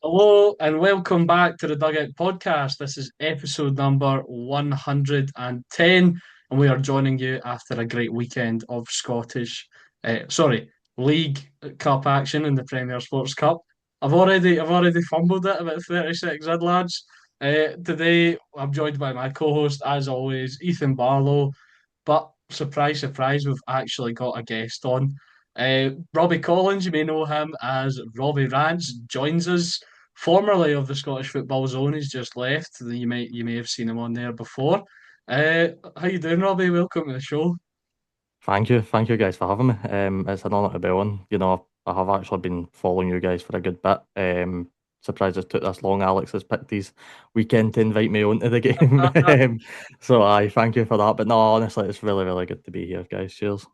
Hello and welcome back to the Dugout podcast. This is episode number 110, and we are joining you after a great weekend of League Cup action in the Premier Sports Cup. I've already fumbled it about 30 seconds in, lads. Today I'm joined by my co-host, as always, Ethan Barlow. But surprise, surprise, we've actually got a guest on. Robbie Collins, you may know him as Robbie Rants, joins us formerly of the Scottish Football Zone. He's just left. You may have seen him on there before. How you doing, Robbie? Welcome to the show. Thank you guys for having me. It's an honour to be on. I have actually been following you guys for a good bit. Surprised it took this long. Alex has picked his weekend to invite me onto the game. So I thank you for that. But no, honestly, it's really, really good to be here, guys. Cheers.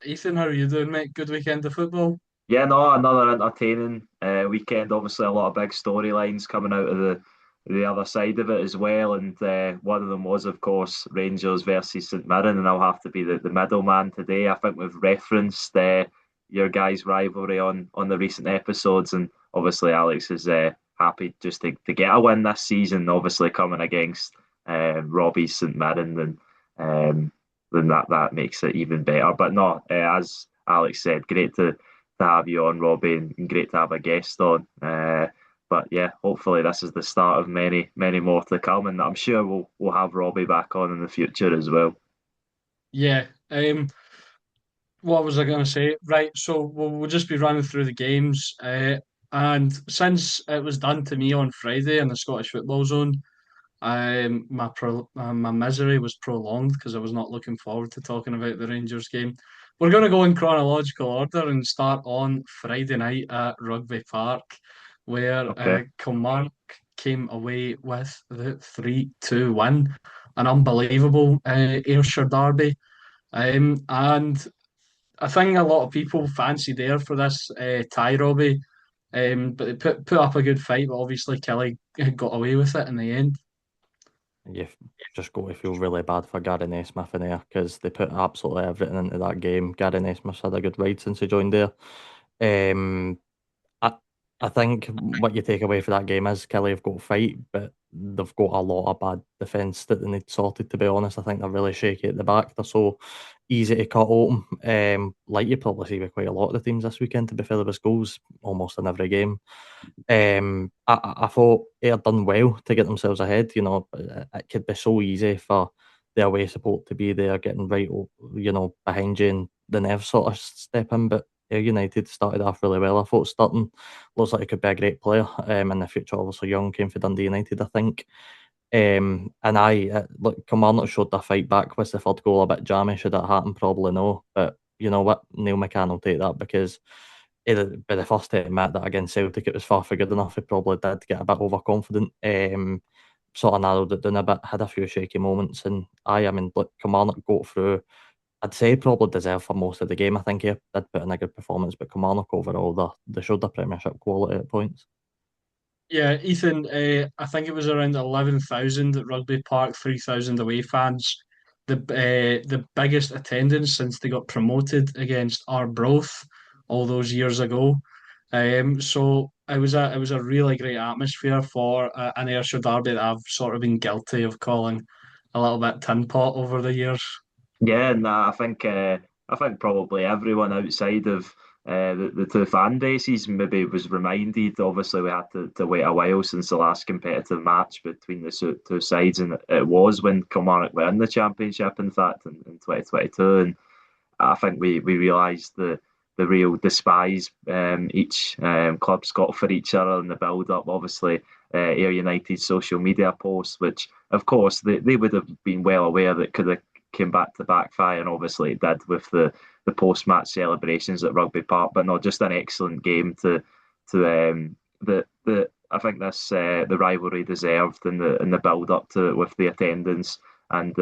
Ethan, how are you doing, mate? Good weekend of football? Yeah, no, another entertaining weekend. Obviously, a lot of big storylines coming out of the other side of it as well. And one of them was, of course, Rangers versus St Mirren, and I'll have to be the middleman today. I think we've referenced your guys' rivalry on the recent episodes, and obviously Alex is happy just to get a win this season. Obviously, coming against Robbie's St Mirren, then that makes it even better. But no, as Alex said, great to have you on, Robbie, and great to have a guest on. But yeah, hopefully this is the start of many, many more to come, and I'm sure we'll have Robbie back on in the future as well. Yeah. What was I going to say? Right. So we'll just be running through the games. And since it was done to me on Friday in the Scottish Football Zone, my misery was prolonged because I was not looking forward to talking about the Rangers game. We're going to go in chronological order and start on Friday night at Rugby Park, where Okay. Kilmarnock came away with the 3-2 win, an unbelievable Ayrshire derby. And I think a lot of people fancied Ayr for this tie, Robbie, but they put up a good fight, but obviously Kelly got away with it in the end. You've just got to feel really bad for Gary Naismith in there because they put absolutely everything into that game. Gary Naismith's had a good ride since he joined there. Um, I I think what you take away from that game is Kelly have got to fight, but they've got a lot of bad defence that they need sorted, to be honest. I think they're really shaky at the back. They're so easy to cut open. Like you probably see with quite a lot of the teams this weekend, to be fair, there was goals almost in every game. I thought they had done well to get themselves ahead. It could be so easy for the away support to be there, getting right, behind you, and the Nev sort of step in. But United started off really well. I thought Sturton looks like he could be a great player in the future. Obviously, young came for Dundee United, I think. And look, Kilmarnock showed their fight back with the third goal a bit jammy. Should that happen? Probably no. But you know what? Neil McCann will take that because he'd be the first to admit that against Celtic it was far from good enough. He probably did get a bit overconfident. Sort of narrowed it down a bit, had a few shaky moments. And I mean, look, Kilmarnock got through. I'd say probably deserved for most of the game. I think he did put in a good performance, but Kilmarnock overall, they showed their Premiership quality at points. Yeah, Ethan, I think it was around 11,000 at Rugby Park, 3,000 away fans. The biggest attendance since they got promoted against Arbroath all those years ago. So it was a really great atmosphere for an Ayrshire derby that I've sort of been guilty of calling a little bit tin pot over the years. Yeah, and I think probably everyone outside of the two fan bases maybe was reminded. Obviously, we had to wait a while since the last competitive match between the two sides, and it was when Kilmarnock were in the championship. In fact, in 2022, and I think we realised the real despise each club's got for each other in the build up. Obviously, Ayr United's social media posts, which of course they would have been well aware that could have came back to backfire, and obviously it did with the post match celebrations at Rugby Park. But not just an excellent game to the I think this the rivalry deserved in the build up to it with the attendance and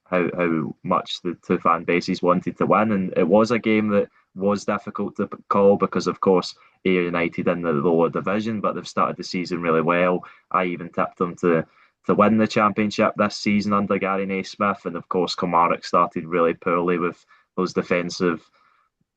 how much the two fan bases wanted to win, and it was a game that was difficult to call because, of course, Ayr United in the lower division, but they've started the season really well. I even tipped them to win the championship this season under Gary Naismith, and of course, Kilmarnock started really poorly with those defensive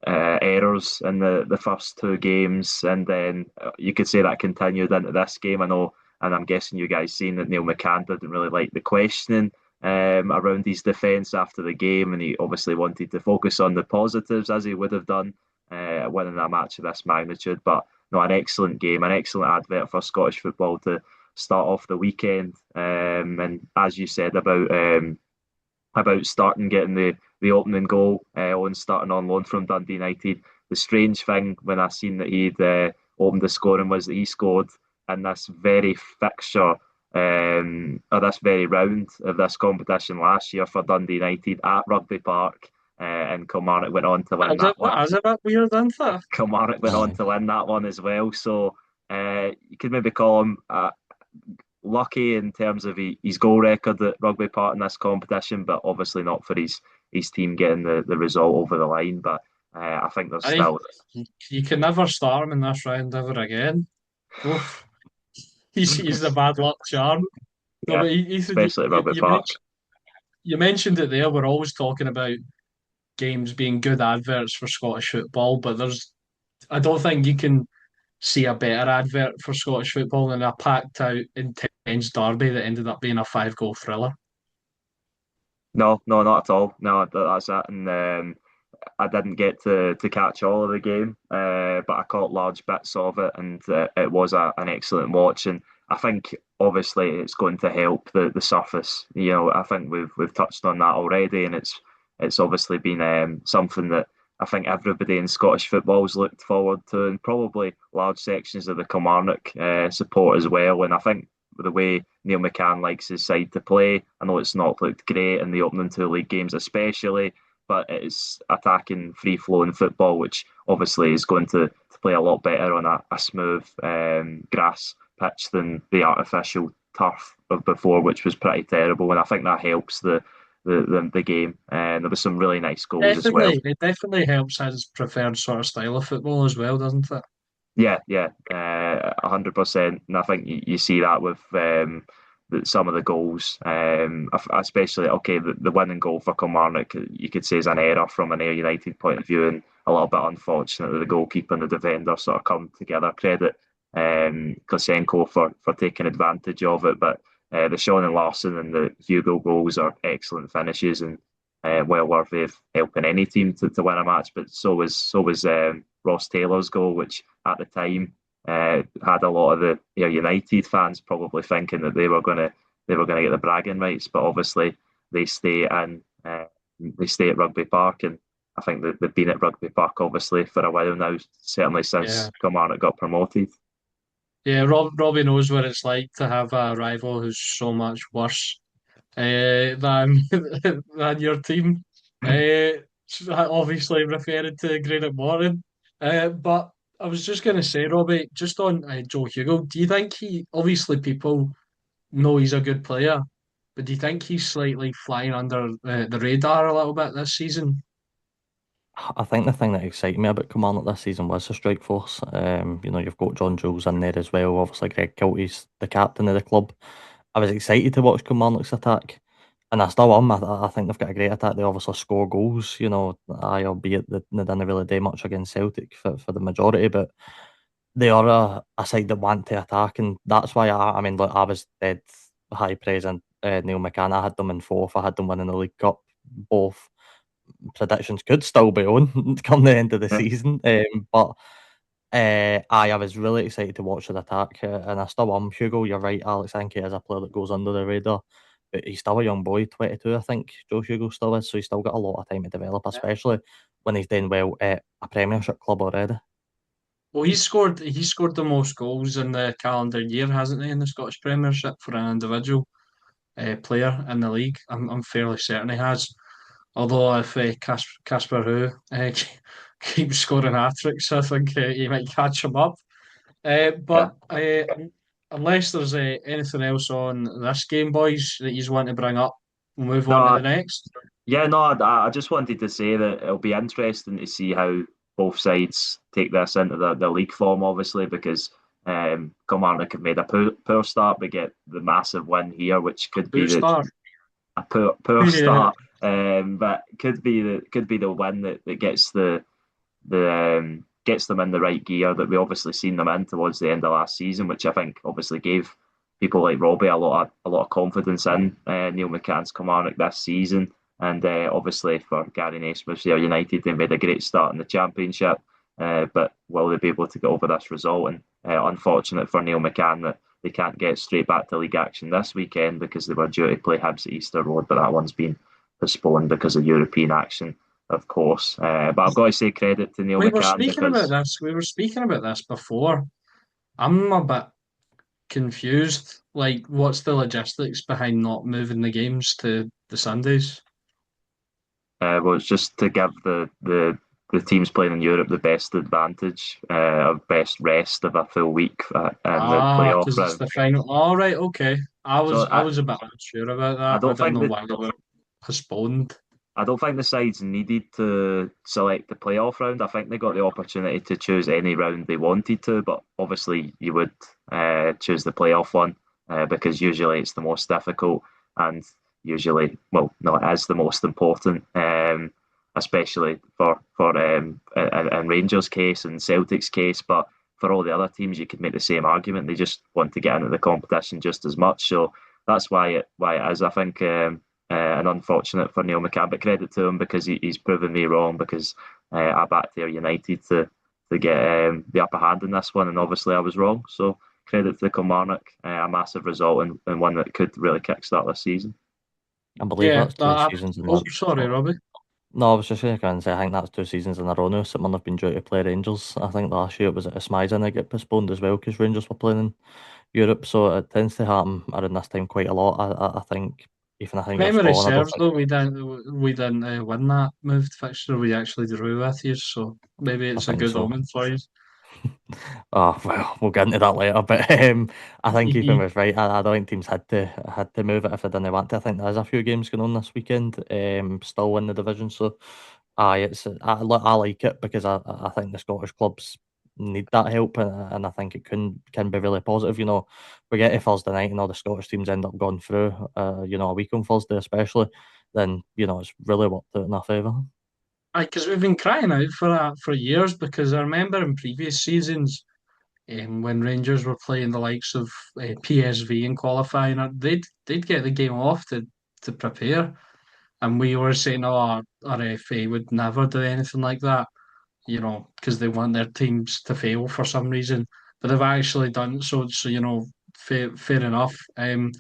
errors in the first two games, and then you could say that continued into this game. I know, and I'm guessing you guys seen that Neil McCann didn't really like the questioning around his defence after the game, and he obviously wanted to focus on the positives as he would have done winning a match of this magnitude. But no, an excellent game, an excellent advert for Scottish football to start off the weekend. And as you said about starting getting the opening goal on starting on loan from Dundee United. The strange thing when I seen that he'd opened the scoring was that he scored in this very fixture or this very round of this competition last year for Dundee United at Rugby Park. And Kilmarnock went on to win that one. That is a bit weird, isn't it? Kilmarnock went on to win that one as well. So you could maybe call him lucky in terms of his goal record at Rugby Park in this competition, but obviously not for his team getting the result over the line. But I think there's still. You can never start him in this round ever again. Oof. He's the bad luck charm. No, Yeah, but especially at Rugby Park. You mentioned it there. We're always talking about games being good adverts for Scottish football, but I don't think you can see a better advert for Scottish football than a packed out, intense derby that ended up being a 5-goal thriller. No, not at all. No, that's it. And I didn't get to catch all of the game, but I caught large bits of it, and it was an excellent watch. And I think obviously it's going to help the surface. I think we've touched on that already, and it's obviously been something that I think everybody in Scottish football's looked forward to, and probably large sections of the Kilmarnock support as well. And I think the way Neil McCann likes his side to play, I know it's not looked great in the opening two league games especially, but it's attacking free-flowing football, which obviously is going to play a lot better on a smooth grass pitch than the artificial turf of before, which was pretty terrible. And I think that helps the game. And there was some really nice goals as well. It definitely helps his preferred sort of style of football as well, doesn't it? Yeah, 100%. And I think you see that with some of the goals, especially the winning goal for Kilmarnock, you could say is an error from an Ayr United point of view, and a little bit unfortunate that the goalkeeper and the defender sort of come together. Credit Kosenko for taking advantage of it, but the Sean and Larson and the Hugo goals are excellent finishes and well worthy of helping any team to win a match. But so was Ross Taylor's goal, which at the time had a lot of the United fans probably thinking that they were going to get the bragging rights, but obviously they stay at Rugby Park, and I think they've been at Rugby Park obviously for a while now, certainly since Kilmarnock got promoted. Yeah, Robbie knows what it's like to have a rival who's so much worse than than your team. Obviously referring to Greenock Morton. But I was just going to say, Robbie, just on Joe Hugo, do you think obviously people know he's a good player, but do you think he's slightly flying under the radar a little bit this season? I think the thing that excited me about Kilmarnock this season was the strike force. You've got John Jules in there as well. Obviously, Greg Kilty's the captain of the club. I was excited to watch Kilmarnock's attack, and I still am. I think they've got a great attack. They obviously score goals, albeit they didn't really do much against Celtic for the majority, but they are a side that want to attack, and that's why look, I was dead high praising Neil McCann. I had them in fourth. I had them winning the League Cup. Both predictions could still be on come the end of the season. But I was really excited to watch the attack, and I still am. Hugo, you're right. Alex Inkey is a player that goes under the radar, but he's still a young boy, 22, I think. Joe Hugo still is, so he's still got a lot of time to develop, especially when he's doing well at a Premiership club already. Well, he scored the most goals in the calendar year, hasn't he, in the Scottish Premiership for an individual player in the league? I'm fairly certain he has. Although if Casper Who keeps scoring hat-tricks, I think he might catch him up. But unless there's anything else on this game, boys, that you want to bring up, we'll move on to the next. Yeah, no, I just wanted to say that it'll be interesting to see how both sides take this into the league form, obviously, because Kilmarnock have made a poor start, but get the massive win here, which could be a poor start, but could be the win that gets the gets them in the right gear that we obviously seen them in towards the end of last season, which I think obviously gave people like Robbie a lot of confidence in Neil McCann's Kilmarnock this season. And obviously for Gary Naismith, they're United, they made a great start in the Championship. But will they be able to get over this result? And unfortunate for Neil McCann that they can't get straight back to league action this weekend because they were due to play Hibs at Easter Road, but that one's been postponed because of European action, of course. But I've got to say credit to Neil We were McCann speaking about because this. We were speaking about this before. I'm a bit confused. Like, what's the logistics behind not moving the games to the Sundays? well, it's just to give the teams playing in Europe the best advantage of best rest of a full week in the Ah, playoff because it's round. the final. All right, okay. I So was I was a bit unsure about I that. I don't didn't think know that why they were postponed. I don't think the sides needed to select the playoff round. I think they got the opportunity to choose any round they wanted to, but obviously you would choose the playoff one because usually it's the most difficult and usually, well, no, it is the most important, especially for in Rangers' case and Celtic's case. But for all the other teams, you could make the same argument. They just want to get into the competition just as much. So that's why it is. I think. And unfortunate for Neil McCann, but credit to him because he's proven me wrong because I backed Ayr United to get the upper hand in this one, and obviously I was wrong. So credit to Kilmarnock, a massive result and one that could really kickstart this season. I believe Yeah. that's two seasons in Oh, a sorry, oh, Robbie. no, I was just going to say I think that's two seasons in a row now. Someone have been due to play Rangers. I think last year it was at Ismaida and they get postponed as well because Rangers were playing in Europe. So it tends to happen around this time quite a lot. I think even I think you're Memory spot on. I don't serves think though, we didn't win that moved fixture. We actually drew with you, so maybe I it's a think good so. omen for you. Oh well, we'll get into that later. But I think Ethan was right. I don't think teams had to move it if they didn't want to. I think there's a few games going on this weekend. Still in the division, so I like it because I think the Scottish clubs need that help, and I think it can be really positive. We get to Thursday night and all the Scottish teams end up going through. A week on Thursday especially, then it's really worked out in our favour. Because we've been crying out for that for years. Because I remember in previous seasons, when Rangers were playing the likes of PSV in qualifying, they'd get the game off to prepare, and we were saying, "Oh, our FA would never do anything like that," because they want their teams to fail for some reason. But they've actually done so. So fair enough. And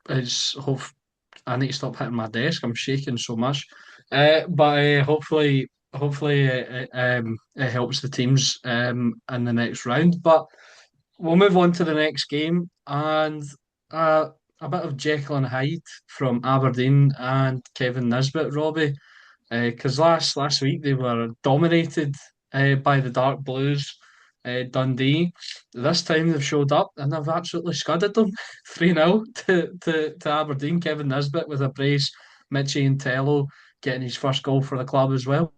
it's hope I need to stop hitting my desk. I'm shaking so much. But hopefully it helps the teams in the next round. But we'll move on to the next game and uh, a bit of Jekyll and Hyde from Aberdeen and Kevin Nisbet, Robbie. Because last week they were dominated by the Dark Blues, Dundee. This time they've showed up and they've absolutely scudded them 3-0 to Aberdeen. Kevin Nisbet with a brace, Mitchie and Tello getting his first goal for the club as well.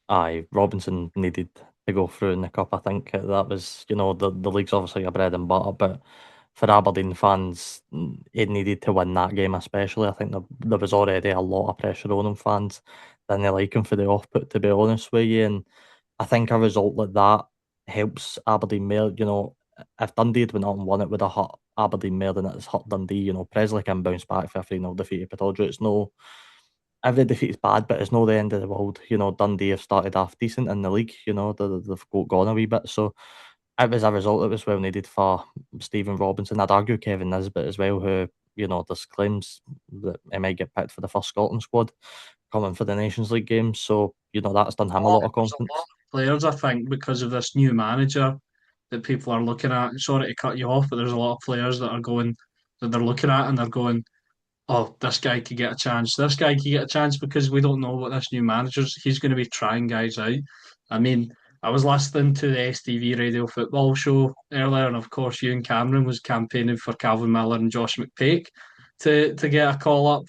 Aye, Robinson needed to go through in the cup. I think that was, the league's obviously a bread and butter, but for Aberdeen fans, it needed to win that game, especially. I think there was already a lot of pressure on them fans. Didn't they like him for the off-put, to be honest with you? And I think a result like that helps Aberdeen more. If Dundee had went out and won, it would have hurt Aberdeen more than it's hurt Dundee. Presley can bounce back for a 3-0 defeat at Pittodrie. It's no every defeat is bad, but it's not the end of the world. Dundee have started off decent in the league. They've gone a wee bit. So it was a result that was well needed for Stephen Robinson. I'd argue Kevin Nisbet as well, who, there's claims that he might get picked for the first Scotland squad coming for the Nations League games. So, that's done him a lot of There's a lot confidence. of players, I think, because of this new manager that people are looking at. Sorry to cut you off, but there's a lot of players that they're looking at and they're going, oh, this guy could get a chance. This guy could get a chance because we don't know what this new manager's. He's going to be trying guys out. I mean, I was listening to the STV Radio Football show earlier, and of course, Ewan Cameron was campaigning for Calvin Miller and Josh McPake to get a call up,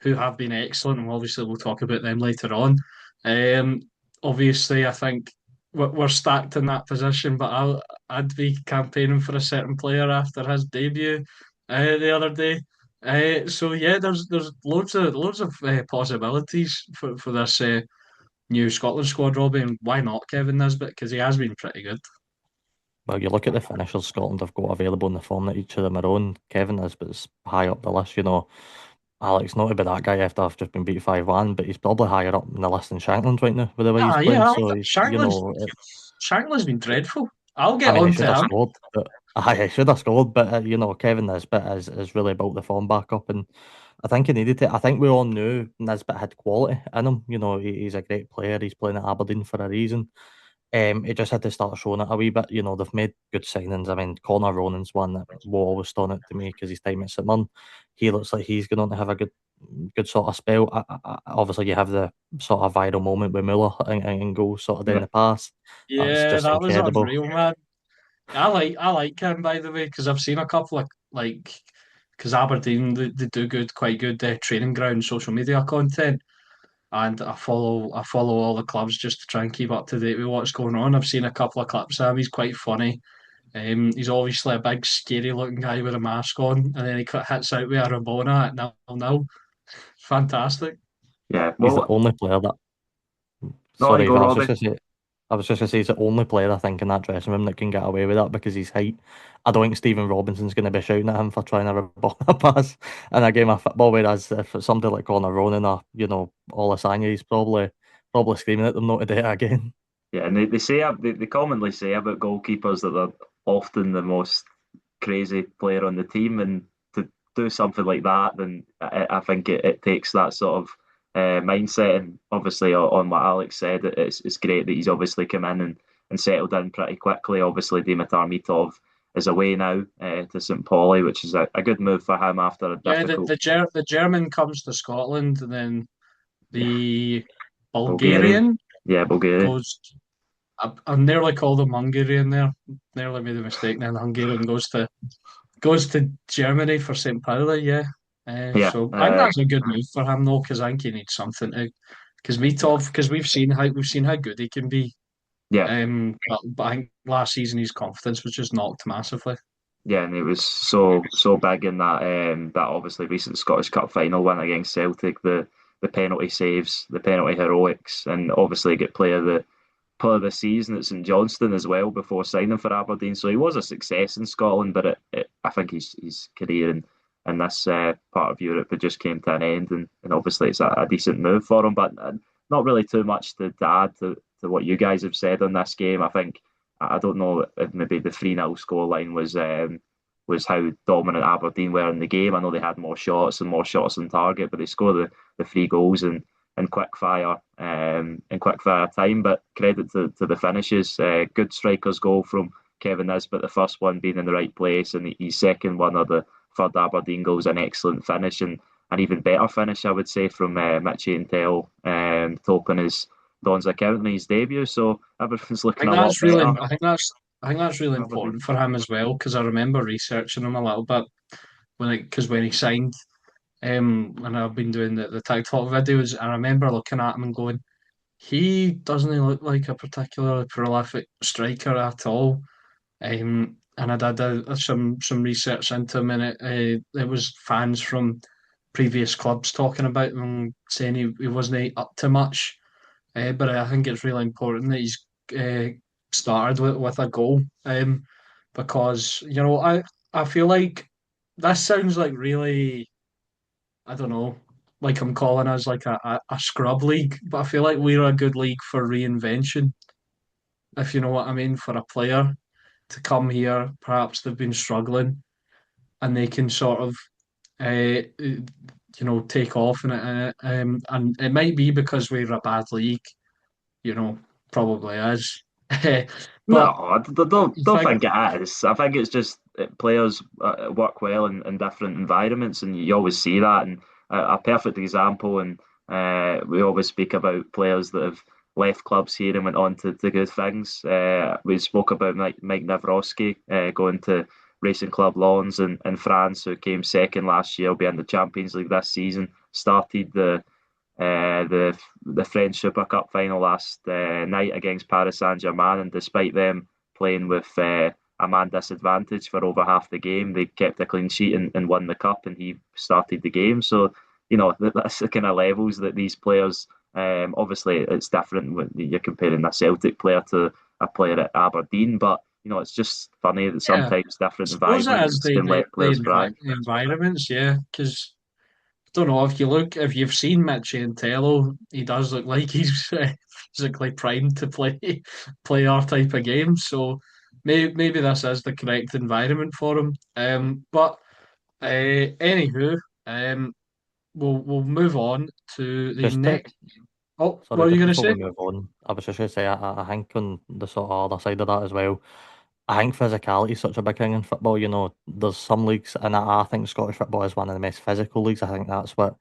who have been excellent, and obviously we'll talk about them later on. Um, Obviously, I think we're stacked in that position, but I'd be campaigning for a certain player after his debut the other day. So yeah, there's loads of possibilities for this new Scotland squad, Robbie, and why not Kevin Nisbet? Because he has been pretty good. Well, you look at the finishers Scotland have got available in the form that each of them are on. Kevin Nisbet's high up the list, Alex, not to be that guy after I've just been beat 5-1, but he's probably higher up in the list than Shankland right now with the way he's playing. Yeah, So, Shankland's been dreadful. I'll I get mean, he on should to have him. scored. But, he should have scored, but Kevin Nisbet is really built the form back up, and I think he needed to. I think we all knew Nisbet had quality in him. He's a great player. He's playing at Aberdeen for a reason. He just had to start showing it a wee bit. They've made good signings. I mean, Connor Ronan's one that will always stand out to me because his time at St Mirren. He looks like he's going on to have a good sort of spell. Obviously, you have the sort of viral moment with Muller and goal sort of down the pass. That's Yeah, just that was incredible. unreal, man. I like him, by the way, because I've seen a couple of because Aberdeen they do quite good training ground social media content, and I follow all the clubs just to try and keep up to date with what's going on. I've seen a couple of clips of him. He's quite funny. He's obviously a big, scary looking guy with a mask on, and then he hits out with a Rabona at 0-0. Fantastic. Yeah, He's the well, only player that. no, you Sorry, go, I was just Robbie. going to say. I was just going to say he's the only player I think in that dressing room that can get away with that because he's height. I don't think Stephen Robinson's going to be shouting at him for trying to rebut a pass in a game of football. Whereas if it's somebody like Connor Ronan or Olasanya, he's probably screaming at them not to do it again. Yeah, and they commonly say about goalkeepers that they're often the most crazy player on the team, and to do something like that, then I think it takes that sort of mindset. And obviously, on what Alex said, it's great that he's obviously come in and settled in pretty quickly. Obviously, Dimitar Mitov is away now to St. Pauli, which is a good move for him after a Yeah, difficult the German comes to Scotland, and then yeah the Bulgarian. Bulgarian Yeah, Bulgarian. goes. I nearly called him Hungarian there. Nearly made a mistake. Then Hungarian goes to Germany for St. Pauli. Yeah. Yeah, So I think that's a good move for him though, because I think he needs something to. Because Mitov, because we've seen how good he can be. yeah. But I think last season his confidence was just knocked massively. Yeah, and it was so big in that obviously recent Scottish Cup final win against Celtic, the penalty saves, the penalty heroics, and obviously get player of the season at St Johnstone as well before signing for Aberdeen. So he was a success in Scotland, but I think his career in this part of Europe it just came to an end, and obviously it's a decent move for him, but not really too much to add to what you guys have said on this game. I think I don't know if maybe the 3-0 scoreline was how dominant Aberdeen were in the game. I know they had more shots on target, but they scored the three goals in quick fire time. But credit to the finishes. Good striker's goal from Kevin Nisbet, the first one being in the right place, and his second one of the third Aberdeen goal was an excellent finish, and an even better finish, I would say, from McInnes topping his Don's account in his debut. So everything's I looking think a lot that's really, better I think that's really for Aberdeen. important for him as well because I remember researching him a little bit when he signed, and I've been doing the TikTok videos, and I remember looking at him and going, he doesn't look like a particularly prolific striker at all. And I did some research into him, and it was fans from previous clubs talking about him, saying he wasn't up to much. But I think it's really important that he's uh, started with a goal, because I feel like this sounds like really, I don't know, like I'm calling us like a scrub league, but I feel like we're a good league for reinvention, if you know what I mean, for a player to come here. Perhaps they've been struggling and they can sort of take off, and it might be because we're a bad league, probably is. No, But I don't think, think it is. I think it's just players work well in different environments, and you always see that. And a perfect example, and we always speak about players that have left clubs here and went on to good things. We spoke about Mike Navrosky going to Racing Club Lens in France, who came second last year, will be in the Champions League this season. Started the French Super Cup final last night against Paris Saint-Germain, and despite them playing with a man disadvantage for over half the game, they kept a clean sheet and won the cup, and he started the game. So that's the kind of levels that these players Obviously, it's different when you're comparing a Celtic player to a player at Aberdeen, but it's just funny that Yeah, I sometimes different suppose it is environments can let players thrive. the environments, yeah. Because I don't know if you've seen Tello, he does look like he's like primed to play our type of game. So maybe this is the correct environment for him. But anywho, um, we'll move on to the Just to, next. Oh, what sorry, are you just going to before we say? move on, I was just going to say, I think on the sort of other side of that as well, I think physicality is such a big thing in football. There's some leagues, and I think Scottish football is one of the most physical leagues. I think that's what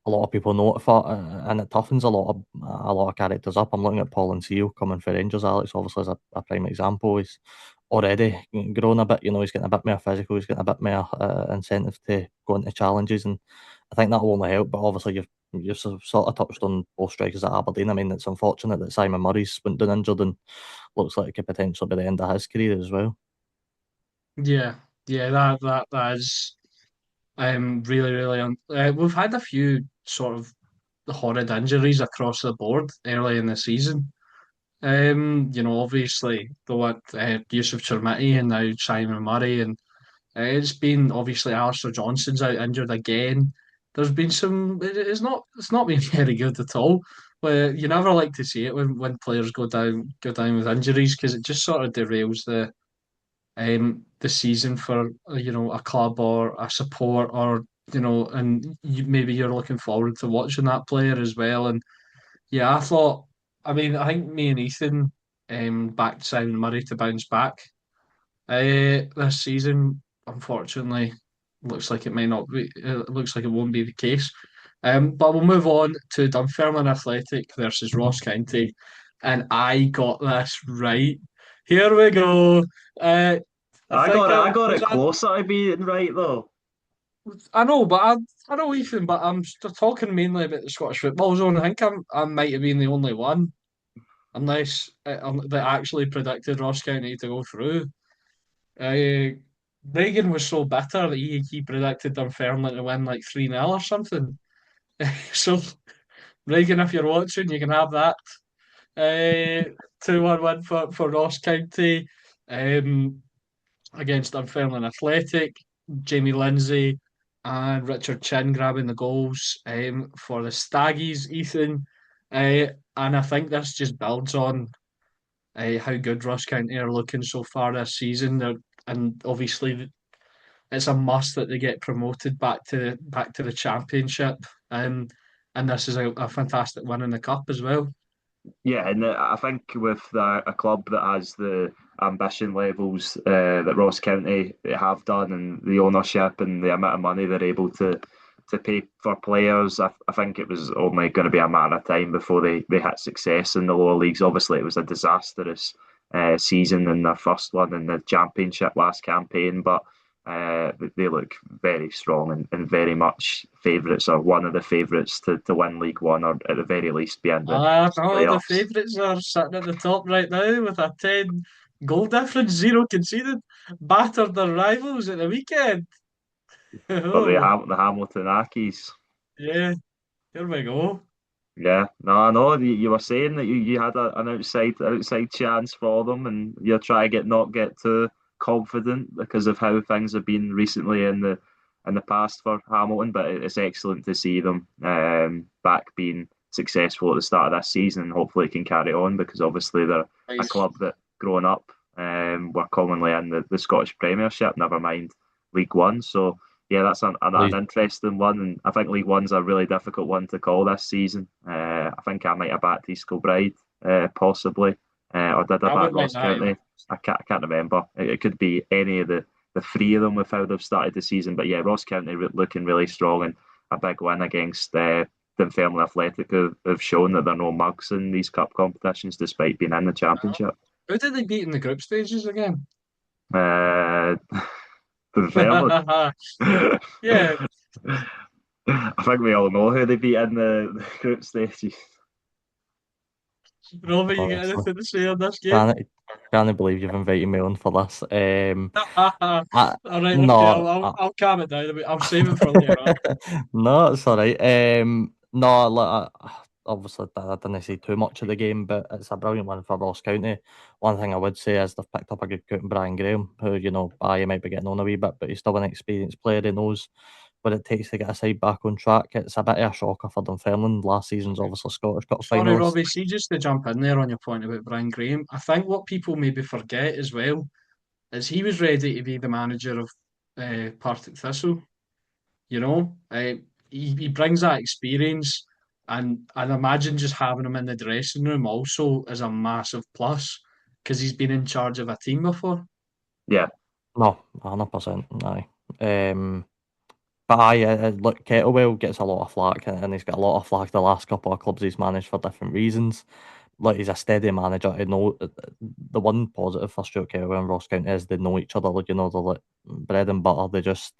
a lot of people know it for, and it toughens a lot of characters up. I'm looking at Paul and Seal coming for Rangers. Alex, obviously, is a prime example. He's already grown a bit. He's getting a bit more physical. He's getting a bit more incentive to go into challenges, and I think that will only help. But obviously, you've sort of touched on both strikers at Aberdeen. I mean, it's unfortunate that Simon Murray's went down injured and looks like it could potentially be the end of his career as well. Yeah, yeah, that is really we've had a few sort of horrid injuries across the board early in the season. Obviously the what Yusuf Chermiti and now Simon Murray, and it's been obviously Alistair Johnson's out injured again. There's been some. It's not been very good at all. But you never like to see it when players go down with injuries because it just sort of derails the season for a club or a support or and maybe you're looking forward to watching that player as well. And yeah, I think me and Ethan backed Simon Murray to bounce back this season. Unfortunately, looks like it may not be. It looks like it won't be the case. But we'll move on to Dunfermline Athletic versus Ross County, and I got this right. Here we go. Uh, I I think got it. I I got was it closer to being right though. I know, but I know Ethan, but I'm just talking mainly about the Scottish football zone. I think I might have been the only one, unless that actually predicted Ross County to go through. Uh, Reagan was so bitter that he predicted Dunfermline to win like 3-0 or something. So Reagan, if you're watching, you can have that. 2-1 win for Ross County. Um, Against Dunfermline Athletic, Jamie Lindsay and Richard Chin grabbing the goals for the Staggies, Ethan. And I think this just builds on how good Ross County are looking so far this season. And obviously, it's a must that they get promoted back to the championship. And this is a fantastic win in the cup as well. Yeah, and I think with a club that has the ambition levels that Ross County have done, and the ownership and the amount of money they're able to pay for players, I think it was only going to be a matter of time before they had success in the lower leagues. Obviously, it was a disastrous season in their first one in the championship last campaign, but they look very strong and very much favourites, or one of the favourites to win League One, or at the very least be in the No, the playoffs. favourites are sitting at the top right now with a 10 goal difference, zero conceded, battered their rivals at the weekend. But Oh, The Hamilton Ackies. yeah, here we go. Yeah, no, I know you were saying that you had an outside chance for them, and you're trying to not get too confident because of how things have been recently in the past for Hamilton. But it's excellent to see them back being successful at the start of this season, and hopefully it can carry on because obviously they're a Nice. club that growing up were commonly in the Scottish Premiership, never mind League One. So yeah, that's an Please, interesting one, and I think League One's a really difficult one to call this season. I think I might have backed East Kilbride, possibly, or did I I back would like Ross that. County? I can't remember. It could be any of the three of them with how they've started the season. But yeah, Ross County looking really strong, and a big win against Dunfermline Athletic, who've shown that they're no mugs in these cup competitions despite being in the championship. Who did they beat in the group stages again? Uh, Dunfermline. Yeah, I think we all know who they beat in the group stages. Robbie, you got honestly, anything to say on this game? can't believe you've invited me on for this. All I, right, okay, no, I'll calm it down a bit. I'll save it for later on. no, it's all right. No, obviously I didn't see too much of the game, but it's a brilliant one for Ross County. One thing I would say is they've picked up a good coach in Brian Graham, who, you know, he might be getting on a wee bit, but he's still an experienced player. He knows what it takes to get a side back on track. It's a bit of a shocker for Dunfermline. Last season's obviously Scottish Cup Sorry, finalists. Robbie, see, just to jump in there on your point about Brian Graham, I think what people maybe forget as well is he was ready to be the manager of Partick Thistle. You know, he brings that experience, and I'd imagine just having him in the dressing room also is a massive plus because he's been in charge of a team before. Yeah. No, 100%. Aye. But aye, look, Kettlewell gets a lot of flack, and he's got a lot of flack the last couple of clubs he's managed for different reasons. Like, he's a steady manager. The one positive for Stuart Kettlewell and Ross County is they know each other. Like, you know, they're like bread and butter.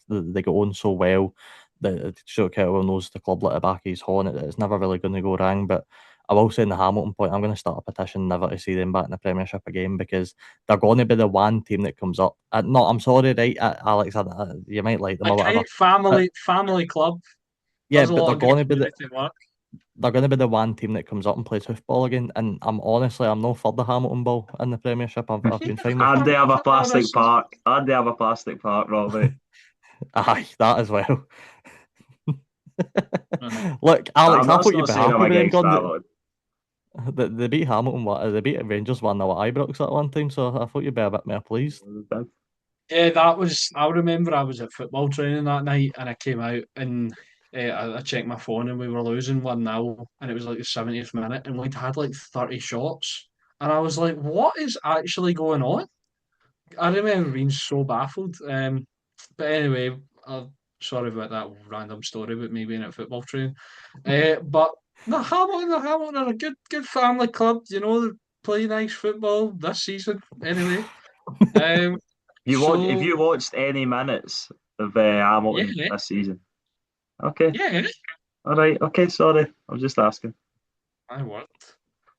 They get on so well that Stuart Kettlewell knows the club like the back of his hand. It's never really going to go wrong. But I will say in the Hamilton point, I'm going to start a petition never to see them back in the Premiership again, because they're going to be the one team that comes up. No, I'm sorry, right, Alex, you might like them A or whatever. great family club. Yeah, Does a but lot of good community work. they're going to be the one team that comes up and plays football again. And I'm not for the Hamilton Ball in the Premiership. I've been fine with. And they have a If I'm plastic honest, park. And they have a plastic park, Robbie. Aye, that as well. right. Look, Alex, I'm I not, thought you'd be saying I'm happy with them against that going. one. They beat Hamilton. They beat Rangers 1-0 at Ibrox at one time. So I thought you'd be a bit more pleased. Yeah, that was. I remember I was at football training that night, and I came out and I checked my phone, and we were losing 1-0, and it was like the 70th minute, and we'd had like 30 shots, and I was like, "What is actually going on?" I remember being so baffled. But anyway, sorry about that random story about me being at football training. But the Hamilton are a good family club. You know, they play nice football this season. Anyway, um, If so you watched any minutes of Hamilton yeah, this season? Okay. yeah, All right. Okay. Sorry. I was just asking. I worked.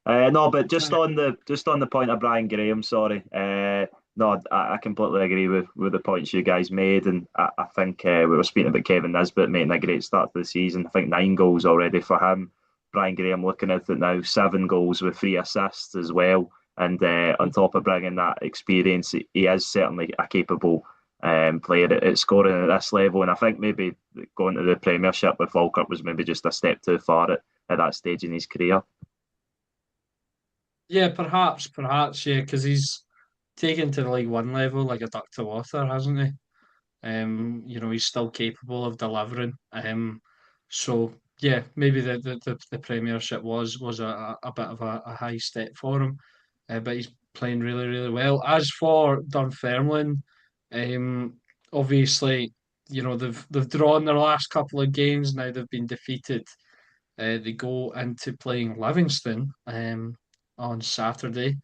No, but just on the point of Brian Graham, sorry. No, I completely agree with the points you guys made, and I think we were speaking about Kevin Nisbet making a great start to the season. I think 9 goals already for him. Brian Graham looking at it now, 7 goals with 3 assists as well, and on top of bringing that experience, he is certainly a capable player at scoring at this level. And I think maybe going to the Premiership with Falkirk was maybe just a step too far at that stage in his career. Yeah, perhaps, yeah, because he's taken to the League One level like a duck to water, hasn't he? You know, he's still capable of delivering. So yeah, maybe the Premiership was a bit of a high step for him, but he's playing really, really well. As for Dunfermline, um, obviously, you know, they've drawn their last couple of games. Now they've been defeated. They go into playing Livingston on Saturday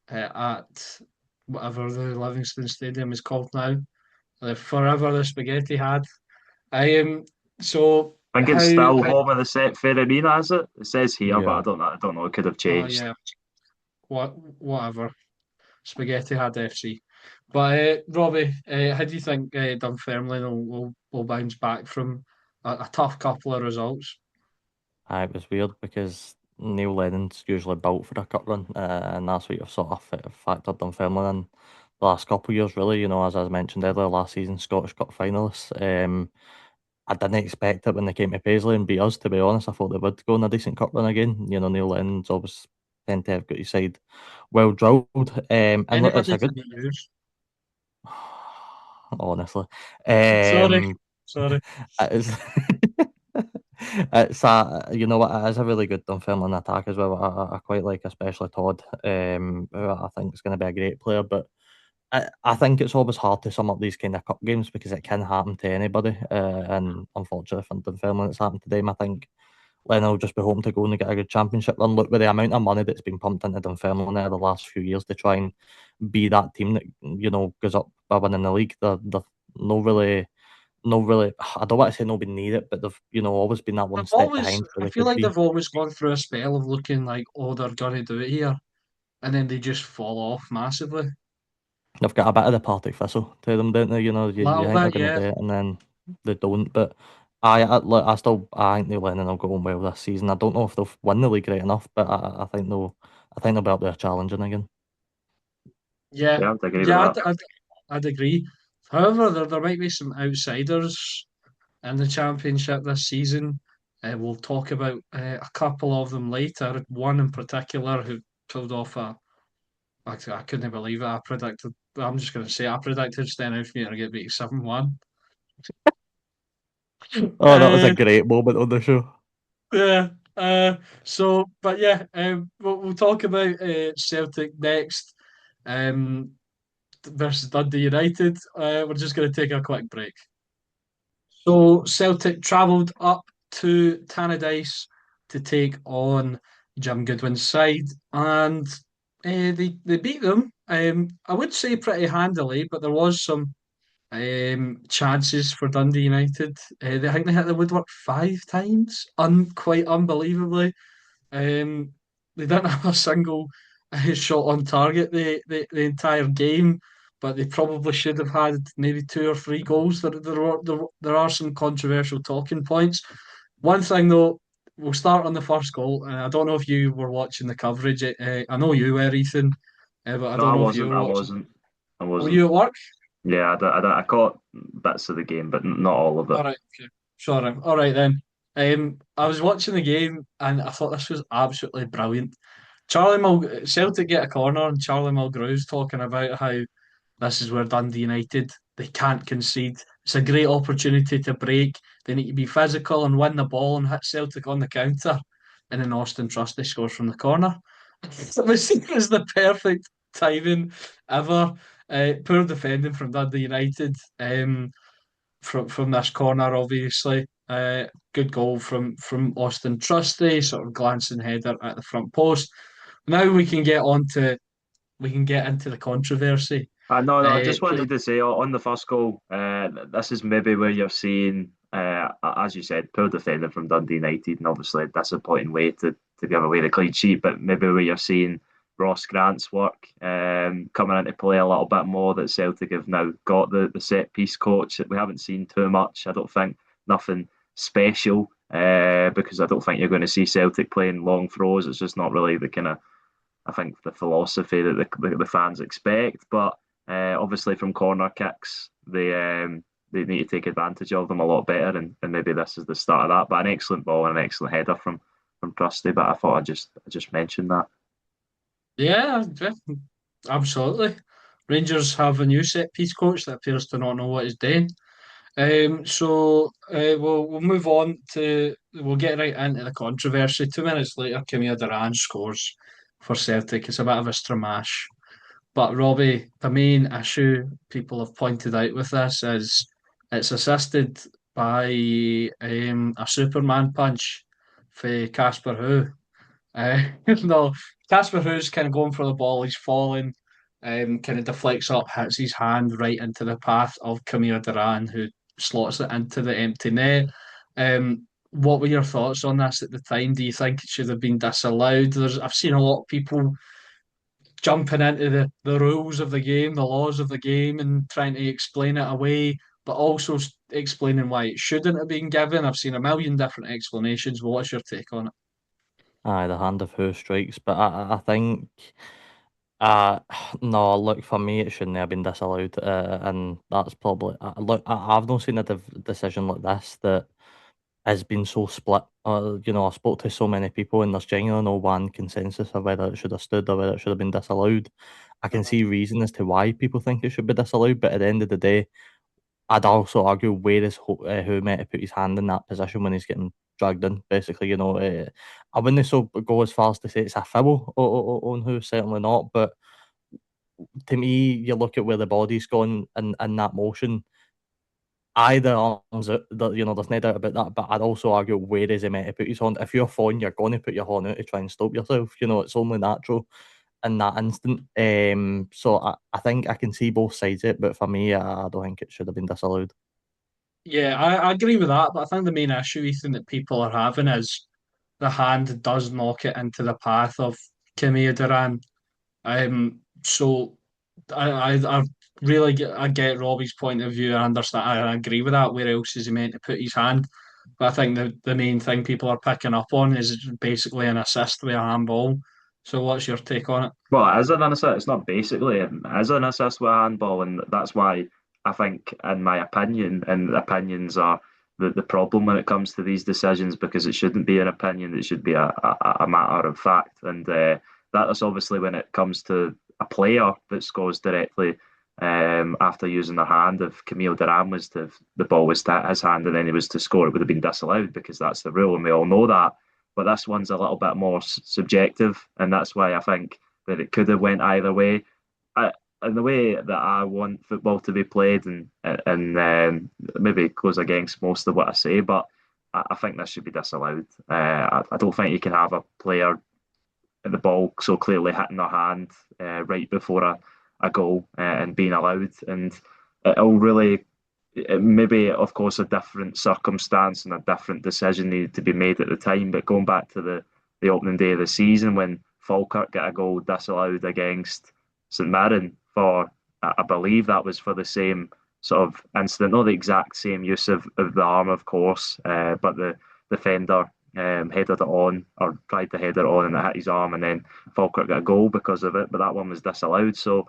at whatever the Livingston Stadium is called now. Forever the spaghetti had. I so I think it's how, still home of the set fair arena, is it? It says here, but Yeah. I don't know. I don't know. It could have oh changed. yeah, whatever. Spaghetti had FC. But Robbie, how do you think Dunfermline will bounce back from a tough couple of results? It was weird because Neil Lennon's usually built for a cup run, and that's what you've sort of factored Dunfermline in the last couple of years, really. You know, as I mentioned earlier, last season Scottish Cup finalists. I didn't expect it when they came to Paisley and beat us, to be honest. I thought they would go on a decent cup run again. You know, Neil Lennon's always tend to have got his side well drilled. And look, it's Anybody a good, can be used. honestly. Sorry, Um, sorry. it's you know what, it is a really good Dunfermline attack as well. I quite like, especially Todd, who I think is going to be a great player. But I think it's always hard to sum up these kind of cup games because it can happen to anybody. And unfortunately for Dunfermline, it's happened to them. I think Lennon will just be hoping to go and get a good championship run. Look, with the amount of money that's been pumped into Dunfermline there the last few years to try and be that team that, you know, goes up by winning the league, they're no really, no really. I don't want to say nobody need it, but they've, you know, always been that one step behind where I they feel could like be. they've always gone through a spell of looking like, oh, they're gonna do it here, and then they just fall off massively. They've got a bit of the Partick Thistle to them, don't they? You know, A you little think they're bit, going to yeah. do it, and then they don't. But Look, I think Neil Lennon will go on well this season. I don't know if they'll win the league right enough, but I think they'll be up there challenging again. Yeah, Yeah, I'd agree with yeah, that. I'd agree. However, there might be some outsiders in the championship this season. We'll talk about a couple of them later. One in particular who pulled off actually, I couldn't believe it. I'm just going to say, I predicted Stenoff to get beat 7-1. Oh, that was a Uh, great moment on the show. yeah. But yeah, we'll talk about Celtic next versus Dundee United. We're just going to take a quick break. So Celtic travelled up to Tannadice to take on Jim Goodwin's side, and they beat them. I would say pretty handily, but there was some chances for Dundee United. I think they hit the woodwork 5 times, quite unbelievably. Um, they didn't have a single shot on target the entire game, but they probably should have had maybe 2 or 3 goals. There are some controversial talking points. One thing though, we'll start on the first goal, and I don't know if you were watching the coverage. I know you were, Ethan, but I No, don't I know if you wasn't. were I watching. wasn't. I Were wasn't. you at work? Yeah, I caught bits of the game, but not all of it. All right, okay. Sorry. All right then. I was watching the game and I thought this was absolutely brilliant. Celtic get a corner and Charlie Mulgrew's talking about how this is where Dundee United they can't concede. It's a great opportunity to break. They need to be physical and win the ball and hit Celtic on the counter. And then Austin Trusty scores from the corner. It was the perfect timing ever. Poor defending from Dundee United. From this corner, obviously. Good goal from Austin Trusty, sort of glancing header at the front post. Now we can get into the controversy. No, I Uh, just wanted to say on the first goal, this is maybe where you're seeing, as you said, poor defending from Dundee United, and obviously a disappointing way to give away the clean sheet, but maybe where you're seeing Ross Grant's work coming into play a little bit more, that Celtic have now got the set piece coach that we haven't seen too much. I don't think nothing special, because I don't think you're going to see Celtic playing long throws. It's just not really the kind of, I think, the philosophy that the fans expect. But obviously, from corner kicks, they need to take advantage of them a lot better, and maybe this is the start of that. But an excellent ball and an excellent header from Trusty. But I thought I just mentioned that. yeah, absolutely. Rangers have a new set piece coach that appears to not know what he's doing. We'll move on to we'll get right into the controversy. 2 minutes later, Camille Duran scores for Celtic. It's a bit of a stramash. But Robbie, the main issue people have pointed out with this is it's assisted by a Superman punch for Casper Who. No, Casper Who's kind of going for the ball, he's falling, kind of deflects up, hits his hand right into the path of Camille Duran, who slots it into the empty net. What were your thoughts on this at the time? Do you think it should have been disallowed? I've seen a lot of people jumping into the rules of the game, the laws of the game, and trying to explain it away, but also explaining why it shouldn't have been given. I've seen a million different explanations. Well, what's your take on it? Aye, the hand of who strikes, but I think uh no, look, for me it shouldn't have been disallowed, and that's probably I've not seen a decision like this that has been so split. I spoke to so many people, and there's genuinely no one consensus of whether it should have stood or whether it should have been disallowed. I can Mhm. see reason as to why people think it should be disallowed, but at the end of the day, I'd also argue where is who meant to put his hand in that position when he's getting dragged in. Basically, I wouldn't so go as far as to say it's a foul on who, certainly not. But to me, you look at where the body's gone in that motion. Either arms out, there's no doubt about that. But I'd also argue where is he meant to put his hand? If you're falling, you're going to put your hand out to try and stop yourself. It's only natural in that instant. So I think I can see both sides of it, but for me, I don't think it should have been disallowed. Yeah, I agree with that, but I think the main issue, Ethan, that people are having is the hand does knock it into the path of Kimi Duran. So I really I get Robbie's point of view. I understand. I agree with that. Where else is he meant to put his hand? But I think the main thing people are picking up on is basically an assist with a handball. So what's your take on it? Well, as an assist, it's not basically as an assist with a handball, and that's why I think, in my opinion, and opinions are the problem when it comes to these decisions, because it shouldn't be an opinion; it should be a matter of fact, and that is obviously when it comes to a player that scores directly after using their hand. If Camille Duran was the ball was to hit his hand and then he was to score, it would have been disallowed because that's the rule, and we all know that. But this one's a little bit more subjective, and that's why I think that it could have went either way. In the way that I want football to be played, and maybe it goes against most of what I say, but I think this should be disallowed. I don't think you can have a player at the ball so clearly hitting their hand right before a goal and being allowed, and it'll really. It maybe, of course, a different circumstance and a different decision needed to be made at the time. But going back to the opening day of the season when Falkirk got a goal disallowed against St Mirren for, I believe that was for the same sort of incident, not the exact same use of the arm, of course, but the defender headed it on or tried to head it on and it hit his arm, and then Falkirk got a goal because of it. But that one was disallowed. So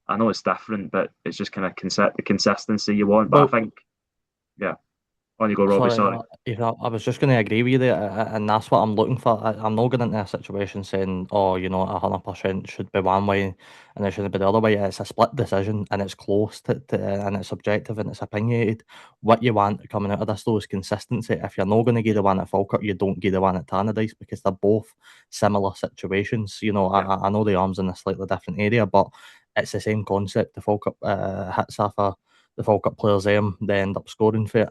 I know it's different, but it's just kind of the consistency you want. But I Well, think, yeah, on you go, Robbie. sorry, Sorry. I was just going to agree with you there, and that's what I'm looking for. I'm not going into a situation saying, oh, 100% should be one way and it shouldn't be the other way. It's a split decision and it's close and it's subjective and it's opinionated. What you want coming out of this, though, is consistency. If you're not going to get the one at Falkirk, you don't get the one at Tannadice because they're both similar situations. Yeah. I know the arm's in a slightly different area, but it's the same concept. The Falkirk hits after the Falkirk players they end up scoring for it.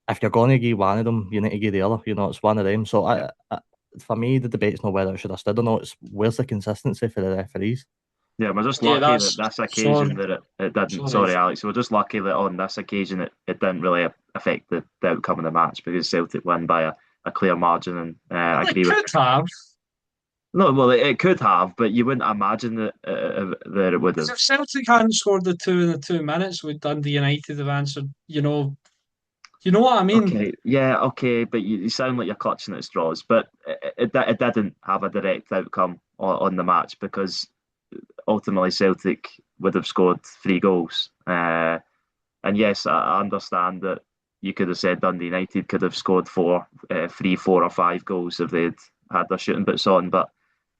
If you're going to give one of them, you need to give the other. It's one of them. So for me, the debate's not whether it should have stood or not. It's where's the consistency for the referees. Yeah, we're just Yeah, lucky that that's this occasion sorry. that it didn't. Sorry. Sorry, Alex. We're just lucky that on this occasion it didn't really affect the outcome of the match because Celtic won by a clear margin. And I Well, it agree with. could have. No, well, it could have, but you wouldn't imagine that it would Because have. if Celtic hadn't scored the two in the 2 minutes, would Dundee United have answered? You know what I mean? Okay, yeah, okay, but you sound like you're clutching at straws. But it didn't have a direct outcome on the match because ultimately Celtic would have scored 3 goals. And yes, I understand that you could have said Dundee United could have scored 3, 4, or 5 goals if they'd had their shooting boots on. But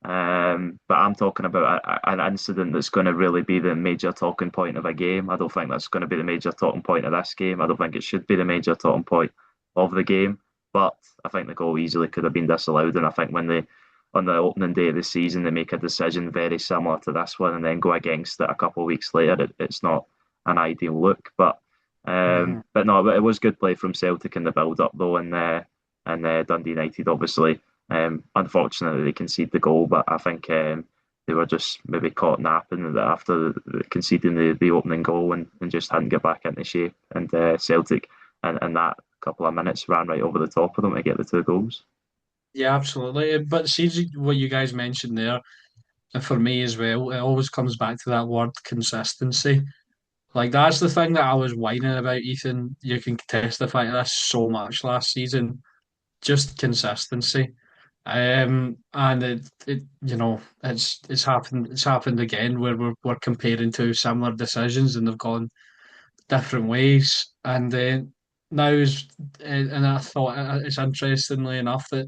I'm talking about an incident that's going to really be the major talking point of a game. I don't think that's going to be the major talking point of this game. I don't think it should be the major talking point of the game. But I think the goal easily could have been disallowed. And I think when on the opening day of the season, they make a decision very similar to this one and then go against it a couple of weeks later, it's not an ideal look. But no, it was good play from Celtic in the build up though, and Dundee United obviously. Unfortunately, they conceded the goal, but I think they were just maybe caught napping after conceding the opening goal and just hadn't got back into shape. And Celtic, and that couple of minutes ran right over the top of them to get the 2 goals. Yeah, absolutely. But see what you guys mentioned there, and for me as well, it always comes back to that word consistency. Like that's the thing that I was whining about, Ethan. You can testify to this so much last season. Just consistency. And it's happened again where we're comparing two similar decisions and they've gone different ways. And now and I thought it's interestingly enough that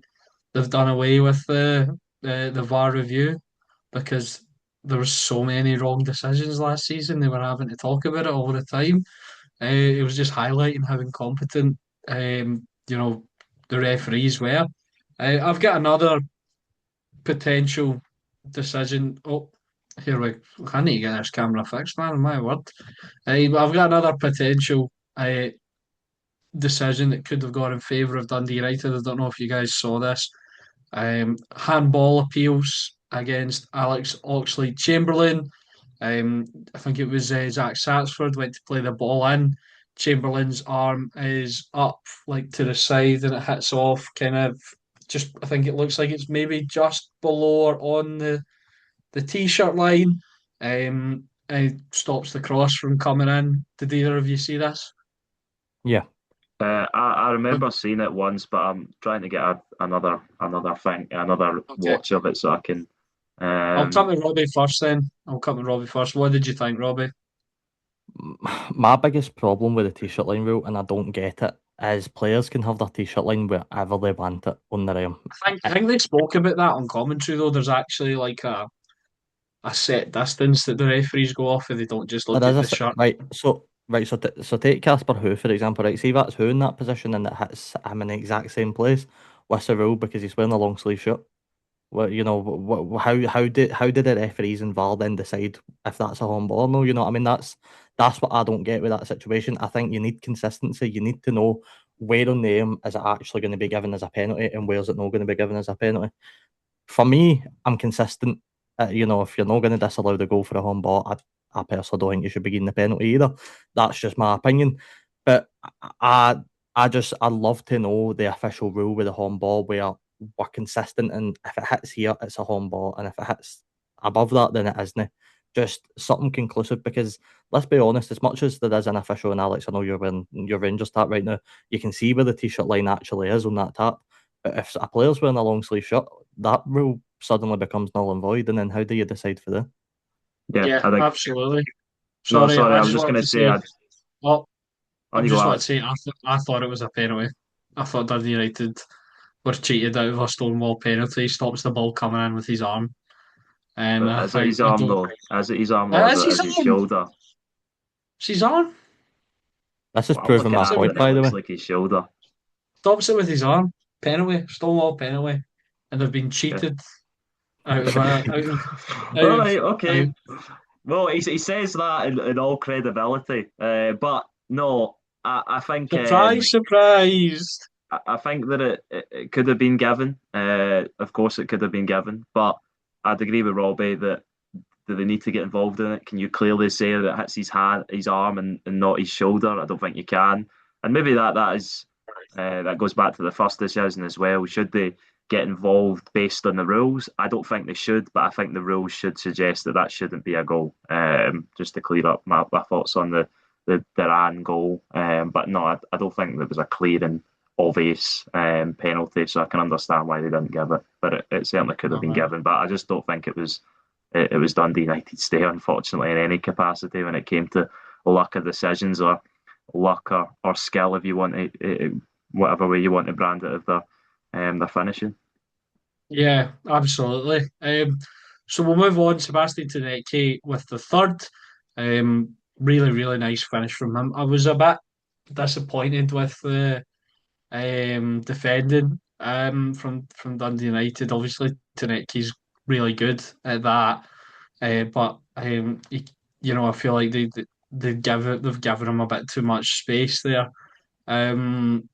they've done away with the VAR review because there were so many wrong decisions last season. They were having to talk about it all the time. It was just highlighting how incompetent, the referees were. I've got another potential decision. Oh, here we. I need to get this camera fixed, man. My word. I've got another potential decision that could have gone in favour of Dundee United. I don't know if you guys saw this. Handball appeals against Alex Oxlade-Chamberlain. I think it was Zach Satsford went to play the ball in. Chamberlain's arm is up like to the side and it hits off kind of just I think it looks like it's maybe just below or on the t-shirt line. And it stops the cross from coming in. Did either of you see this? Yeah. I remember seeing it once, but I'm trying to get another Okay. watch of it so I can. I'll come Um, with Robbie first then. I'll come with Robbie first. What did you think, Robbie? My biggest problem with the t-shirt line rule, and I don't get it, is players can have their t-shirt line wherever they want it on their arm. I think they spoke about that on commentary though. There's actually like a set distance that the referees go off if they don't just There look is at a the shirt. so take Casper Who for example, right? See that's Who in that position and it hits him in the exact same place. What's the rule because he's wearing a long sleeve shirt? Well, how did the referees involved then decide if that's a handball or no? You know, what I mean that's what I don't get with that situation. I think you need consistency. You need to know where on the aim is it actually going to be given as a penalty and where is it not going to be given as a penalty. For me, I'm consistent. If you're not going to disallow the goal for a handball, I personally don't think you should be getting the penalty either. That's just my opinion. But I love to know the official rule with the handball where we're consistent, and if it hits here, it's a handball, and if it hits above that, then it isn't. Just something conclusive because let's be honest, as much as there is an official, and Alex, I know you're wearing your Rangers tap right now, you can see where the t-shirt line actually is on that tap. But if a player's wearing a long sleeve shirt, that rule suddenly becomes null and void. And then how do you decide for that? yeah, Yeah, I think. absolutely. No, Sorry, sorry, I I was just just wanted going to to say, say. Oh, on I'm you go, just wanted to Alex. say. I thought it was a penalty. I thought Dundee United were cheated out of a Stonewall penalty. He stops the ball coming in with his arm, and But I is it think his I arm don't. though? Is it his arm or Is his is it his arm? shoulder? It's his arm. This is Well, I'm proving looking my Stops it at with it point, and it by the looks way. like his shoulder. stops it with his arm. Penalty. Stonewall penalty, and they've been Okay. cheated out of out All of. right, Out. okay. Well, he says that in all credibility, but no, I think Surprise, surprise. I think that it could have been given. Of course, it could have been given, but I'd agree with Robbie that do they need to get involved in it? Can you clearly say that it hits his hand, his arm, and not his shoulder? I don't think you can. And maybe that goes back to the first decision as well. Should they get involved based on the rules? I don't think they should, but I think the rules should suggest that that shouldn't be a goal. Just to clear up my thoughts on the Duran goal. But no, I don't think there was a clear and obvious penalty, so I can understand why they didn't give it. But it certainly could have been Uh-huh. given. But I just don't think it was Dundee United's day, unfortunately, in any capacity when it came to luck of decisions or luck or skill, if you want to, whatever way you want to brand it, of their finishing. Yeah, absolutely. So we'll move on. Sebastian Tedeschi with the third. Really, really nice finish from him. I was a bit disappointed with the defending from Dundee United. Obviously, Tedeschi's really good at that, but I feel like they've given him a bit too much space there. Um,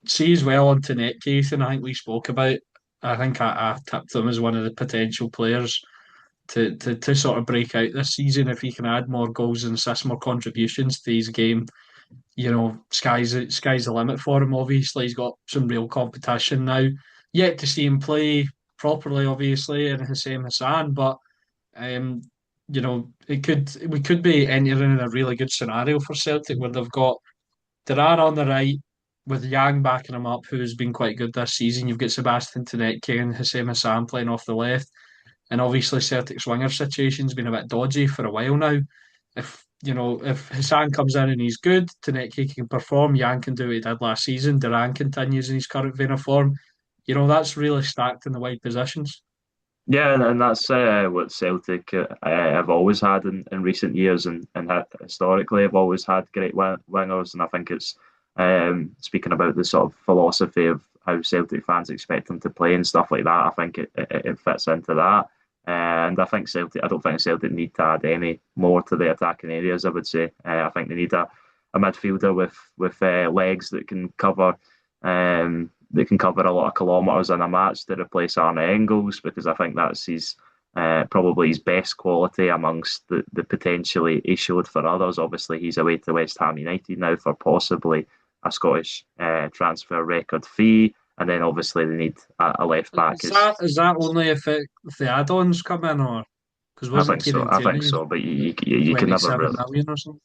See as well on Net case, and I think we spoke about. I think I tipped him as one of the potential players to sort of break out this season if he can add more goals and assists, more contributions to his game. Sky's the limit for him. Obviously, he's got some real competition now. Yet to see him play properly, obviously, and Hussein Hassan, but um, we could be entering in a really good scenario for Celtic where they've got Duran on the right with Yang backing him up, who's been quite good this season. You've got Sebastian Tedeschi and Hussein Hassan playing off the left. And obviously Celtic's winger situation's been a bit dodgy for a while now. If Hassan comes in and he's good, Tedeschi can perform, Yang can do what he did last season, Duran continues in his current vein of form. That's really stacked in the wide positions. Yeah, and that's what Celtic have always had in recent years, and historically have always had great wingers. And I think it's speaking about the sort of philosophy of how Celtic fans expect them to play and stuff like that. I think it fits into that. And I don't think Celtic need to add any more to the attacking areas. I would say I think they need a midfielder with legs that can cover a lot of kilometres in a match to replace Arne Engels, because I think that's probably his best quality amongst the potentially he showed for others. Obviously, he's away to West Ham United now for possibly a Scottish transfer record fee, and then obviously they need a left back. Is that only if the add-ons come in, or because I wasn't think so. Kieran I think Tierney so, but you can never 27 really million or something?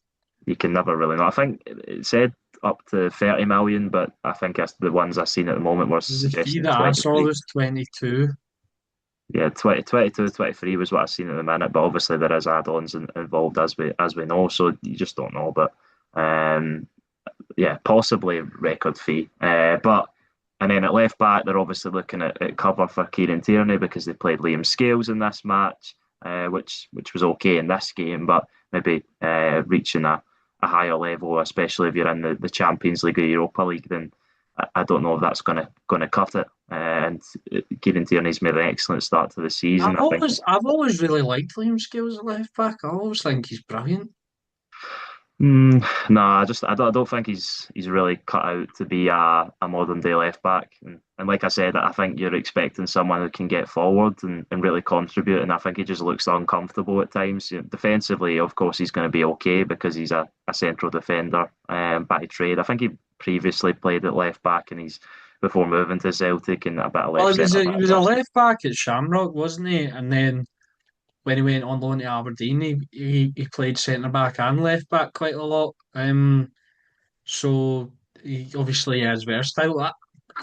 know. I think it said up to 30 million, but I think the ones I've seen at the moment were The fee suggesting that I saw 23. was 22. Yeah, 22, 23 was what I've seen at the minute, but obviously there is add-ons involved as we know, so you just don't know. But um, yeah, possibly record fee. But and then at left back, they're obviously looking at cover for Kieran Tierney because they played Liam Scales in this match, which was okay in this game, but maybe reaching a higher level, especially if you're in the Champions League or Europa League, then I don't know if that's gonna cut it. And Kieran Tierney's made an excellent start to the season. I think. I've always really liked Liam Scales at left back. I always think he's brilliant. No, I don't think he's really cut out to be a modern day left back. And like I said, I think you're expecting someone who can get forward and really contribute. And I think he just looks uncomfortable at times. You know, defensively, of course, he's going to be okay because he's a central defender by trade. I think he previously played at left back and he's before moving to Celtic and a bit of Well, left centre he back. was a left back at Shamrock, wasn't he? And then when he went on loan to Aberdeen, he played centre back and left back quite a lot. So he obviously is versatile. I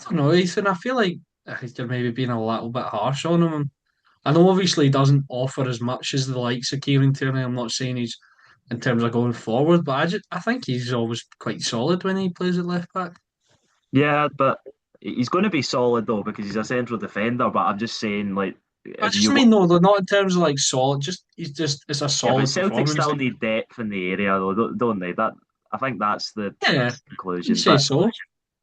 don't know, Ethan. I feel like you're maybe being a little bit harsh on him. I know obviously he doesn't offer as much as the likes of Kieran Tierney. I'm not saying he's in terms of going forward, but I think he's always quite solid when he plays at left back. Yeah, but he's going to be solid though because he's a central defender. But I'm just saying, like, I if just you mean no, they're not in terms of like solid. It's a Yeah, but solid Celtic performance. still need depth in the area, though, don't they? That I think that's the Yeah, you conclusion. say But so.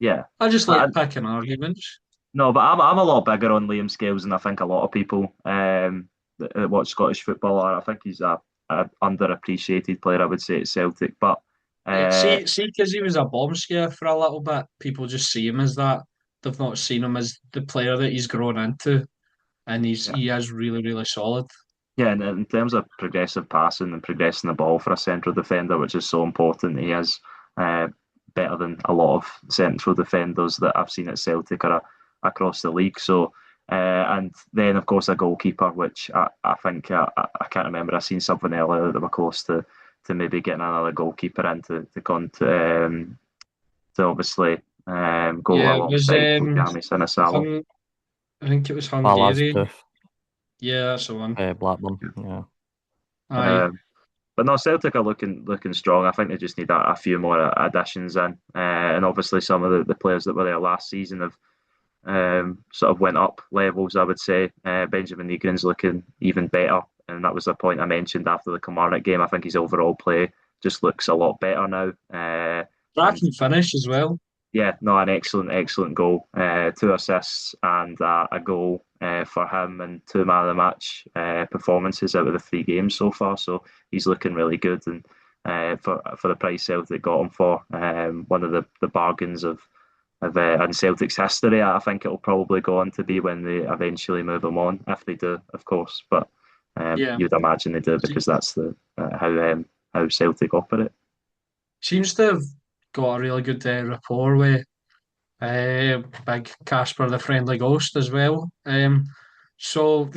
yeah, I just but like picking arguments. no, but I'm a lot bigger on Liam Scales than I think a lot of people that watch Scottish football are. I think he's a underappreciated player, I would say, at Celtic. But Yeah, uh, because he was a bomb scare for a little bit. People just see him as that. They've not seen him as the player that he's grown into, and yeah, he is really really solid. yeah, and in terms of progressive passing and progressing the ball for a central defender, which is so important, he is uh, better than a lot of central defenders that I've seen at Celtic or across the league. So, and then of course a goalkeeper, which I think I can't remember. I seen something earlier that we're close to maybe getting another goalkeeper in to obviously go Yeah, it was alongside Yami Sinisalo. I think it was Balaz Hungarian. Proof, Yeah, that's the one. Blackburn. Yeah. Aye, Um, But no, Celtic are looking strong. I think they just need a few more additions in, and obviously some of the players that were there last season have sort of went up levels. I would say Benjamin Negrin's looking even better, and that was the point I mentioned after the Kilmarnock game. I think his overall play just looks a lot better now, and cracking finish as well. yeah, no, an excellent goal. Two assists and a goal for him, and two man of the match performances out of the three games so far. So he's looking really good, and for the price Celtic got him for, one of the bargains of in Celtic's history. I think it'll probably go on to be when they eventually move him on, if they do, of course. But Yeah, you'd imagine they do because that's the how Celtic operate. seems to have got a really good rapport with big Casper the Friendly Ghost as well. So,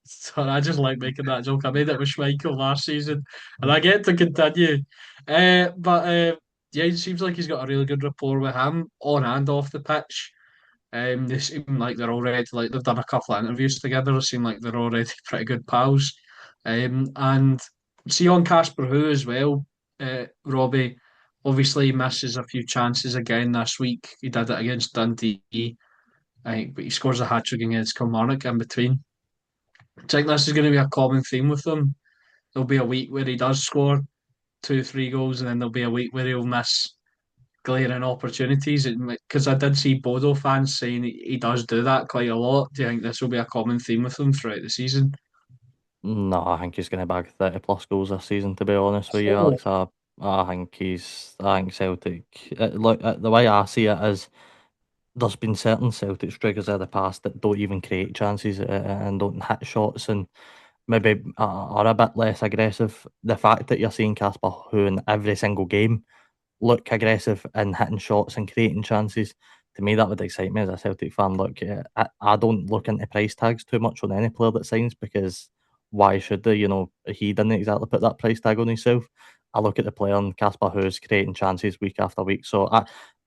so I just like making that joke. I made it with Schmeichel last season, and I get to continue. But yeah, it seems like he's got a really good rapport with him on and off the pitch. They seem like they're already like they've done a couple of interviews together. They seem like they're already pretty good pals. And see on Casper who as well, Robbie. Obviously, he misses a few chances again this week. He did it against Dundee, I think, but he scores a hat trick against Kilmarnock in between. I think this is going to be a common theme with him. There'll be a week where he does score two, three goals, and then there'll be a week where he'll miss glaring opportunities. Because I did see Bodo fans saying he does do that quite a lot. Do you think this will be a common theme with him throughout the season? No, I think he's going to bag 30 plus goals this season, to be honest with you, Oh, Alex. I think Celtic, look, the way I see it is there's been certain Celtic strikers in the past that don't even create chances and don't hit shots and maybe are a bit less aggressive. The fact that you're seeing Casper, who in every single game look aggressive and hitting shots and creating chances, to me that would excite me as a Celtic fan. Look, I don't look into price tags too much on any player that signs because why should they? You know, he didn't exactly put that price tag on himself. I look at the player and Casper who's creating chances week after week. So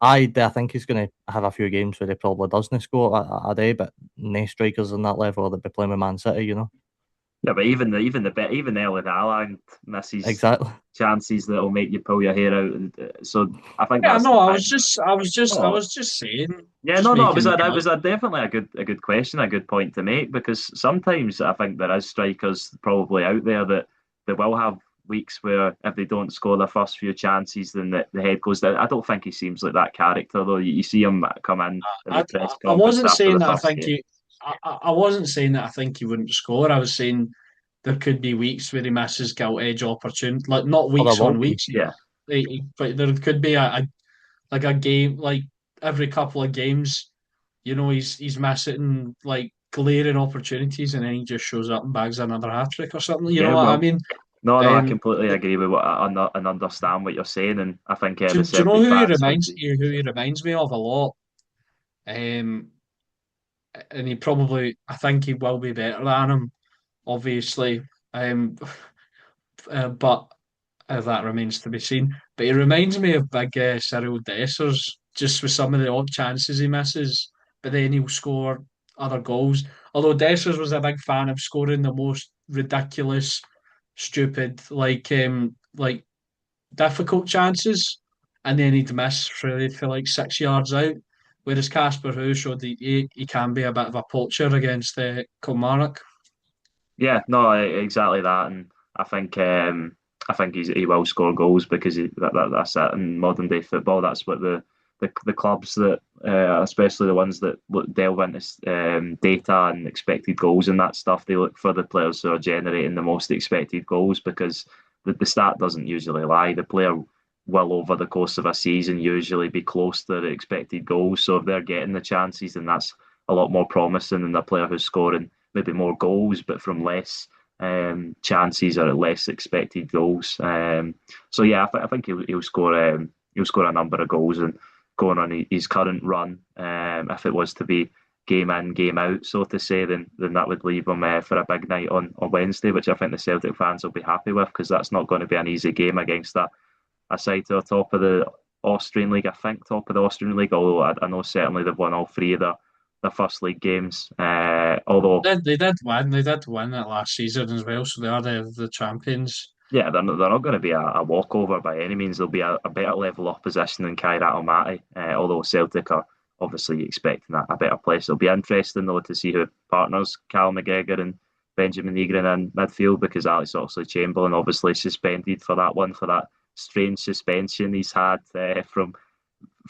I think he's going to have a few games where he probably doesn't score a day, but no strikers on that level that be playing with Man City, you know. Yeah, but even Erling Haaland misses Exactly. chances that will make you pull your hair out, and so I think Yeah, that's no, the I thing. was Oh, just saying, yeah, just no, it making was the definitely a good question, a good point to make because sometimes I think there is strikers probably out there that they will have weeks where if they don't score their first few chances, then the head goes down. I don't think he seems like that character though. You see him come in at the press I conference wasn't after saying the that I first think game. I wasn't saying that I think he wouldn't score. I was saying there could be weeks where he misses gilt edge opportunity, like not Well, there weeks will on be. weeks, Yeah, but there could be like a game, like every couple of games, he's missing like glaring opportunities, and then he just shows up and bags another hat trick or something. You know yeah, what I well, mean? no, I Um, completely agree with what and understand what you're saying, and I think the do you know Celtic fans would be. who he reminds me of a lot? Um, and I think he will be better than him, obviously. Um, but that remains to be seen. But he reminds me of big Cyril Dessers, just with some of the odd chances he misses, but then he'll score other goals. Although Dessers was a big fan of scoring the most ridiculous, stupid, like difficult chances, and then he'd miss for like 6 yards out. Whereas Casper Who showed he can be a bit of a poacher against Kilmarnock. Yeah, no, exactly that, and I think he will score goals because that's it in modern day football. That's what the clubs that especially the ones that delve into data and expected goals and that stuff, they look for the players who are generating the most expected goals because the stat doesn't usually lie. The player will over the course of a season usually be close to the expected goals. So if they're getting the chances, then that's a lot more promising than the player who's scoring maybe more goals, but from less chances or less expected goals. So yeah, I think he'll score a number of goals and going on his current run. If it was to be game in, game out, so to say, then that would leave him for a big night on Wednesday, which I think the Celtic fans will be happy with because that's not going to be an easy game against a side to the top of the Austrian League. I think top of the Austrian League, although I know certainly they've won all three of the first league games. Although They did win. They did win it last season as well, so they are the champions. yeah, they're not going to be a walkover by any means. They'll be a better level opposition than Kairat Almaty, although Celtic are obviously expecting a better place. It'll be interesting though to see who partners Cal McGregor and Benjamin Egrin in midfield because Alex Oxlade-Chamberlain obviously suspended for that one for that strange suspension he's had from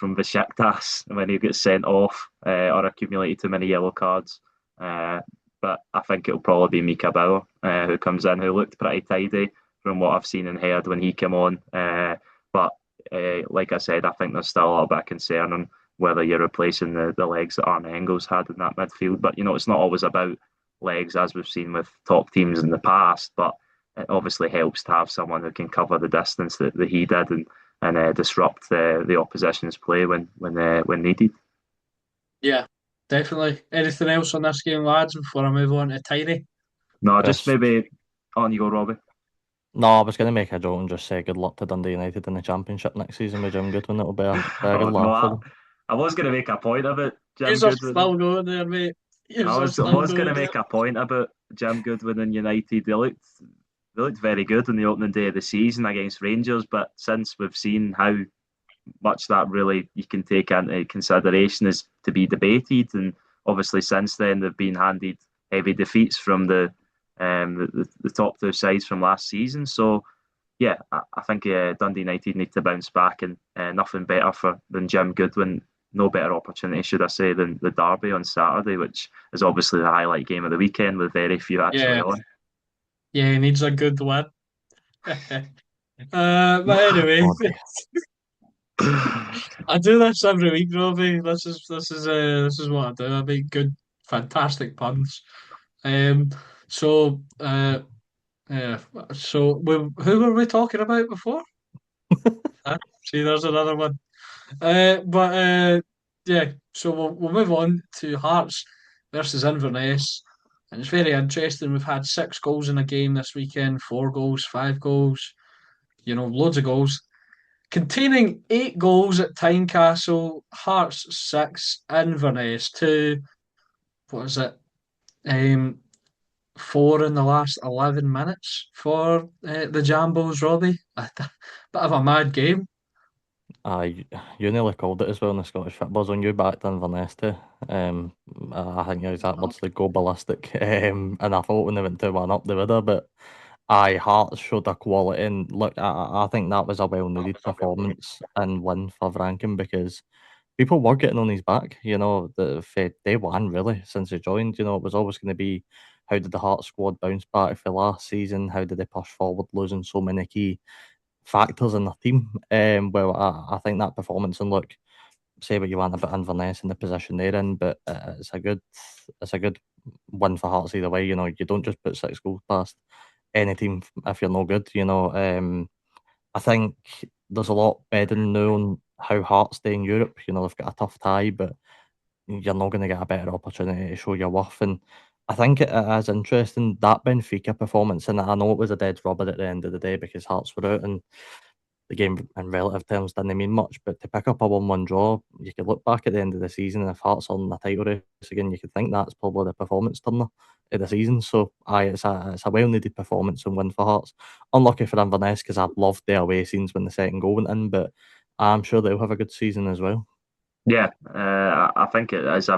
Besiktas when he gets sent off or accumulated too many yellow cards. But I think it'll probably be Mika Bauer who comes in, who looked pretty tidy from what I've seen and heard when he came on. But like I said, I think there's still a little bit of concern on whether you're replacing the legs that Arne Engels had in that midfield. But it's not always about legs as we've seen with top teams in the past. But it obviously helps to have someone who can cover the distance that he did and disrupt the opposition's play when needed. Yeah, definitely. Anything else on this game, lads, before I move on to Tiny? No, just Just maybe on you go, Robbie. no, I was going to make a joke and just say good luck to Dundee United in the Championship next season with Jim Goodwin. It'll be a good Oh, no, laugh for them. I was going to make a point of it, Jim Yours are Goodwin. still going there, mate. Yours are I still was going to going there. make a point about Jim Goodwin and United. They looked very good on the opening day of the season against Rangers, but since we've seen how much that really you can take into consideration is to be debated, and obviously since then they've been handed heavy defeats from the top two sides from last season. So yeah, I think Dundee United need to bounce back, and nothing better than Jim Goodwin. No better opportunity, should I say, than the derby on Saturday, which is obviously the highlight game of the weekend with very few actually Yeah, on. yeah, he needs a good win. But anyway, Robbie. I do this every week, Robbie. This is what I do. I make good, fantastic puns. Um, so yeah. So who were we talking about before? See, there's another one. But yeah. So we'll move on to Hearts versus Inverness, and it's very interesting. We've had 6 goals in a game this weekend, 4 goals, 5 goals. loads of goals. Containing 8 goals at Tynecastle, Hearts 6, Inverness 2. What is it? Um, 4 in the last 11 minutes for the Jambos, Robbie. Bit of a mad game. You nearly called it as well in the Scottish Football Zone. You backed Inverness too. Um, I think your exact words to go ballistic. And I thought when they went 2-1 up, they would have, but Hearts showed a quality. And look, I think that was a well needed performance and win for Rankin because people were getting on his back, for day one, really, since he joined. It was always going to be how did the Hearts squad bounce back for last season? How did they push forward, losing so many key factors in their team? Well, I think that performance, and look, say what you want about Inverness and the position they're in, but it's a good win for Hearts either way. You don't just put 6 goals past any team if you're no good. I think there's a lot better now on how Hearts stay in Europe. They've got a tough tie, but you're not going to get a better opportunity to show your worth. And I think it is interesting that Benfica performance, and I know it was a dead rubber at the end of the day because Hearts were out and the game in relative terms didn't mean much. But to pick up a 1-1 draw, you could look back at the end of the season and if Hearts are in the title race again, you could think that's probably the performance turner of the season. So it's a well needed performance and win for Hearts. Unlucky for Inverness because I loved the away scenes when the second goal went in, but I'm sure they'll have a good season as well. Yeah, I think it is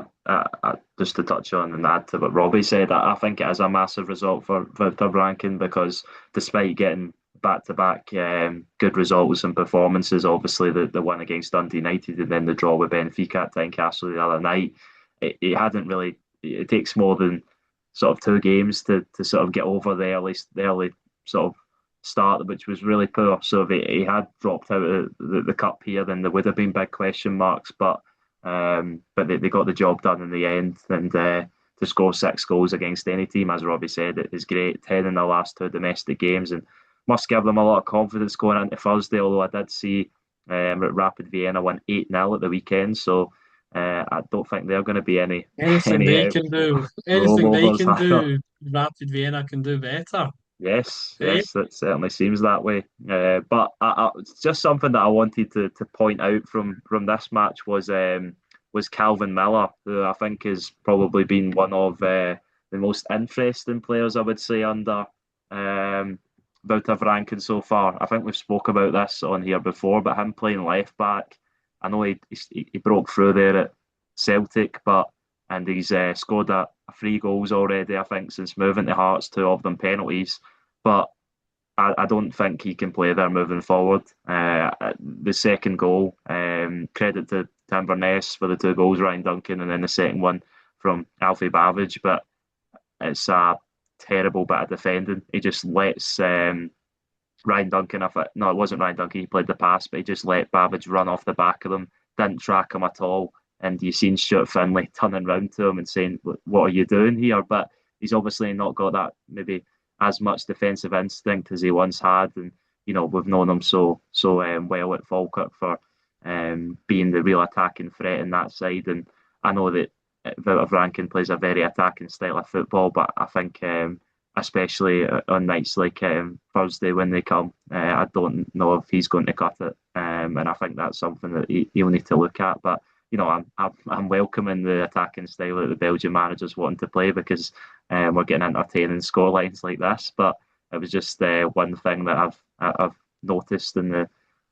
just to touch on and add to what Robbie said. I think it is a massive result for Victor Brankin because despite getting back-to-back good results and performances, obviously the one against Dundee United and then the draw with Benfica at Tynecastle the other night, it hadn't really. It takes more than sort of 2 games to sort of get over the early sort of start, which was really poor. So if he had dropped out of the cup here, then there would have been big question marks. But they got the job done in the end, and to score 6 goals against any team, as Robbie said, it is great. 10 in the last 2 domestic games, and must give them a lot of confidence going into Thursday. Although I did see Rapid Vienna won 8-0 at the weekend, so I don't think they're going to be any Anything any they can do, anything they rollovers can either. do, Rapid Vienna can do better. Yes, Eh? yes, it certainly seems that way. But it's just something that I wanted to point out from this match was Calvin Miller, who I think has probably been one of the most interesting players I would say under Wouter Franken so far. I think we've spoke about this on here before, but him playing left back, I know he broke through there at Celtic, and he's scored a 3 goals already, I think, since moving to Hearts, 2 of them penalties. But I don't think he can play there moving forward. The second goal, credit to Inverness for the 2 goals, Ryan Duncan, and then the second one from Alfie Babbage. But it's a terrible bit of defending. He just lets Ryan Duncan, no, it wasn't Ryan Duncan, he played the pass, but he just let Babbage run off the back of him, didn't track him at all. And you seen Stuart Finlay turning round to him and saying, "What are you doing here?" But he's obviously not got that maybe as much defensive instinct as he once had, and we've known him so well at Falkirk for being the real attacking threat in that side. And I know that Wouter Rankin plays a very attacking style of football, but I think especially on nights like Thursday when they come, I don't know if he's going to cut it, and I think that's something that he'll need to look at. But I'm welcoming the attacking style that the Belgian managers wanting to play because we're getting entertaining scorelines like this. But it was just one thing that I've noticed in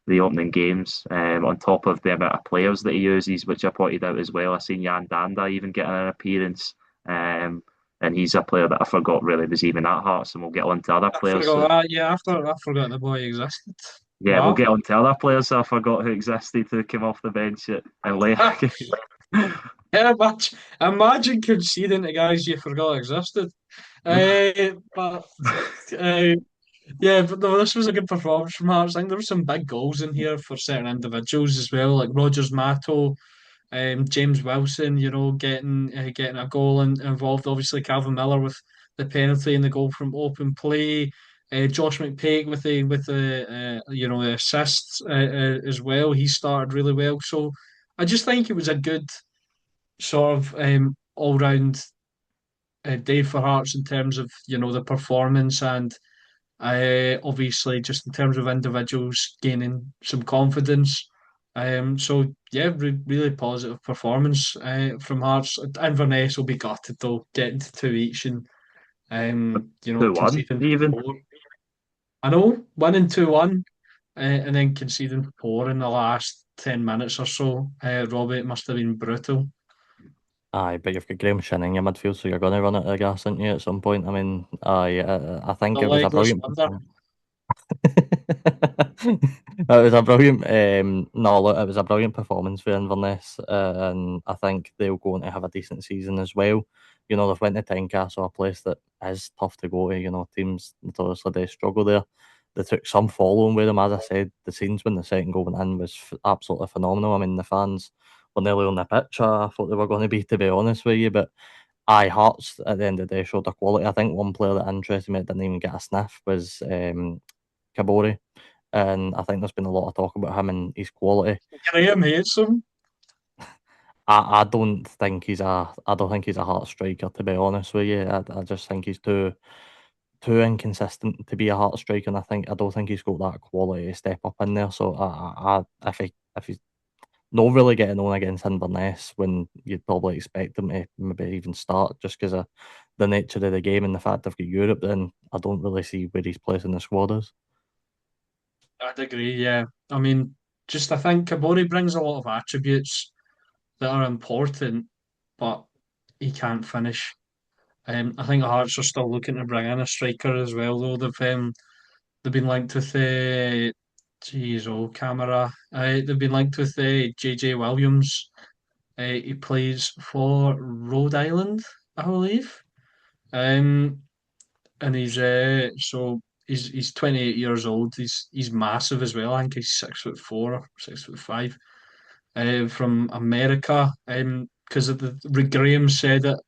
the opening games, on top of the amount of players that he uses, which I pointed out as well. I seen Jan Danda even getting an appearance, and he's a player that I forgot really was even at Hearts, and we'll get on to other I players. forgot that. Yeah, I forgot the boy existed. Yeah, we'll Wow. get on to other players I forgot who existed who came off the bench and later. Yeah, imagine conceding to guys you forgot existed. But yeah, but no, this was a good performance from Hearts. I think there were some big goals in here for certain individuals as well, like Rogers Mato, James Wilson, getting a goal involved. Obviously, Calvin Miller with the penalty and the goal from open play. Josh McPake with the assists as well. He started really well. So I just think it was a good sort of all round day for Hearts in terms of the performance and Obviously, just in terms of individuals gaining some confidence. So yeah, really positive performance from Hearts. Inverness will be gutted though, getting to two each and 2-1 conceding even. four. I know, winning 2-1 and then conceding four in the last 10 minutes or so. Robbie, it must have been brutal. Aye, but you've got Graham Shinnie in your midfield, so you're going to run out of gas, aren't you, at some point? I mean, I think The it was a legless brilliant wonder. performance. It was a brilliant, no, look, it was a brilliant performance for Inverness, and I think they'll go on to have a decent season as well. You know, they've went to Tynecastle, a place that is tough to go to. You know, teams notoriously they struggle there. They took some following with them, as I said. The scenes when the second goal went in was absolutely phenomenal. I mean, the fans were nearly on the pitch. I thought they were going to be honest with you, but aye, Hearts at the end of the day showed their quality. I think one player that interested me that didn't even get a sniff was Kabori, and I think there's been a lot of talk about him and his quality. Graham hates him. I don't think he's a Hearts striker, to be honest with you. I just think he's too inconsistent to be a Hearts striker, and I don't think he's got that quality to step up in there. So if he's not really getting on against Inverness when you'd probably expect him to maybe even start just because of the nature of the game and the fact they've got Europe, then I don't really see where his place in the squad is. I'd agree, yeah. I mean, just I think Kabori brings a lot of attributes that are important, but he can't finish. I think the Hearts are still looking to bring in a striker as well, though they've been linked with Camera. They've been linked with JJ Williams. He plays for Rhode Island, I believe. Um, and he's 28 years old. He's massive as well. I think he's 6'4" or 6'5". From America. Because Graham said it.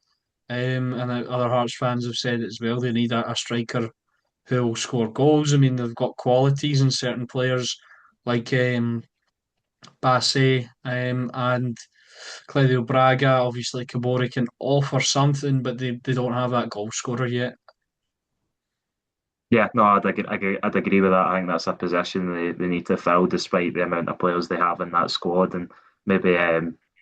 And other Hearts fans have said it as well. They need a striker who will score goals. I mean, they've got qualities in certain players like Bassey and Claudio Braga. Obviously, Kabori can offer something, but they don't have that goal scorer yet. Yeah, no, I'd agree with that. I think that's a position they need to fill despite the amount of players they have in that squad, and maybe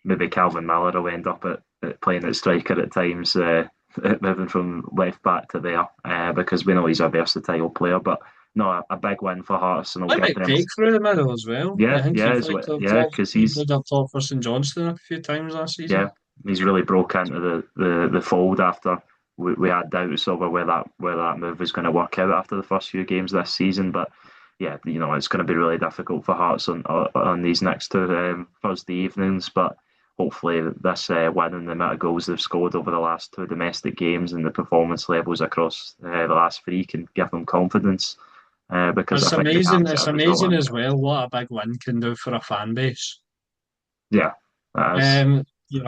maybe Calvin Miller will end up at playing at striker at times, moving from left back to there, because we know he's a versatile player. But no, a big win for Hearts, and it'll I give might them. Peake through the middle as well. I think he played up Yeah, top. because He played up top for St Johnstone a few times last season. yeah, he's really broke into the fold after we had doubts over where that move was going to work out after the first few games this season. But yeah, you know, it's going to be really difficult for Hearts on these next two Thursday evenings. But hopefully, this win and the amount of goals they've scored over the last two domestic games and the performance levels across the last three can give them confidence. Because I It's think they amazing. can get It's a result amazing in as there. well what a big win can do for a fan base. Yeah, that is. It's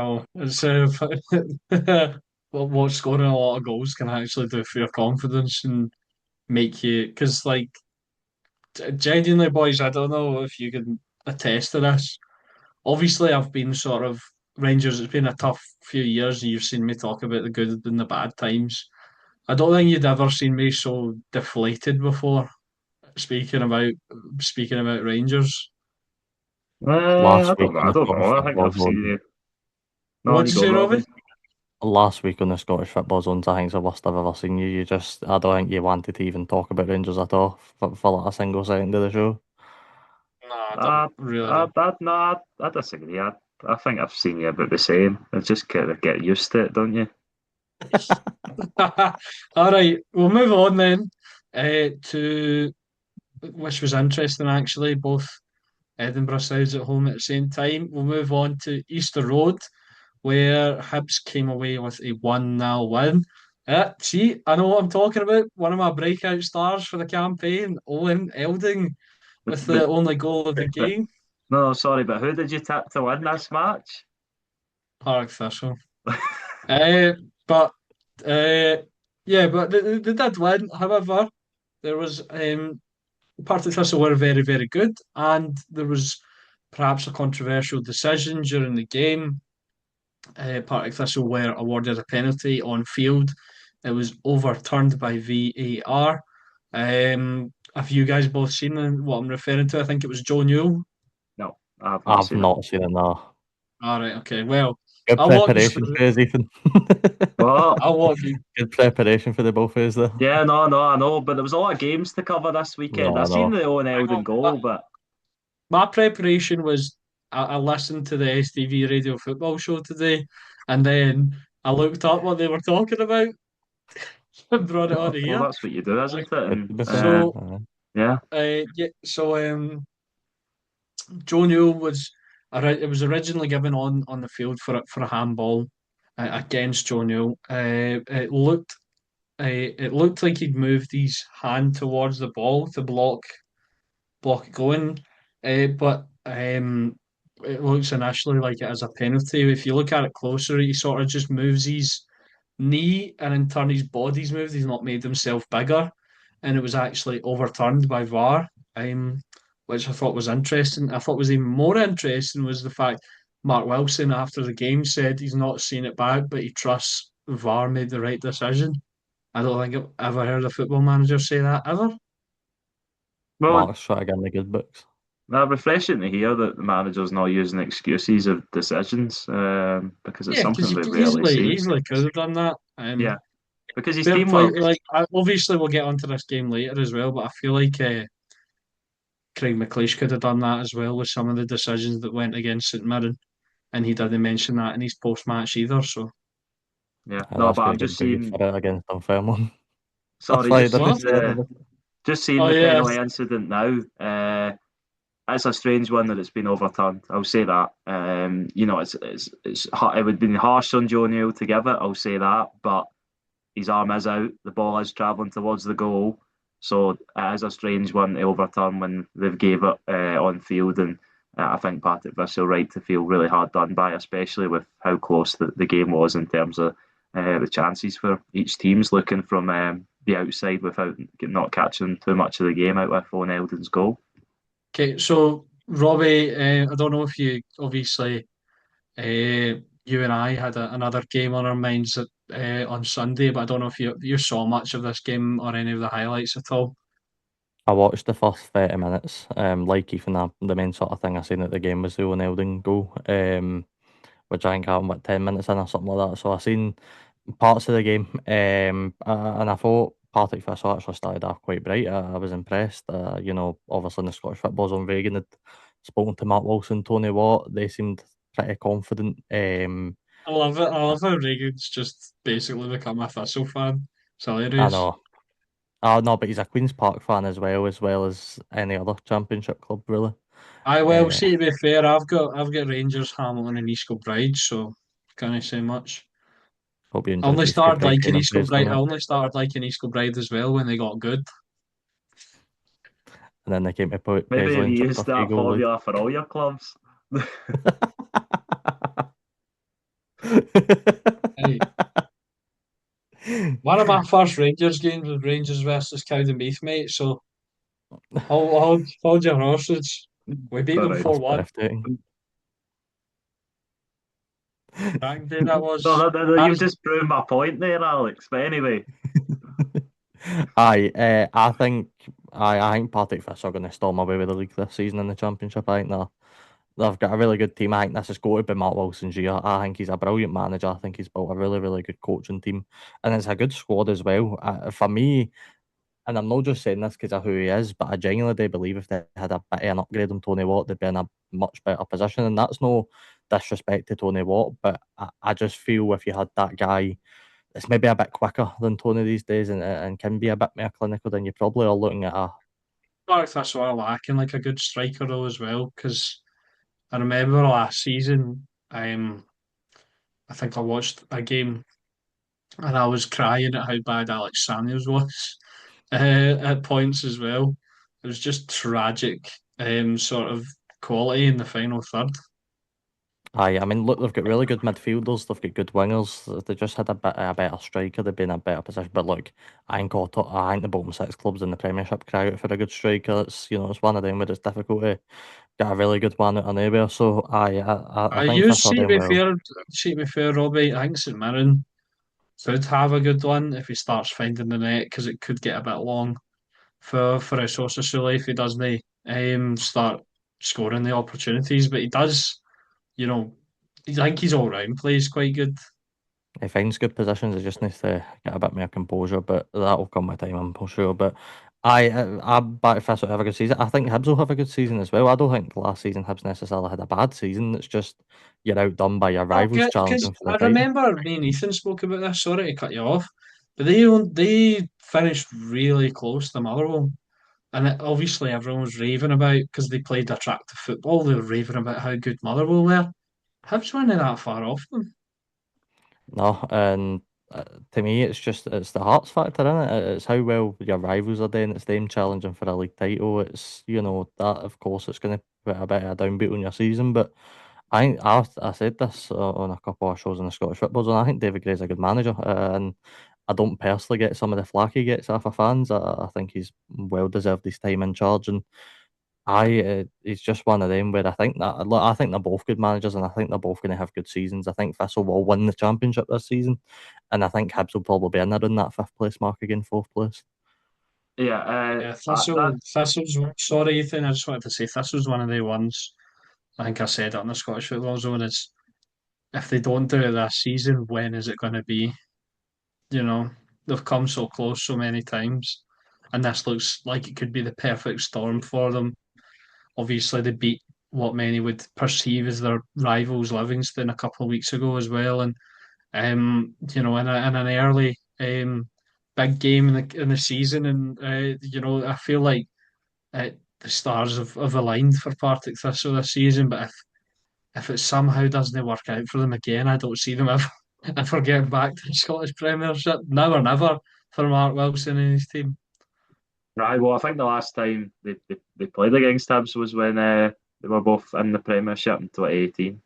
what scoring a lot of goals can actually do for your confidence and make you because genuinely, boys, I don't know if you can attest to this. Obviously, I've been sort of Rangers. It's been a tough few years, and you've seen me talk about the good and the bad times. I don't think you'd ever seen me so deflated before speaking about speaking about Rangers. I Last week don't know. on I the don't Scottish know. I think Football I've seen Zone, you. No, What'd you you go, say, Robbie? Robbie. last week on the Scottish Football Zones, I think it's the worst I've ever seen you. I don't think you wanted to even talk about Rangers at all for like a single second of the show. No, I don't really don't. No, I disagree. I think I've seen you about the same. It's just kind of get used to it, don't you? All right, we'll move on then to which was interesting actually. Both Edinburgh sides at home at the same time. We'll move on to Easter Road, where Hibs came away with a 1-0 win. See, I know what I'm talking about. One of my breakout stars for the campaign, Owen Elding, with the But only goal of the game. no, sorry, but who did you tip to win this match? Park Thistle. Uh, but yeah, but they did win. However, there was Partick Thistle were very, very good, and there was perhaps a controversial decision during the game. Partick Thistle were awarded a penalty on field. It was overturned by VAR. Have you guys both seen what I'm referring to? I think it was Joe Newell. No, I've not I've seen it. not seen it, no. All right, okay. Well, Good I'll walk you preparation through. for us, Ethan. Well, I'll walk you. Good preparation for the both of us there. yeah, no, I know, but there was a lot of games to cover this weekend. No, I I seen know. the Owen I Eldon know, but goal, but my preparation was I listened to the STV Radio Football Show today, and then I looked up what they were talking about and brought it on well, here. that's what you do, isn't it? Good And to be fair. So, yeah, yeah, so Joe Newell was it was originally given on the field for a handball against Joe Newell. It looked like he'd moved his hand towards the ball to block it going, but it looks initially like it is a penalty. If you look at it closer, he sort of just moves his knee and in turn his body's moved. He's not made himself bigger, and it was actually overturned by VAR, which I thought was interesting. I thought was even more interesting was the fact Mark Wilson after the game said he's not seen it back, but he trusts VAR made the right decision. I don't think I've ever heard a football manager say that ever. well, Mark's trying to get in the good books. refreshing to hear that the manager's not using excuses of decisions, because it's Yeah, because something you we could rarely see. easily could have done that. Yeah, because his Fair team play. were Obviously we'll get onto this game later as well, but I feel like Craig McLeish could have done that as well with some of the decisions that went against St Mirren, and he didn't mention that in his post match either. So yeah. And No, that's but where I'm you get just booed seeing. for it against Dunfermline. That's Sorry, why he just didn't what? seeing say the anything. just seeing Oh the yeah, penalty incident now. It's a strange one that it's been overturned. I'll say that. It would have been harsh on Joe Neal to give it. I'll say that, but his arm is out. The ball is travelling towards the goal, so it is a strange one to overturn when they've gave it on field. And I think Patrick Vissel right to feel really hard done by, especially with how close the game was in terms of the chances for each team's looking from the outside without not catching too much of the game out with Owen Eldon's goal. okay. So Robbie, I don't know if you obviously you and I had another game on our minds on Sunday, but I don't know if you saw much of this game or any of the highlights at all. I watched the first 30 minutes. Like Ethan, the main sort of thing I seen at the game was the Owen Eldon goal, which I think happened, 10 minutes in or something like that. So I seen parts of the game, and I thought Partick Thistle actually started off quite bright. I was impressed. Obviously in the Scottish Football Zone, Reagan had spoken to Mark Wilson, Tony Watt. They seemed pretty confident. I love it. I love how Reagan's just basically become a Thistle fan. It's I hilarious. know. Oh no, but he's a Queen's Park fan as well as any other Championship club, really. I will Uh, see to be fair, I've got Rangers, Hamilton, and East Kilbride, so can't I say much. Hope you I enjoyed only the East started Kilbride liking training East place for Kilbride. I that, only started liking East Kilbride as well when they got good. and then they came to Maybe Paisley you and chucked a used few that goal lead. formula for all your clubs. Hey, one of my first Rangers games was Rangers versus Cowdenbeath, mate. So hold your horses. We beat them Sorry. That's 4-1. breathtaking. Back day that No, was. you've That's, just proved my point there, Alex. But anyway, I think Partick Thistle are going to storm away with the league this season in the Championship. I think they've got a really good team. I think this has got to be Mark Wilson's year. I think he's a brilliant manager. I think he's built a really, really good coaching team, and it's a good squad as well. For me, and I'm not just saying this because of who he is, but I genuinely do believe if they had a bit of an upgrade on Tony Watt, they'd be in a much better position. And that's no disrespect to Tony Watt, but I just feel if you had that guy it's maybe a bit quicker than Tony these days and can be a bit more clinical, then you probably are looking at a. that's what I lacking, like a good striker though as well. Because I remember last season, I think I watched a game and I was crying at how bad Alex Samuels was at points as well. It was just tragic, sort of quality in the final third. Aye, I mean, look, they've got really good midfielders, they've got good wingers. If they just had a better striker, they'd be in a better position. But look, I think the bottom six clubs in the Premiership cry out for a good striker. It's one of them where it's difficult to get a really good one out of nowhere. So, I think You Thistle are doing well. see to be fair, Robbie. I think St Mirren could have a good one if he starts finding the net because it could get a bit long. for his Osasuna if he doesn't start scoring the opportunities. But he does, you know, I think he's all round plays quite good. He finds good positions. He just needs to get a bit more composure, but that'll come with time, I'm sure. But I'm back if that's what have a good season. I think Hibs will have a good season as well. I don't think last season Hibs necessarily had a bad season. It's just you're outdone by your Well, rivals because challenging for the I title. remember me and Ethan spoke about this. Sorry to cut you off, but they finished really close to Motherwell, and obviously everyone was raving about because they played attractive football. They were raving about how good Motherwell were. Hibs weren't that far off them. No, and to me, it's the hearts factor in it. It's how well your rivals are doing. It's them challenging for a league title. It's that of course it's going to put a bit of a downbeat on your season. But I said this on a couple of shows in the Scottish Football Zone. I think David Gray's a good manager, and I don't personally get some of the flack he gets off of fans. I think he's well deserved his time in charge, and he's just one of them where I think they're both good managers, and I think they're both going to have good seasons. I think Thistle will win the championship this season, and I think Hibs will probably be in there in that fifth place mark again, fourth place. Yeah, Yeah, that Thistle's. Sorry, Ethan. I just wanted to say Thistle's one of the ones. I think I said it on the Scottish Football Zone. Is if they don't do it this season, when is it going to be? You know, they've come so close so many times, and this looks like it could be the perfect storm for them. Obviously, they beat what many would perceive as their rivals, Livingston, a couple of weeks ago as well, and in an early big game in the season, and I feel like the stars have aligned for Partick Thistle this season, but if it somehow doesn't work out for them again, I don't see them ever getting back to the Scottish Premiership. Now or never for Mark Wilson and his team. Right, well, I think the last time they played against Hibs was when they were both in the Premiership in 2018.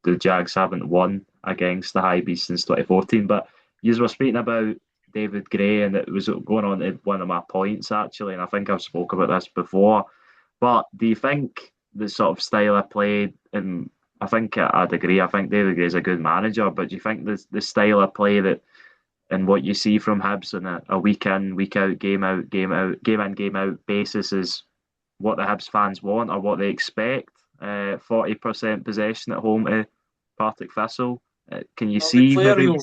The Jags haven't won against the High Beast since 2014. But you were speaking about David Gray, and it was going on to one of my points actually, and I think I've spoke about this before. But do you think the sort of style I played, and I think I'd agree. I think David Gray is a good manager, but do you think the style of play that and what you see from Hibs on a week in, week out, game out, game out, game in, game out basis is what the Hibs fans want or what they expect? 40% possession at home to Partick Thistle. Can you Well, they see play a maybe? real.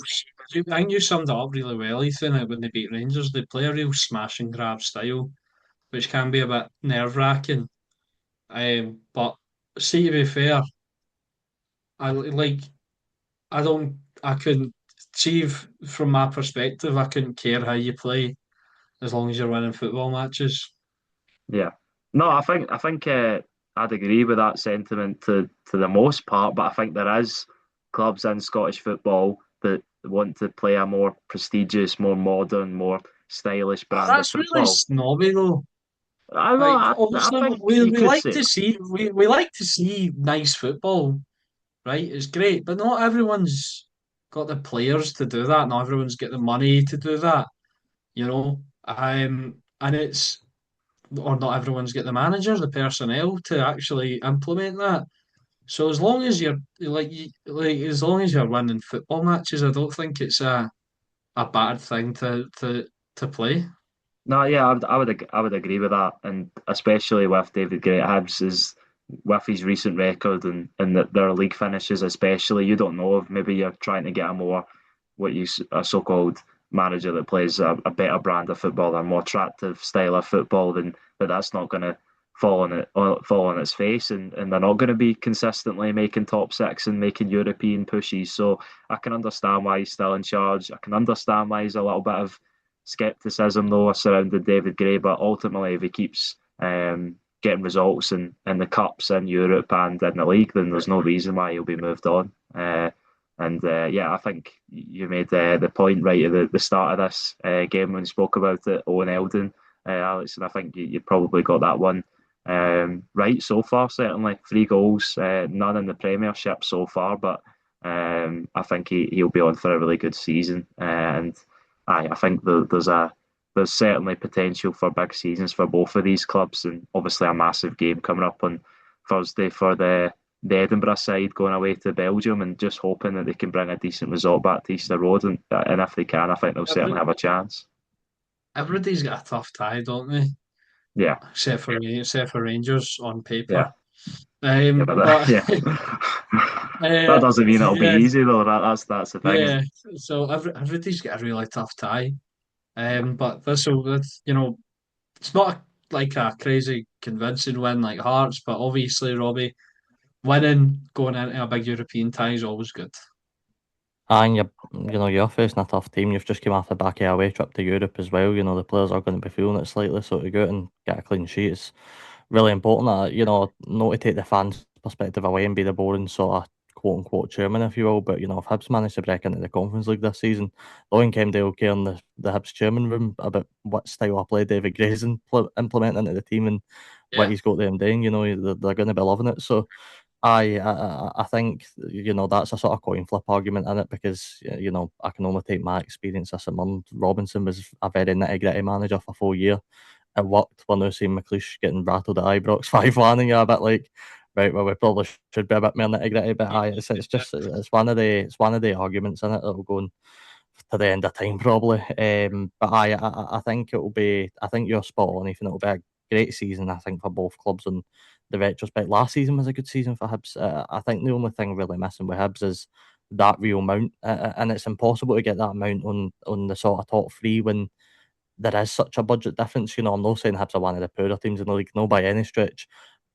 I think you summed it up really well, Ethan. When they beat Rangers, they play a real smash and grab style, which can be a bit nerve wracking. But see, to be fair, I like. I don't. I couldn't achieve from my perspective. I couldn't care how you play as long as you're winning football matches. Yeah. No, I think I'd agree with that sentiment to the most part, but I think there is clubs in Scottish football that want to play a more prestigious, more modern, more stylish brand of That's really football. snobby though. I know. Like I obviously think we, you we could like say to that. see we like to see nice football, right? It's great, but not everyone's got the players to do that. Not everyone's got the money to do that, you know. And it's or not everyone's got the managers, the personnel to actually implement that. So as long as you're as long as you're winning football matches, I don't think it's a bad thing to play. No, yeah, I would agree with that, and especially with David Gray at Hibs is with his recent record and their league finishes, especially you don't know if maybe you're trying to get a more a so-called manager that plays a better brand of football, a more attractive style of football, then but that's not going to fall on its face, and they're not going to be consistently making top six and making European pushes. So I can understand why he's still in charge. I can understand why he's a little bit of skepticism though surrounding David Gray, but ultimately if he keeps getting results in the cups in Europe and in the league, then there's no reason why he'll be moved on. Yeah, I think you made the point right at the start of this game when you spoke about it, Owen Eldon, Alex, and I think you probably got that one right so far. Certainly, 3 goals, none in the Premiership so far, but I think he'll be on for a really good season, and I think there's certainly potential for big seasons for both of these clubs, and obviously a massive game coming up on Thursday for the Edinburgh side going away to Belgium, and just hoping that they can bring a decent result back to Easter Road, and if they can, I think they'll certainly have a chance. everybody's got a tough tie, don't they? Yeah, Except for Rangers on paper. yeah, yeah, But yeah. That doesn't mean it'll be yeah, easy though. That's the thing. yeah. So everybody's got a really tough tie. But that's it's not like a crazy convincing win like Hearts, but obviously Robbie winning going into a big European tie is always good. And you're facing a tough team. You've just come off the back of a away trip to Europe as well. The players are going to be feeling it slightly. So to go out and get a clean sheet is really important. Not to take the fans' perspective away and be the boring sort of quote unquote chairman, if you will. But if Hibs manage to break into the Conference League this season, the only time they'll care in the Hibs chairman room about what style of play David Gray's implementing into the team and what he's got them doing. They're going to be loving it. So. I think that's a sort of coin flip argument in it because I can only take my experience as a Mum. Robinson was a very nitty gritty manager for 4 years. It worked. We're now seeing McLeish getting rattled at Ibrox 5-1, and you're a bit like, right, well, we probably should be a bit more nitty gritty. But it's one of the arguments in it that will go on to the end of time probably. But I think it'll be. I think you're spot on, Ethan. It'll be a great season. I think for both clubs and the retrospect. Last season was a good season for Hibs. I think the only thing really missing with Hibs is that real mount, and it's impossible to get that mount on the sort of top three when there is such a budget difference. I'm not saying Hibs are one of the poorer teams in the league, no by any stretch,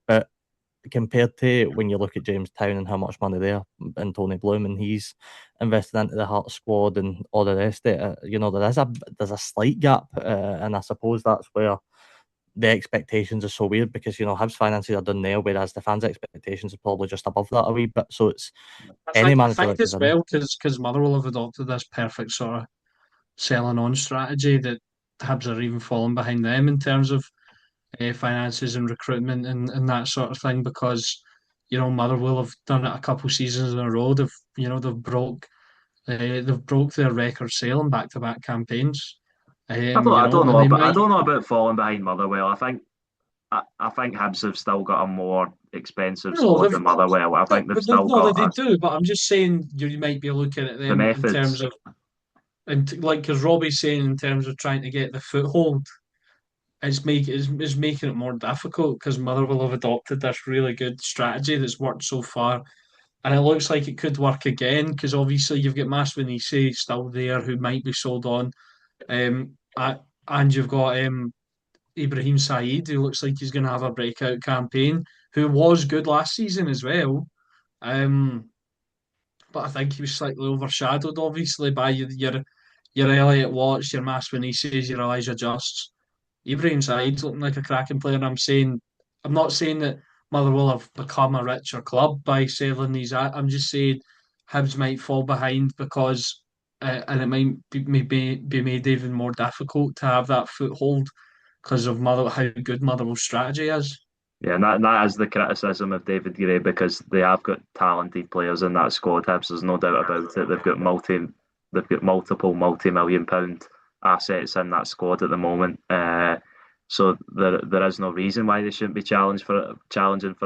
but compared to when you look at Jamestown and how much money there and Tony Bloom and he's invested into the Heart squad and all the rest of it, there's a slight gap, and I suppose that's where the expectations are so weird because Hibs finances are done there, whereas the fans' expectations are probably just above that a wee bit. So it's any I manager think that goes as in. well because Motherwell have adopted this perfect sort of selling on strategy that Hibs are even falling behind them in terms of finances and recruitment and that sort of thing because Motherwell have done it a couple seasons in a row. They've broke their record sale in back-to-back campaigns. I don't know And they about might. falling behind Motherwell. I think Hibs have still got a more expensive No, squad than Motherwell. I think they've still no, got they do. But I'm just saying you might be looking at the them in terms methods. of, and like because Robbie's saying in terms of trying to get the foothold. It's making it more difficult because Motherwell have adopted this really good strategy that's worked so far, and it looks like it could work again because obviously you've got Masvinisi still there who might be sold on, and you've got Ibrahim Saeed who looks like he's going to have a breakout campaign, who was good last season as well, but I think he was slightly overshadowed obviously by your Elliot Watts, your Masvinisis, your Elijah Justs. Ibrahim Saeed's looking like a cracking player. I'm not saying that Motherwell have become a richer club by selling these. I'm just saying Hibs might fall behind because, and it might be made even more difficult to have that foothold because of how good Motherwell's strategy is. Yeah, and that is the criticism of David Gray because they have got talented players in that squad. Hibs, there's no doubt about it. They've got multiple multi-million pound assets in that squad at the moment. So there is no reason why they shouldn't be challenging for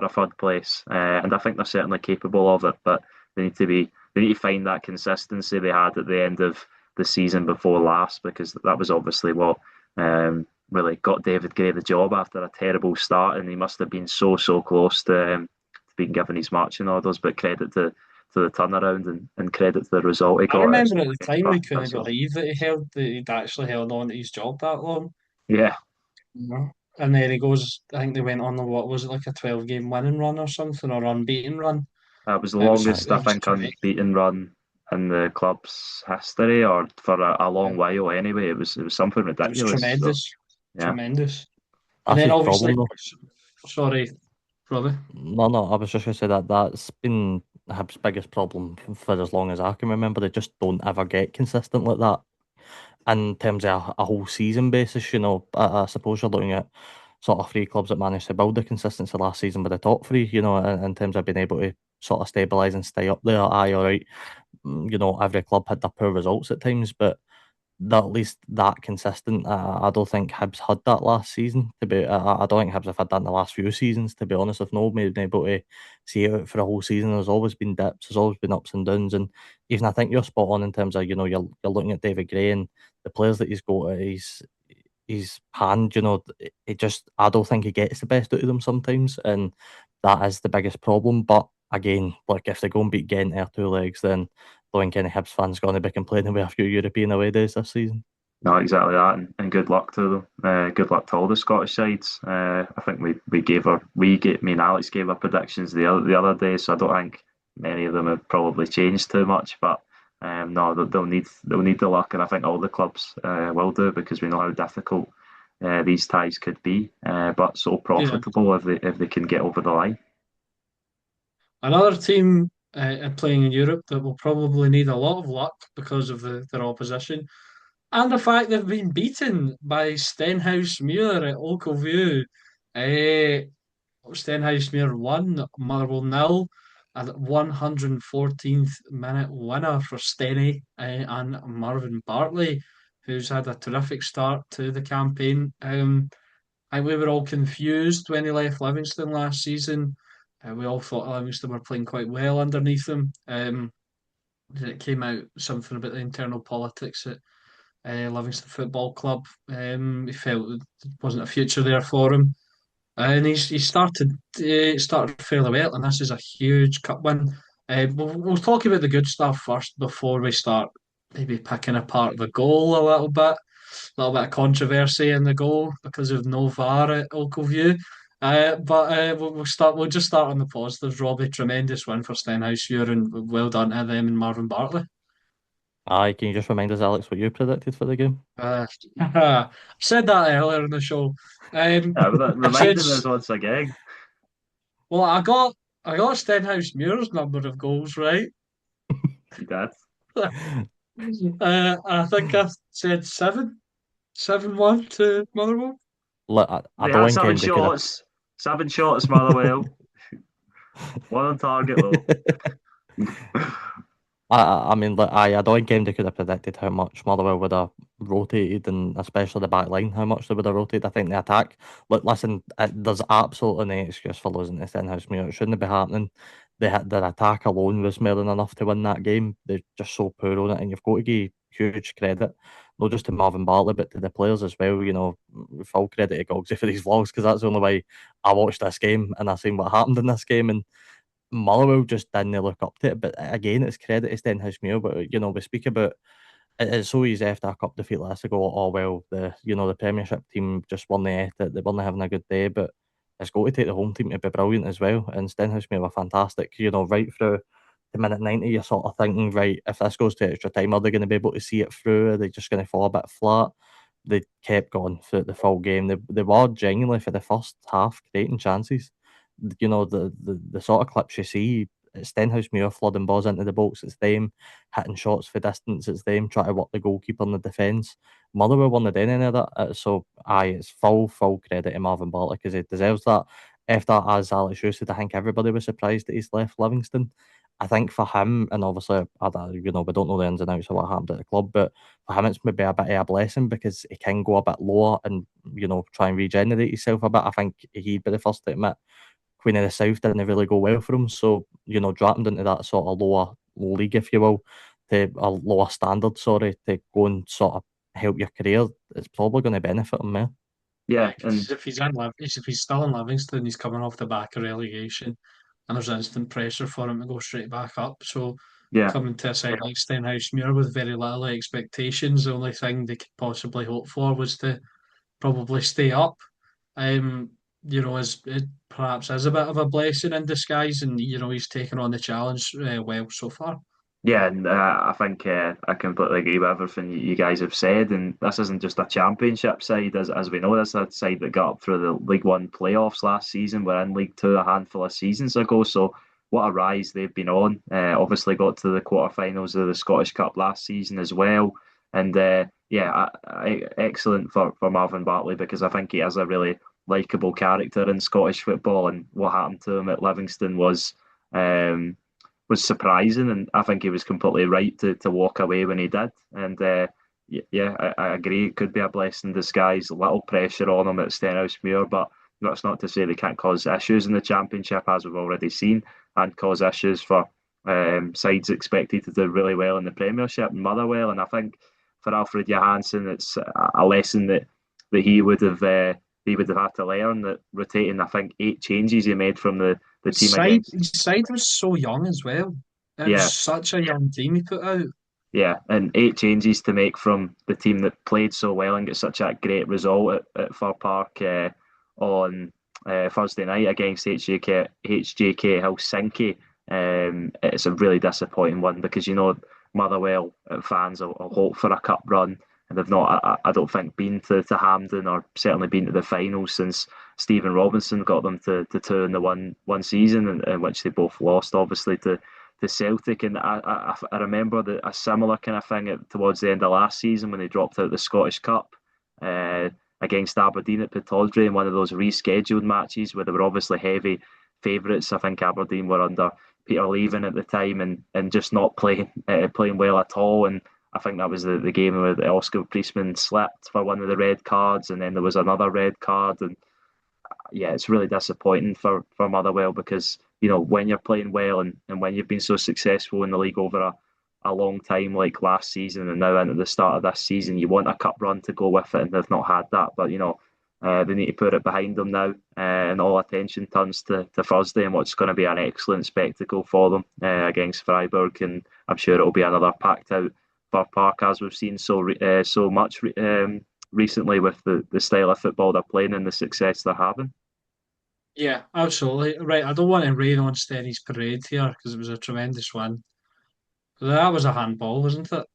a third place. And I think they're certainly capable of it, but they need to find that consistency they had at the end of the season before last because that was obviously what really got David Gray the job after a terrible start, and he must have been so close to being given his marching orders. But credit to the turnaround and credit to the result he I got. remember at the time we couldn't believe that he'd actually held on to his job that long. Yeah, And then he goes, I think they went on what was it, like a 12-game winning run or something, or unbeaten run. that was the It was longest it I was think great. unbeaten run in the club's history, or for a long while anyway. It was something It was ridiculous. So tremendous, yeah, tremendous. And That's then his obviously, problem though. sorry, Robbie. No, I was just going to say that's been Hibs' biggest problem for as long as I can remember. They just don't ever get consistent like that in terms of a whole season basis. I suppose you're looking at sort of three clubs that managed to build the consistency last season with the top three, in terms of being able to sort of stabilise and stay up there. Aye, all right. Every club had their poor results at times, but that at least that consistent. I don't think Hibs had that last season. I don't think Hibs have had that in the last few seasons. To be honest, if no been able to see it out for a whole season, there's always been dips, there's always been ups and downs, and even I think you're spot on in terms of you're looking at David Gray and the players that he's got at his hand, it just, I don't think he gets the best out of them sometimes, and that is the biggest problem. But again, like if they go and beat Ghent or two legs, then I don't think any Hibs fans going to be complaining with a few European away days this season. No, exactly that, and good luck to them. Good luck to all the Scottish sides. I think me and Alex gave our predictions the other day, so I don't think many of them have probably changed too much. But no, they'll need the luck, and I think all the clubs will do, because we know how difficult these ties could be, but so Yeah. profitable if they can get over the line. Another team playing in Europe that will probably need a lot of luck because of their opposition and the fact they've been beaten by Stenhousemuir at local view. Uh, Stenhousemuir won, Motherwell nil, a 114th minute winner for Steny and Marvin Bartley, who's had a terrific start to the campaign. We were all confused when he left Livingston last season. We all thought Livingston were playing quite well underneath him. It came out something about the internal politics at Livingston Football Club. He felt there wasn't a future there for him, and he started fairly well. And this is a huge cup win. We'll talk about the good stuff first before we start maybe picking apart the goal a little bit. A little bit of controversy in the goal because of no VAR at Oakleview. But we'll start. We'll just start on the positives. Robbie, tremendous win for Stenhousemuir, and well done to them and Marvin Bartley. Aye, can you just remind us, Alex, what you predicted for the game? I said that earlier in the show. Yeah, but that I said, reminding us once again. well, I got Stenhousemuir's number of goals right. You did. I think I said 7-1 to Motherwell. Look, I They don't had think seven they could have. shots. 7 shots, Motherwell. One on target though. I mean, look, I don't think they could have predicted how much Motherwell would have rotated, and especially the back line, how much they would have rotated. I think the attack. Look, listen, there's absolutely no excuse for losing to Stenhousemuir. It shouldn't be happening. Their attack alone was more than enough to win that game. They're just so poor on it, and you've got to give huge credit, not just to Marvin Bartley, but to the players as well. Full credit to Gogsy for these vlogs, because that's the only way I watched this game and I seen what happened in this game. And Motherwell just didn't look up to it. But again, it's credit to Stenhousemuir. But we speak about it's so easy after a cup defeat last to go, oh well, the Premiership team just won they weren't having a good day. But it's got to take the home team to be brilliant as well. And Stenhousemuir were fantastic. Right through the minute 90, you're sort of thinking, right, if this goes to extra time, are they going to be able to see it through? Are they just going to fall a bit flat? They kept going through the full game. They were genuinely, for the first half, creating chances. The sort of clips you see, it's Stenhousemuir flooding balls into the box, it's them hitting shots for distance, it's them trying to work the goalkeeper in the defence. Motherwell weren't doing any of that, so aye, it's full credit to Marvin Bartley, because he deserves that. After, as Alex Hughes said, I think everybody was surprised that he's left Livingston. I think for him, and obviously, we don't know the ins and outs of what happened at the club, but for him, it's maybe a bit of a blessing, because he can go a bit lower and, try and regenerate himself a bit. I think he'd be the first to admit Queen of the South didn't really go well for him. So, dropping into that sort of lower league, if you will, to a lower standard, to go and sort of help your career, it's probably going to benefit him, yeah. Yeah, Because if he's still in Livingston, he's coming off the back of relegation, and there's instant pressure for him to go straight back up. So yeah, coming to a side like Stenhousemuir with very little expectations, the only thing they could possibly hope for was to probably stay up. Um, as it perhaps is a bit of a blessing in disguise, and he's taken on the challenge well so far. yeah. And I think I completely agree with everything you guys have said. And this isn't just a championship side, as we know. This is a side that got up through the League One playoffs last season. We're in League Two a handful of seasons ago. So what a rise they've been on. Obviously got to the quarterfinals of the Scottish Cup last season as well. And excellent for Marvin Bartley, because I think he has a really likeable character in Scottish football. And what happened to him at Livingston was surprising, and I think he was completely right to walk away when he did. And I agree. It could be a blessing in disguise. A little pressure on him at Stenhousemuir, but that's not to say they can't cause issues in the Championship, as we've already seen, and cause issues for sides expected to do really well in the Premiership and Motherwell. And I think for Alfred Johansson, it's a lesson that that he would have had to learn, that rotating, I think, 8 changes he made from the team against. His side was so young as well. It was Yeah, such a young team he put out. yeah, and 8 changes to make from the team that played so well and get such a great result at Fir Park on Thursday night against HJK Helsinki. It's a really disappointing one because Motherwell fans will hope for a cup run, and they've not. I don't think been to Hampden or certainly been to the final since Stephen Robinson got them to two in the one season, in which they both lost, obviously to Celtic. And I remember a similar kind of thing towards the end of last season when they dropped out the Scottish Cup against Aberdeen at Pittodrie in one of those rescheduled matches where they were obviously heavy favourites. I think Aberdeen were under Peter Leven at the time and just not playing well at all. And I think that was the game where Oscar Priestman slipped for one of the red cards, and then there was another red card. And yeah, it's really disappointing for Motherwell because when you're playing well and when you've been so successful in the league over a long time, like last season and now into the start of this season, you want a cup run to go with it, and they've not had that. But they need to put it behind them now, and all attention turns to Thursday and what's going to be an excellent spectacle for them against Freiburg, and I'm sure it'll be another packed out Fir Park as we've seen so much recently with the style of football they're playing and the success they're having. Yeah, absolutely. Right, I don't want to rain on Stenny's parade here because it was a tremendous win. That was a handball, wasn't it?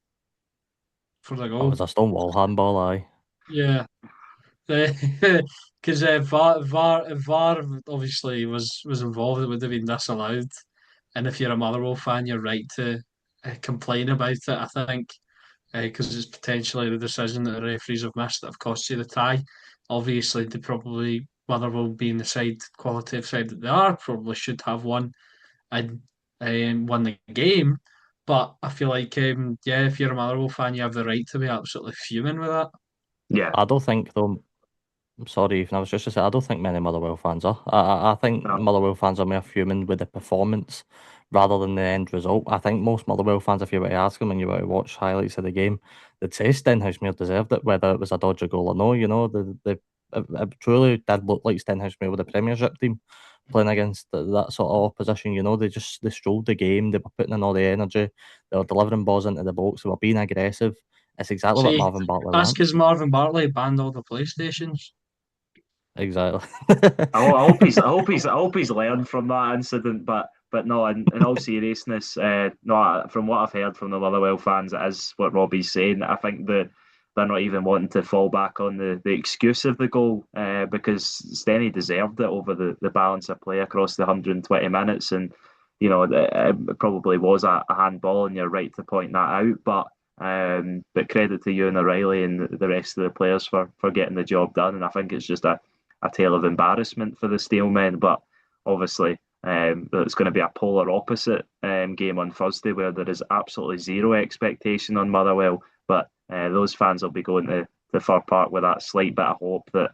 For the That was goal. a Stonewall handball, aye. Yeah. Because VAR obviously was involved, it would have been disallowed. And if you're a Motherwell fan, you're right to complain about it, I think, because it's potentially the decision that the referees have missed that have cost you the tie. Obviously, they probably, Motherwell being the qualitative side that they are, probably should have won and won the game. But I feel like, yeah, if you're a Motherwell fan, you have the right to be absolutely fuming with that. Yeah, I don't think though. I'm sorry, Ethan, I was just to say I don't think many Motherwell fans are. I think no, Motherwell fans are more fuming with the performance rather than the end result. I think most Motherwell fans, if you were to ask them and you were to watch highlights of the game, they'd say Stenhousemuir deserved it, whether it was a dodgy goal or no. It truly did look like Stenhousemuir with the Premiership team playing against that sort of opposition. They strolled the game. They were putting in all the energy. They were delivering balls into the box. They were being aggressive. It's exactly what See, Marvin Bartley that's wants. because Marvin Bartley banned all the PlayStations. Exactly. I hope he's learned from that incident. But no, in all seriousness, no, from what I've heard from the Motherwell fans, it is what Robbie's saying. I think that they're not even wanting to fall back on the excuse of the goal because Stenny deserved it over the balance of play across the 120 minutes. And it probably was a handball, and you're right to point that out. But credit to Ewan O'Reilly and the rest of the players for getting the job done. And I think it's just a tale of embarrassment for the Steelmen. But obviously, it's going to be a polar opposite game on Thursday where there is absolutely zero expectation on Motherwell. But those fans will be going to Fir Park with that slight bit of hope that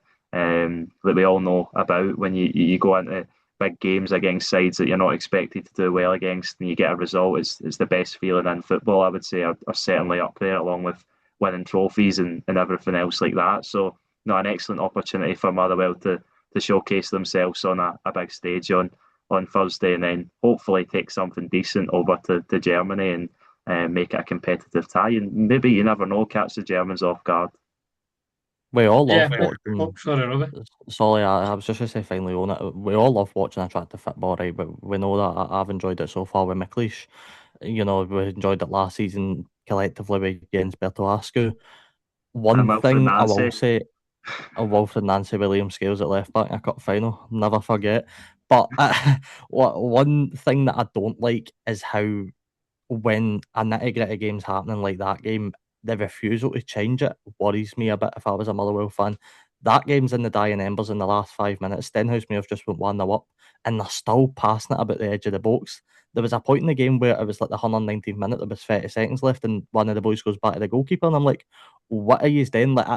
we all know about when you go into big games against sides that you're not expected to do well against and you get a result. It's the best feeling in football, I would say, are certainly up there along with winning trophies and everything else like that. So no, an excellent opportunity for Motherwell to showcase themselves on a big stage on Thursday, and then hopefully take something decent over to Germany and make it a competitive tie. And maybe, you never know, catch the Germans off guard. We all Yeah. love Oh, watching. sorry, Robbie. Sorry, I was just going to say finally on it. We all love watching attractive football, right? But we know that I've enjoyed it so far with McLeish. We enjoyed it last season collectively against Berto Askew. And One Wilfred thing I will Nancy. say, a Wilfred Nancy William Scales at left back in a cup final, never forget. But one thing that I don't like is how when a nitty-gritty game's happening like that game, the refusal to change it worries me a bit if I was a Motherwell fan. That game's in the dying embers in the last 5 minutes. Stenhouse may have just went 1-0 up, and they're still passing it about the edge of the box. There was a point in the game where it was like the 119th minute, there was 30 seconds left, and one of the boys goes back to the goalkeeper, and I'm like, what are you doing? Like,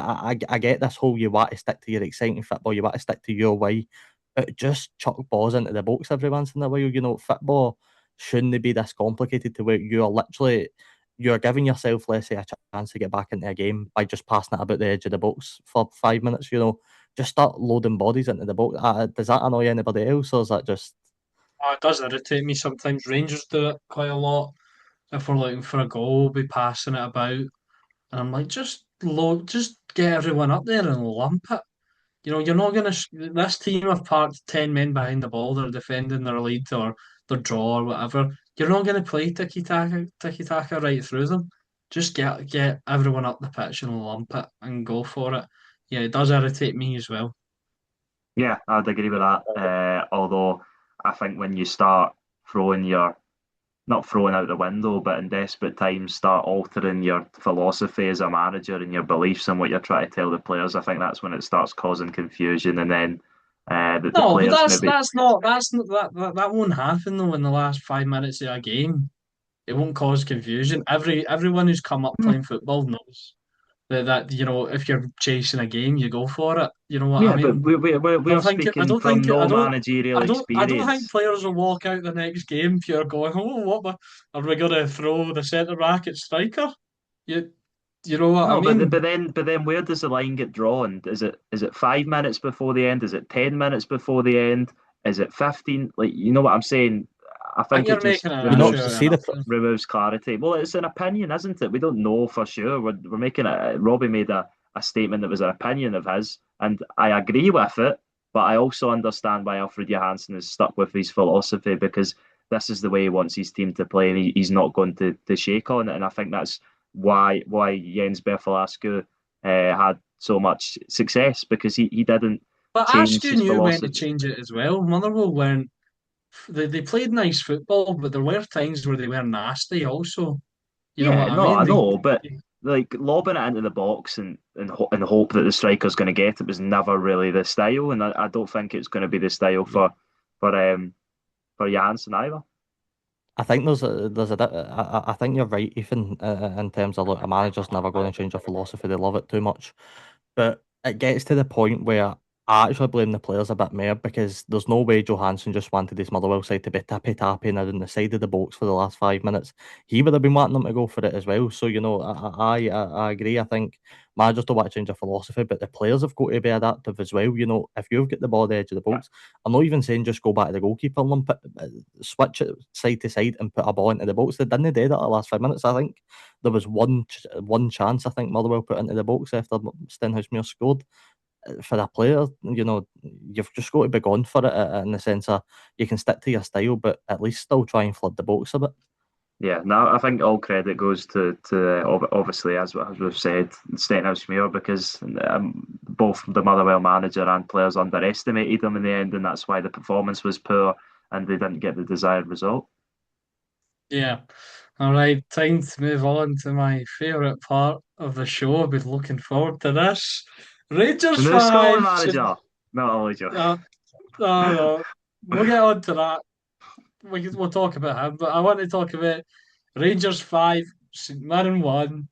I get this whole you want to stick to your exciting football, you want to stick to your way, but just chuck balls into the box every once in a while. Football shouldn't be this complicated to where you're literally you're giving yourself, let's say, a chance to get back into a game by just passing it about the edge of the box for 5 minutes. Just start loading bodies into the box. Does that annoy anybody else, or is that just? It does irritate me sometimes. Rangers do it quite a lot. If we're looking for a goal, we'll be passing it about, and I'm like, just get everyone up there and lump it. You're not going to. This team have parked 10 men behind the ball. They're defending their lead or their draw or whatever. You're not going to play tiki taka right through them. Just get everyone up the pitch and lump it and go for it. Yeah, it does irritate me as well. Yeah, I'd agree with that. Although I think when you start throwing your, not throwing out the window, but in desperate times start altering your philosophy as a manager and your beliefs and what you're trying to tell the players, I think that's when it starts causing confusion. And then the No, but players that's maybe. that's not that's not, that won't happen though in the last 5 minutes of a game. It won't cause confusion. Everyone who's come up Hmm. playing football knows that if you're chasing a game, you go for it. You know what I Yeah, but mean? we're I speaking don't from think I no don't managerial I don't think experience. players will walk out the next game pure going, oh, are we going to throw the centre back at striker? You you know what I No, mean? but then where does the line get drawn? Is it 5 minutes before the end? Is it 10 minutes before the end? Is it 15? Like, you know what I'm saying? I I think think it you're just making an issue You out see of the nothing. removes clarity. Well, it's an opinion, isn't it? We don't know for sure. We're making a Robbie made a statement that was an opinion of his, and I agree with it. But I also understand why Alfred Johansson is stuck with his philosophy because this is the way he wants his team to play, and he's not going to shake on it. And I think that's why Jens Berfalascu had so much success because he didn't But change Askew his knew when to philosophy. change it as well. Motherwell weren't they played nice football, but there were times where they were nasty also. You know Yeah, what I no, mean? I know, but like lobbing it into the box and hope that the striker's going to get it was never really the style, and I don't think it's going to be the style Yeah. for Johansson either. I think I think you're right, Ethan, in terms of look, a manager's never going to change their philosophy. They love it too much. But it gets to the point where I actually blame the players a bit more because there's no way Johansson just wanted his Motherwell side to be tippy-tapping around the side of the box for the last 5 minutes. He would have been wanting them to go for it as well. So, I agree. I think managers don't want to change their philosophy, but the players have got to be adaptive as well. If you've got the ball at the edge of the box, I'm not even saying just go back to the goalkeeper and switch it side to side and put a ball into the box. They didn't do that the last 5 minutes. I think there was one chance I think Motherwell put into the box after Stenhousemuir scored. For a player, you've just got to be gone for it in the sense of you can stick to your style, but at least still try and flood the box a bit. Yeah, no, I think all credit goes to obviously as we've said, Stenhousemuir because both the Motherwell manager and players underestimated him in the end, and that's why the performance was poor and they didn't get the desired result. Yeah. All right, time to move on to my favourite part of the show. I've been looking forward to this. The Rangers new 5. Scotland manager, not only Joe. Uh, no. We'll get on to that. We'll talk about him, but I want to talk about Rangers 5, St Mirren 1.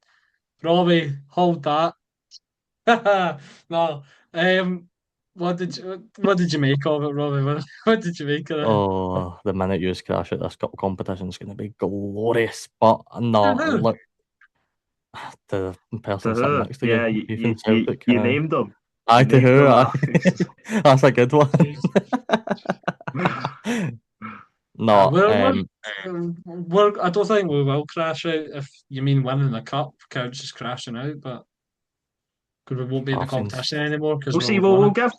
Robbie, hold that. No. What did you make of it, Robbie? What did you make of it? Oh, the minute you crash at this cup competition is going to be glorious. But To no, who? look, the To person sitting who? next to Yeah, you, you, you, Ethan you, Celtic. you named them. Aye, You to named who? them. Aye. That's a good one. Jeez. No, I don't think we will crash out if you mean winning the cup counts as crashing out, but because we won't be in the I've seen. competition anymore because We'll we'll see. have We'll, won we'll it. give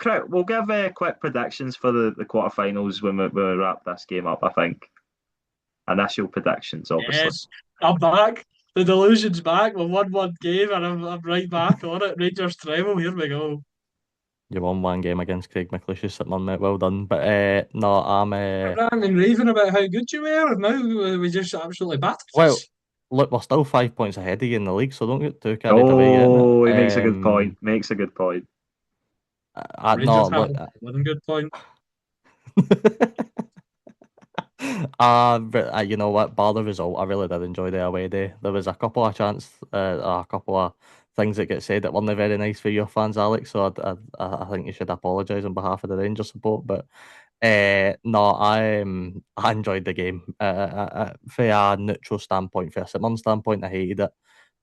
quick predictions for the quarterfinals when we wrap this game up. I think initial predictions, obviously. Yes, I'm back. The delusion's back. We won one game and I'm right back on it. Rangers treble. Here we go. You won one game against Craig McLeish at man, mate. Well done. But no, I'm I've been raving about how good you were, and now we just absolutely battered well. us. Look, we're still 5 points ahead of you in the league, so don't get too carried away yet, mate. Oh, he makes a good point. Makes a good point. No, Rangers have look. one good point. But, you know what? Bar the result, I really did enjoy the away day. There was a couple of a couple of things that get said that weren't very nice for your fans, Alex. So I think you should apologise on behalf of the Rangers support. But No, I enjoyed the game. From a neutral standpoint, from a St Mirren standpoint, I hated it.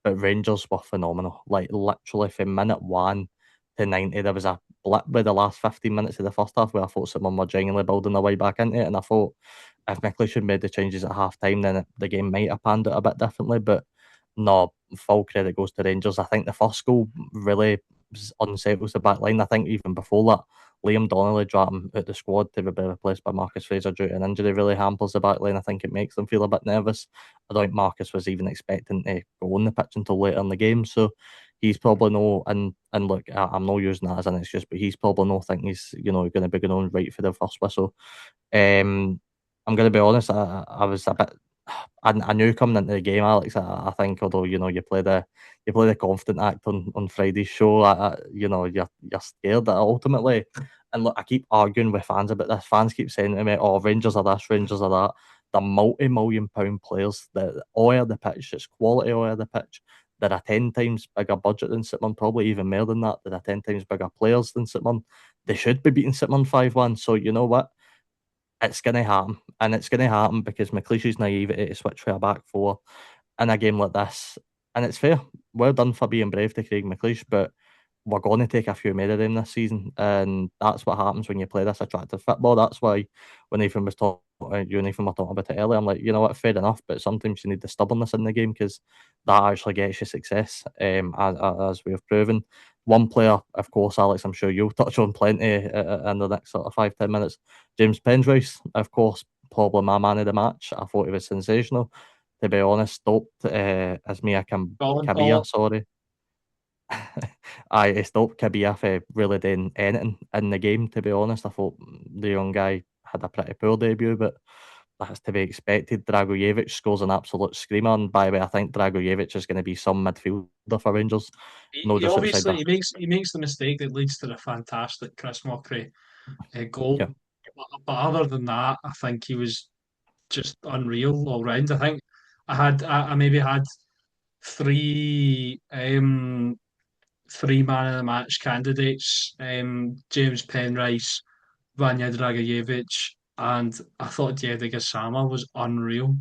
But Rangers were phenomenal. Like literally from minute 1 to 90, there was a blip with the last 15 minutes of the first half where I thought St Mirren were genuinely building their way back into it, and I thought if McLeish had made the changes at half time, then the game might have panned out a bit differently. But no, full credit goes to Rangers. I think the first goal really unsettles the back line. I think even before that, Liam Donnelly dropping out the squad to be replaced by Marcus Fraser due to an injury really hampers the back line. I think it makes them feel a bit nervous. I don't think Marcus was even expecting to go on the pitch until later in the game, so he's probably no. And look, I'm not using that as an excuse, but he's probably no thinking he's going to be going on right for the first whistle. I'm going to be honest. I was a bit. I knew coming into the game, Alex. I think although you play the confident act on Friday's show, you're scared that ultimately. And look, I keep arguing with fans about this. Fans keep saying to me, "Oh, Rangers are this, Rangers are that." They're multi-million-pound players. The oil of the pitch, it's quality oil of the pitch. They're a 10 times bigger budget than St Mirren, probably even more than that. They're a 10 times bigger players than St Mirren. They should be beating St Mirren 5-1. So you know what? It's going to happen. And it's going to happen because McLeish's naivety to switch for a back four in a game like this. And it's fair. Well done for being brave to Craig McLeish, but we're going to take a few more of them this season. And that's what happens when you play this attractive football. That's why when Nathan was talking, you and Nathan were talking about it earlier, I'm like, you know what, fair enough, but sometimes you need the stubbornness in the game because that actually gets you success, as we've proven. One player, of course, Alex, I'm sure you'll touch on plenty in the next sort of 5-10 minutes. James Penrice, of course, probably my man of the match. I thought he was sensational. To be honest, stopped Asmia Kabia, sorry. He stopped Kabia for really doing anything in the game, to be honest. I thought the young guy had a pretty poor debut, but that's to be expected. Dragojevic scores an absolute screamer, and by the way, I think Dragojevic is going to be some midfielder for Rangers. No, He just outside obviously that. he makes the mistake that leads to the fantastic Chris Mockery goal. Yeah. But other than that, I think he was just unreal all round. I think I maybe had three three man of the match candidates: James Penrice, Vanya Dragojevic, and I thought Diego Gassama was unreal.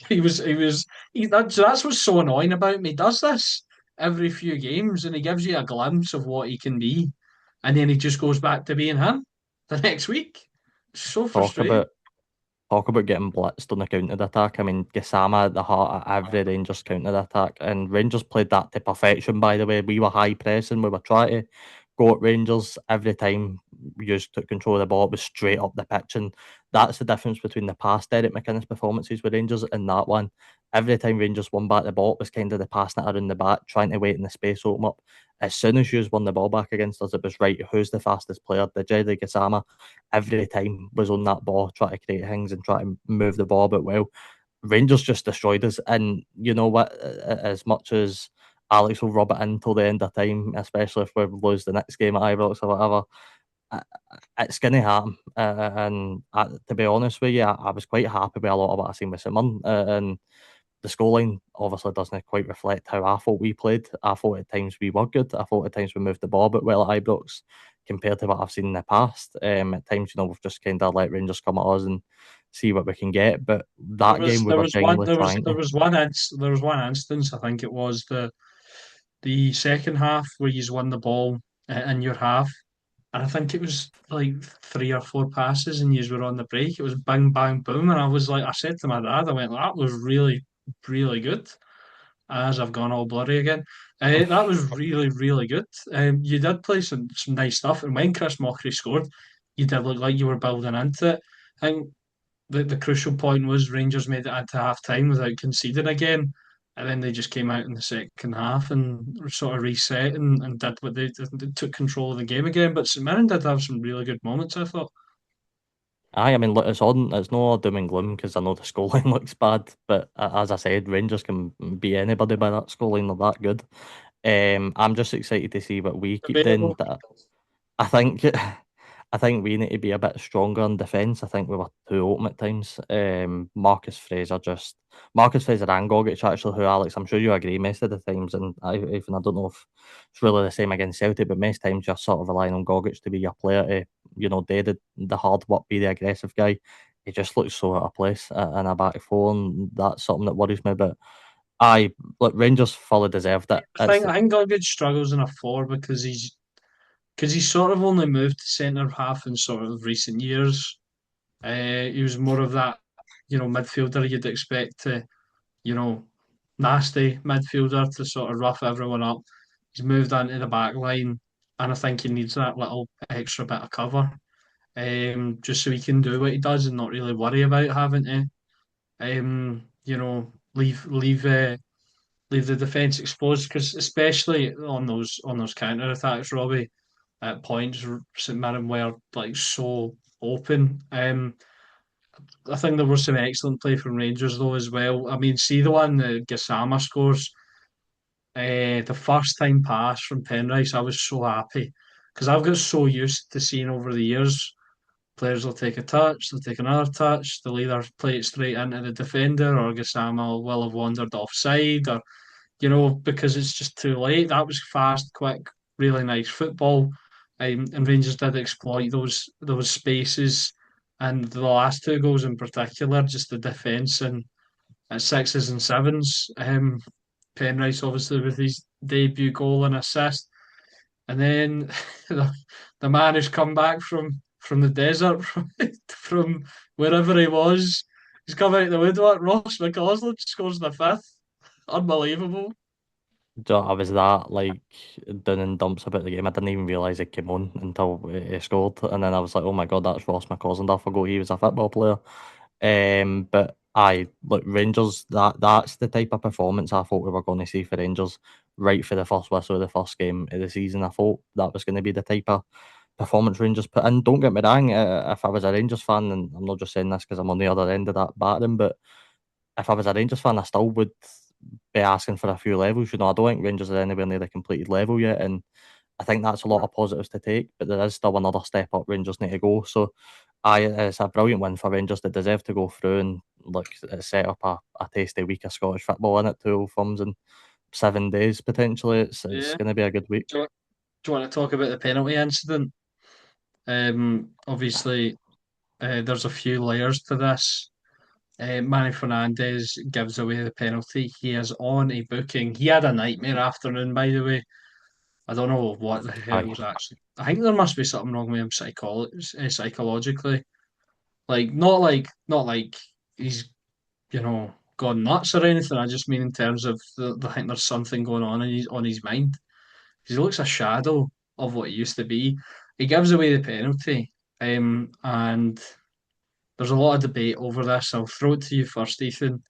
That's what's so annoying about him. He does this every few games, and he gives you a glimpse of what he can be, and then he just goes back to being him the next week. It's so Talk frustrating. about Talk about getting blitzed on the counter attack. I mean, Gassama at the heart of every Rangers counter attack, and Rangers played that to perfection. By the way, we were high pressing, we were trying to go at Rangers every time. We just took control of the ball, it was straight up the pitch, and that's the difference between the past Derek McInnes performances with Rangers and that one. Every time Rangers won back the ball, it was kind of the passing it around the back, trying to wait in the space open up. As soon as you won the ball back against us, it was right. Who's the fastest player? The Jerry Gassama every time was on that ball, trying to create things and try to move the ball a bit well. Rangers just destroyed us. And you know what? As much as Alex will rub it in till the end of time, especially if we lose the next game at Ibrox or whatever, it's going to happen. To be honest with you, I was quite happy with a lot of what I seen with Simon. And the scoreline obviously doesn't quite reflect how I thought we played. I thought at times we were good. I thought at times we moved the ball but well at Ibrox compared to what I've seen in the past. At times, we've just kind of let Rangers come at us and see what we can get. But that game we were genuinely trying to. There was one instance. I think it was the second half where you won the ball in your half, and I think it was like three or four passes, and you were on the break. It was bang bang boom, and I was like, I said to my dad, I went, that was really really good. As I've gone all blurry again, that was really really good. You did play some nice stuff, and when Chris Mockery scored, you did look like you were building into it. I think the crucial point was Rangers made it into half time without conceding again. And then they just came out in the second half and sort of reset and did what they took control of the game again. But St Mirren did have some really good moments, I thought. Aye, I mean, look, it's on. It's no doom and gloom because I know the scoreline looks bad, but as I said, Rangers can beat anybody by that scoreline. They're that good. I'm just excited to see what we keep doing. Debatable. I think I think we need to be a bit stronger in defence. I think we were too open at times. Marcus Fraser and Gogic actually, who Alex, I'm sure you agree, most of the times, and even I don't know if it's really the same against Celtic, but most times you're sort of relying on Gogic to be your player to, do the hard work, be the aggressive guy. He just looks so out of place in a back four, and that's something that worries me. But look, Rangers fully deserved it. I think Gogic struggles in a four because he's sort of only moved to centre half in sort of recent years. He was more of that, midfielder you'd expect to, you know, nasty midfielder to sort of rough everyone up. He's moved into the back line, and I think he needs that little extra bit of cover, just so he can do what he does and not really worry about having to, leave the defence exposed. Because especially on those counter attacks, Robbie, at points St Mirren were like so open. I think there was some excellent play from Rangers though as well. I mean, see the one that Gassama scores, the first time pass from Penrice, I was so happy because I've got so used to seeing over the years players will take a touch, they'll take another touch, they'll either play it straight into the defender or Gassama will have wandered offside or because it's just too late. That was fast, quick, really nice football. And Rangers did exploit those spaces. And the last two goals in particular, just the defence and at sixes and sevens. Penrice obviously with his debut goal and assist. And then the man who's come back from the desert, from wherever he was, he's come out of the woodwork. Ross McCausland scores the fifth. Unbelievable. I was that down in dumps about the game. I didn't even realise it came on until he scored, and then I was like, "Oh my god, that's Ross McCausland." I forgot he was a football player. But I look Rangers. That's the type of performance I thought we were going to see for Rangers right for the first whistle of the first game of the season. I thought that was going to be the type of performance Rangers put in. Don't get me wrong. If I was a Rangers fan, and I'm not just saying this because I'm on the other end of that battering, but if I was a Rangers fan, I still would be asking for a few levels. I don't think Rangers are anywhere near the completed level yet, and I think that's a lot of positives to take. But there is still another step up Rangers need to go. So, it's a brilliant win for Rangers. They deserve to go through and look set up a tasty week of Scottish football in it. 2 Old Firms in 7 days potentially. It's Yeah. going to be a good week. Do you want to talk about the penalty incident? Obviously, there's a few layers to this. Manny Fernandez gives away the penalty. He is on a booking. He had a nightmare afternoon, by the way. I don't know what the hell Aye. was actually. I think there must be something wrong with him psychologically. Not like he's gone nuts or anything. I just mean in terms of I think there's something going on his mind. He looks a shadow of what he used to be. He gives away the penalty, and there's a lot of debate over this. I'll throw it to you first, Ethan.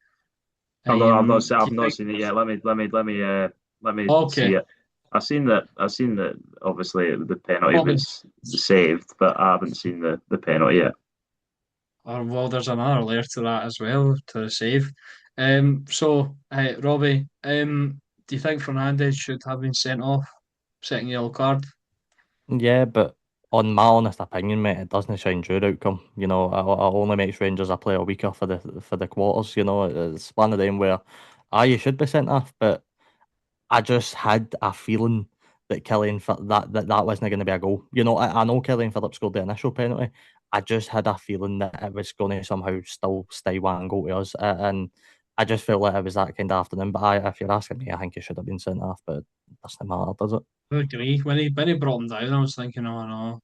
Do I've you not think? seen it yet. Let me see Okay, it. I've seen that. Obviously, the penalty Robin. was saved, but I haven't seen the penalty yet. Well, there's another layer to that as well to the save. Robbie, do you think Fernandez should have been sent off, second yellow card? Yeah, but on my honest opinion, mate, it doesn't change your outcome. It only makes Rangers a player weaker for the quarters. It's one of them where, you should be sent off, but I just had a feeling that that wasn't going to be a goal. I know Killian Phillips scored the initial penalty. I just had a feeling that it was going to somehow still stay one goal to us, and I just felt like it was that kind of afternoon. But if you're asking me, I think he should have been sent off, but it doesn't matter, does it? I agree. When he brought him down, I was thinking, oh no,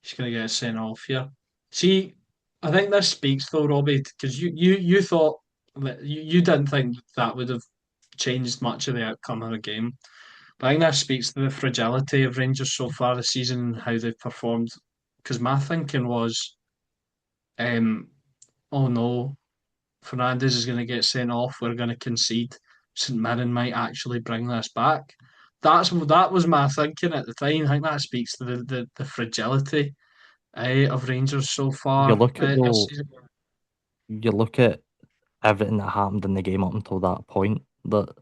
he's going to get sent off here. See, I think this speaks though, Robbie, because you thought that you didn't think that would have changed much of the outcome of the game. But I think that speaks to the fragility of Rangers so far this season and how they've performed. Because my thinking was, um, oh no, Fernandez is going to get sent off. We're going to concede. St Mirren might actually bring this back. That was my thinking at the time. I think that speaks to the fragility of Rangers so You far look at this though, season. you look at everything that happened in the game up until that point. That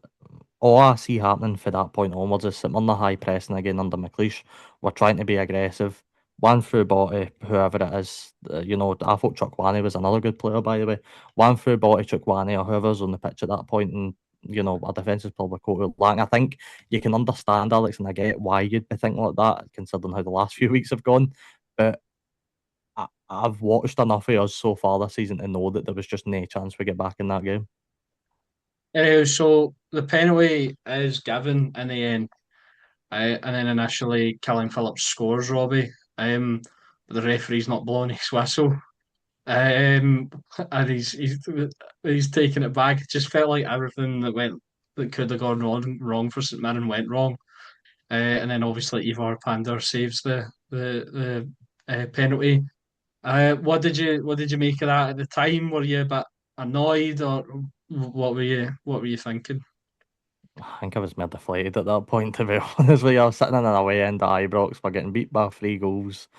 all I see happening from that point onwards is sitting on the high pressing again under McLeish. We're trying to be aggressive. one through body, whoever it is. You know, I thought Chukwani was another good player, by the way. One through body, Chukwani, or whoever's on the pitch at that point, and you know, our defence is probably quite lacking. I think you can understand, Alex, and I get why you'd be thinking like that, considering how the last few weeks have gone. But I've watched enough of us so far this season to know that there was just no chance we get back in that game. So the penalty is given in the end, and then initially Killian Phillips scores, Robbie. But the referee's not blowing his whistle. And he's taking it back. It just felt like everything that could have gone wrong for St Mirren went wrong. And then obviously Ivar Pander saves the penalty. What did you make of that at the time? Were you a bit annoyed, or what were you thinking? I think I was more deflated at that point, to be honest with you. I was sitting in an away end at Ibrox. We're getting beat by 3 goals.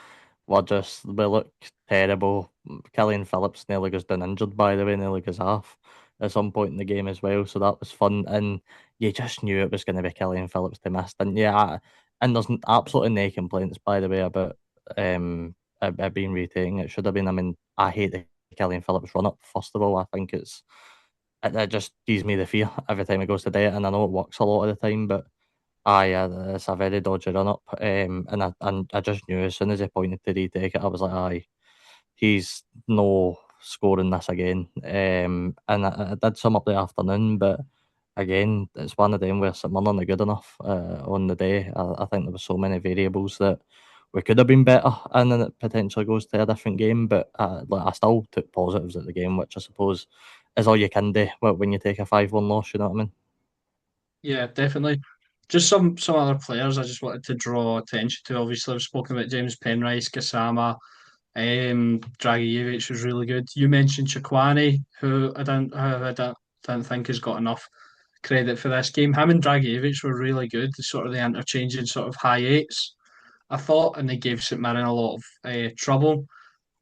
We look terrible. Killian Phillips nearly goes down injured, by the way, nearly goes off at some point in the game as well. So that was fun. And you just knew it was going to be Killian Phillips to miss, didn't you? And there's absolutely no complaints, by the way, about it being retaken. It should have been. I mean, I hate the Killian Phillips run up, first of all. I think it just gives me the fear every time it goes to do it. And I know it works a lot of the time, but aye, it's a very dodgy run up. And I just knew as soon as he pointed to retake it, I was like, aye, he's no scoring this again. And I did sum up the afternoon, but again, it's one of them where St Mirren are good enough on the day. I think there were so many variables that we could have been better, and then it potentially goes to a different game. But I still took positives at the game, which I suppose is all you can do when you take a 5-1 loss. You know what I mean? Yeah, definitely. Just some other players I just wanted to draw attention to. Obviously, I've spoken about James Penrice, Kasama, Dragicevic was really good. You mentioned Chikwani, who I don't think has got enough credit for this game. Him and Dragicevic were really good. Sort of the interchanging sort of high eights, I thought, and they gave St Mirren a lot of trouble.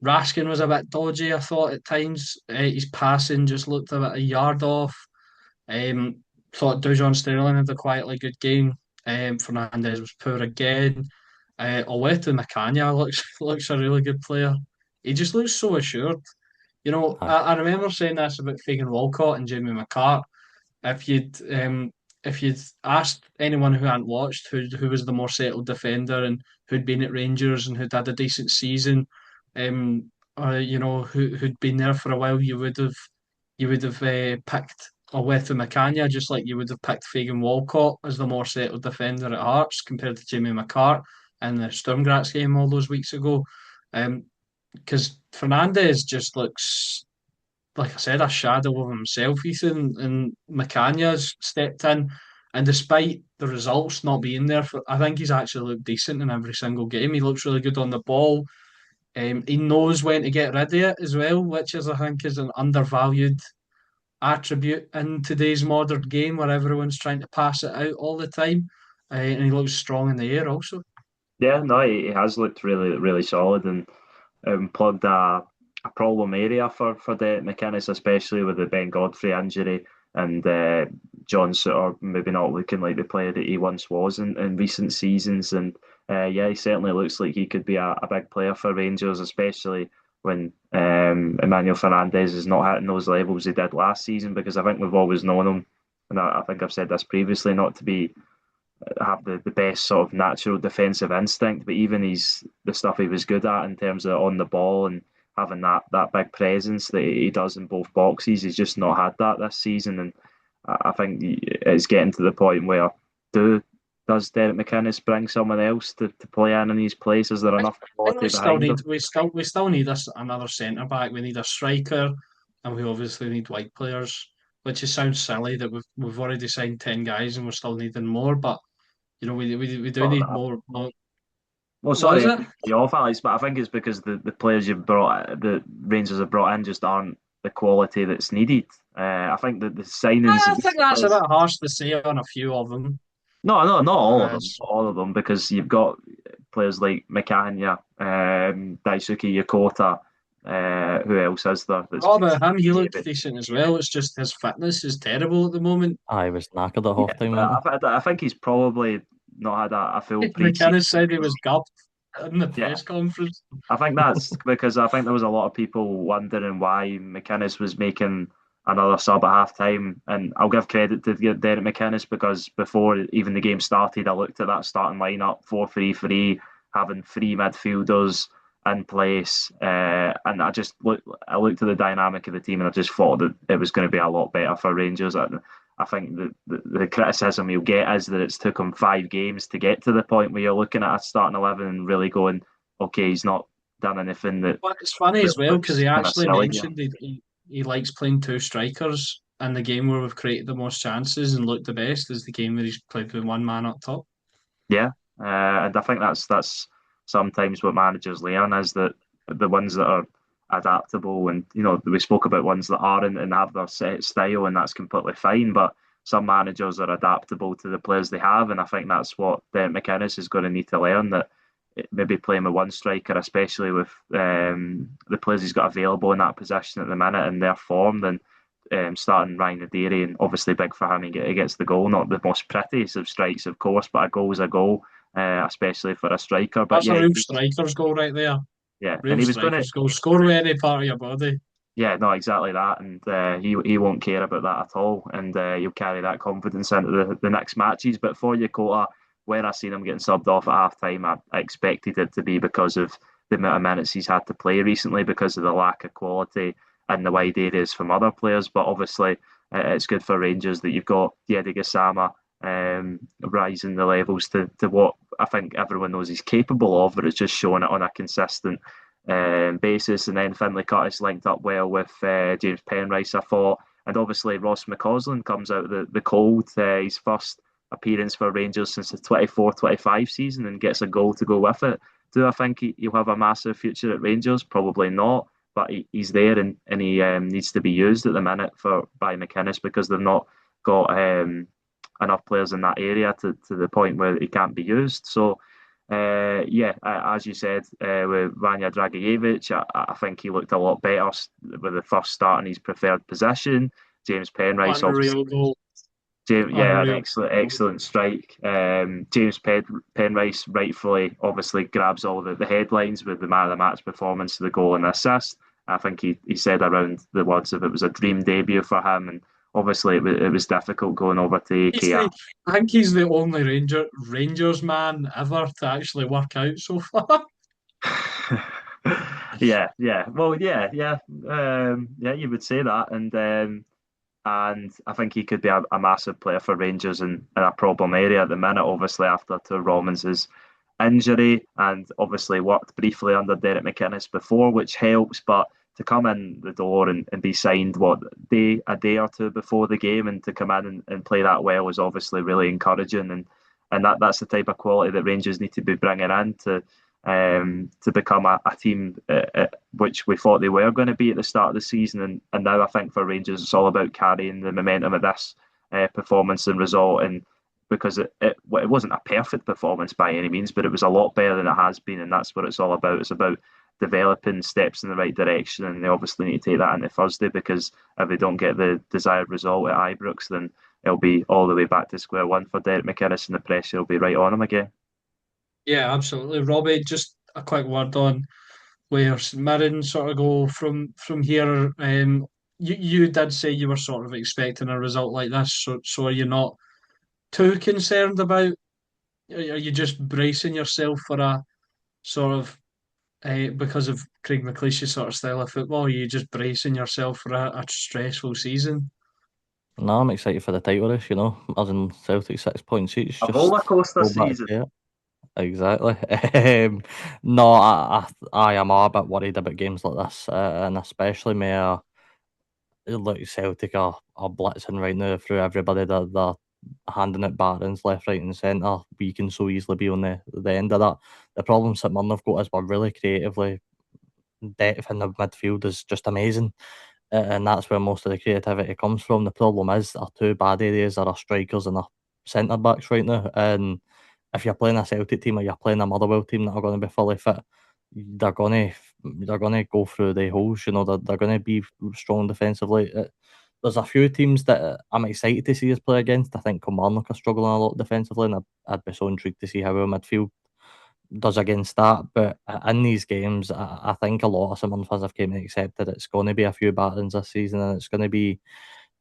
Raskin was a bit dodgy, I thought, at times. His passing just looked a bit a yard off. Um, Thought Dujon Sterling had a quietly good game. Fernandez was poor again. Owete Makanya looks a really good player. He just looks so assured. I remember saying this about Fagan Walcott and Jamie McCart. If you'd asked anyone who hadn't watched who was the more settled defender and who'd been at Rangers and who'd had a decent season, who'd been there for a while, you would have picked Owethu Makanya, just like you would have picked Fagan Walcott as the more settled defender at Hearts compared to Jamie McCart in the Sturm game all those weeks ago. Because Fernandez just looks, like I said, a shadow of himself, Ethan, and Macanya's stepped in. And despite the results not being there, I think he's actually looked decent in every single game. He looks really good on the ball. He knows when to get rid of it as well, which I think is an undervalued attribute in today's modern game where everyone's trying to pass it out all the time. And he looks strong in the air also. Yeah, no, he has looked really, really solid and plugged a problem area for the McInnes, especially with the Ben Godfrey injury and John Sutter maybe not looking like the player that he once was in recent seasons. And yeah, he certainly looks like he could be a big player for Rangers, especially when Emmanuel Fernandez is not hitting those levels he did last season, because I think we've always known him, and I think I've said this previously, not to be have the best sort of natural defensive instinct, but even the stuff he was good at in terms of on the ball and having that big presence that he does in both boxes, he's just not had that this season. And I think it's getting to the point where does Derek McInnes bring someone else to play in his place? Is there enough I think quality behind him? we still need another centre back. We need a striker, and we obviously need wide players. Which it sounds silly that we've already signed 10 guys and we're still needing more, but we do need more. Well, What is sorry, it? you off, Alex, but I think it's because the players the Rangers have brought in just aren't the quality that's needed. I think that the signings I of think the that's a players. bit harsh to say on a few of them. No, no, not all of them, As not all of them, because you've got players like Mikanya, Daisuke Yokota. Who else is there? what about him? He Yeah, looked decent as well. It's just his fitness is terrible at the moment. I was knackered at yeah, half time, but wasn't I think he's probably not had a full pre-season. McInnes said he was gubbed. in the press conference. I think that's because I think there was a lot of people wondering why McInnes was making another sub at half time. And I'll give credit to Derek McInnes because before even the game started, I looked at that starting lineup 4-3-3, having three midfielders in place. And I looked at the dynamic of the team and I just thought that it was going to be a lot better for Rangers. I think the criticism you'll get is that it's took him 5 games to get to the point where you're looking at a starting 11 and really going, okay, he's not done anything But it's funny as well because he actually silly. mentioned he likes playing two strikers, and the game where we've created the most chances and looked the best is the game where he's played with one man up top. Yeah, and I think that's sometimes what managers learn is that the ones that are adaptable, and we spoke about ones that aren't and have their set style, and that's completely fine. But some managers are adaptable to the players they have, and I think that's what McInnes is going to need to learn, that maybe playing with one striker, especially with the players he's got available in that position at the minute and their form, then starting Ryan Nadiri, and obviously big for him, he gets the goal. Not the most prettiest of strikes, of course, but a goal is a goal, especially for a striker. But That's a real striker's goal right there. Yeah, real and he was going to goal. Score with any part of your body. Yeah, no, exactly that, and he won't care about that at all, and you'll carry that confidence into the next matches. But for Yokota, when I seen him getting subbed off at half time, I expected it to be because of the amount of minutes he's had to play recently, because of the lack of quality in the wide areas from other players. But obviously, it's good for Rangers that you've got Diego Sama rising the levels to what I think everyone knows he's capable of, but it's just showing it on a consistent basis. And then Finlay Curtis linked up well with James Penrice, I thought. And obviously Ross McCausland comes out the cold, his first appearance for Rangers since the 24-25 season, and gets a goal to go with it. Do I think he'll have a massive future at Rangers? Probably not, but he's there, and he needs to be used at the minute by McInnes, because they've not got enough players in that area to the point where he can't be used. So as you said, with Vanja Dragicevic, I think he looked a lot better with the first start in his preferred position. James Penrice, unreal goal. An excellent strike. James Penrice rightfully, obviously, grabs all the headlines with the man of the match performance, the goal and the assist. I think he said around the words of it was a dream debut for him, and obviously it was difficult going over to AKR. I think he's the only Rangers man ever to actually work out so far. Yeah. Well, yeah. You would say that, and I think he could be a massive player for Rangers in a problem area at the minute, obviously, after Tor Romans's injury, and obviously worked briefly under Derek McInnes before, which helps. But to come in the door and be signed a day or two before the game, and to come in and play that well is obviously really encouraging, and that's the type of quality that Rangers need to be bringing in to become a team which we thought they were going to be at the start of the season, and now I think for Rangers it's all about carrying the momentum of this performance and result, and because it wasn't a perfect performance by any means, but it was a lot better than it has been, and that's what it's all about. It's about developing steps in the right direction, and they obviously need to take that into Thursday, because if they don't get the desired result at Ibrox, then it'll be all the way back to square one for Derek McInnes, and the pressure will be right on him again. Yeah, absolutely. Robbie, just a quick word on where Mirren sort of go from here. You did say you were sort of expecting a result like this, so are you not too concerned about? Are you just bracing yourself for a sort of because of Craig McLeish's sort of style of football? Are you just bracing yourself for a stressful season? No, I'm excited for the title race, Us and Celtic 6 points each. A roller coaster season. Yeah, exactly. No, I am a bit worried about games like this, and especially where like Celtic are blitzing right now through everybody. They're handing out barons left, right, and centre. We can so easily be on the end of that. The problem St Mirren have got is we're really creatively, depth in the midfield is just amazing. And that's where most of the creativity comes from. The problem is our two bad areas are our strikers and our centre backs right now. And if you're playing a Celtic team or you're playing a Motherwell team that are going to be fully fit, they're going to go through the holes. They're going to be strong defensively. There's a few teams that I'm excited to see us play against. I think Kilmarnock are struggling a lot defensively, and I'd be so intrigued to see how our midfield does against that. But in these games, I think a lot of St fans have came to accept that it's going to be a few batterings this season, and it's going to be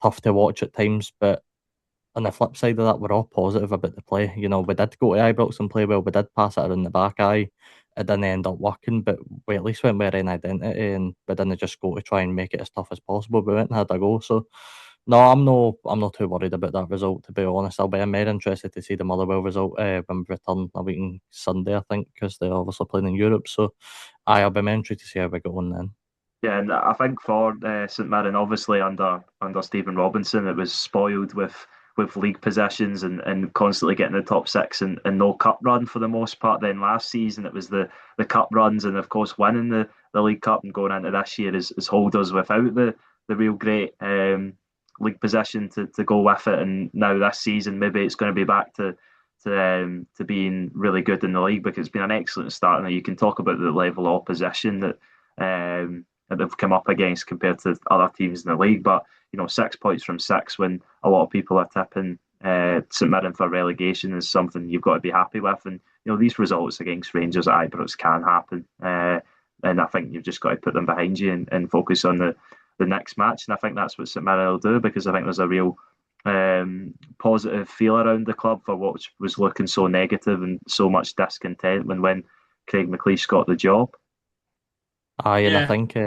tough to watch at times. But on the flip side of that, we're all positive about the play. You know, we did go to Ibrox and play well. We did pass it around the back. It didn't end up working, but we at least went with our own identity, and we didn't just go to try and make it as tough as possible. We went and had a go. So no, I'm not too worried about that result, to be honest. I'll be more interested to see the Motherwell result when we return a week on Sunday, I think, because they're obviously playing in Europe. So I'll be more interested to see how we go on then. Yeah, and I think for St Mirren, obviously under Stephen Robinson, it was spoiled with league possessions and constantly getting the top six and no cup run for the most part. Then last season it was the cup runs and of course winning the League Cup, and going into this year is holders without the real great league possession to go with it. And now this season maybe it's going to be back to being really good in the league, because it's been an excellent start. And you can talk about the level of opposition that they've come up against compared to other teams in the league. But 6 points from 6 when a lot of people are tipping St Mirren for relegation is something you've got to be happy with. And these results against Rangers at Ibrox can happen, and I think you've just got to put them behind you and focus on the next match. And I think that's what St Mirren will do, because I think there's a real positive feel around the club for what was looking so negative and so much discontent when Craig McLeish got the job. Aye, and I Yeah. think,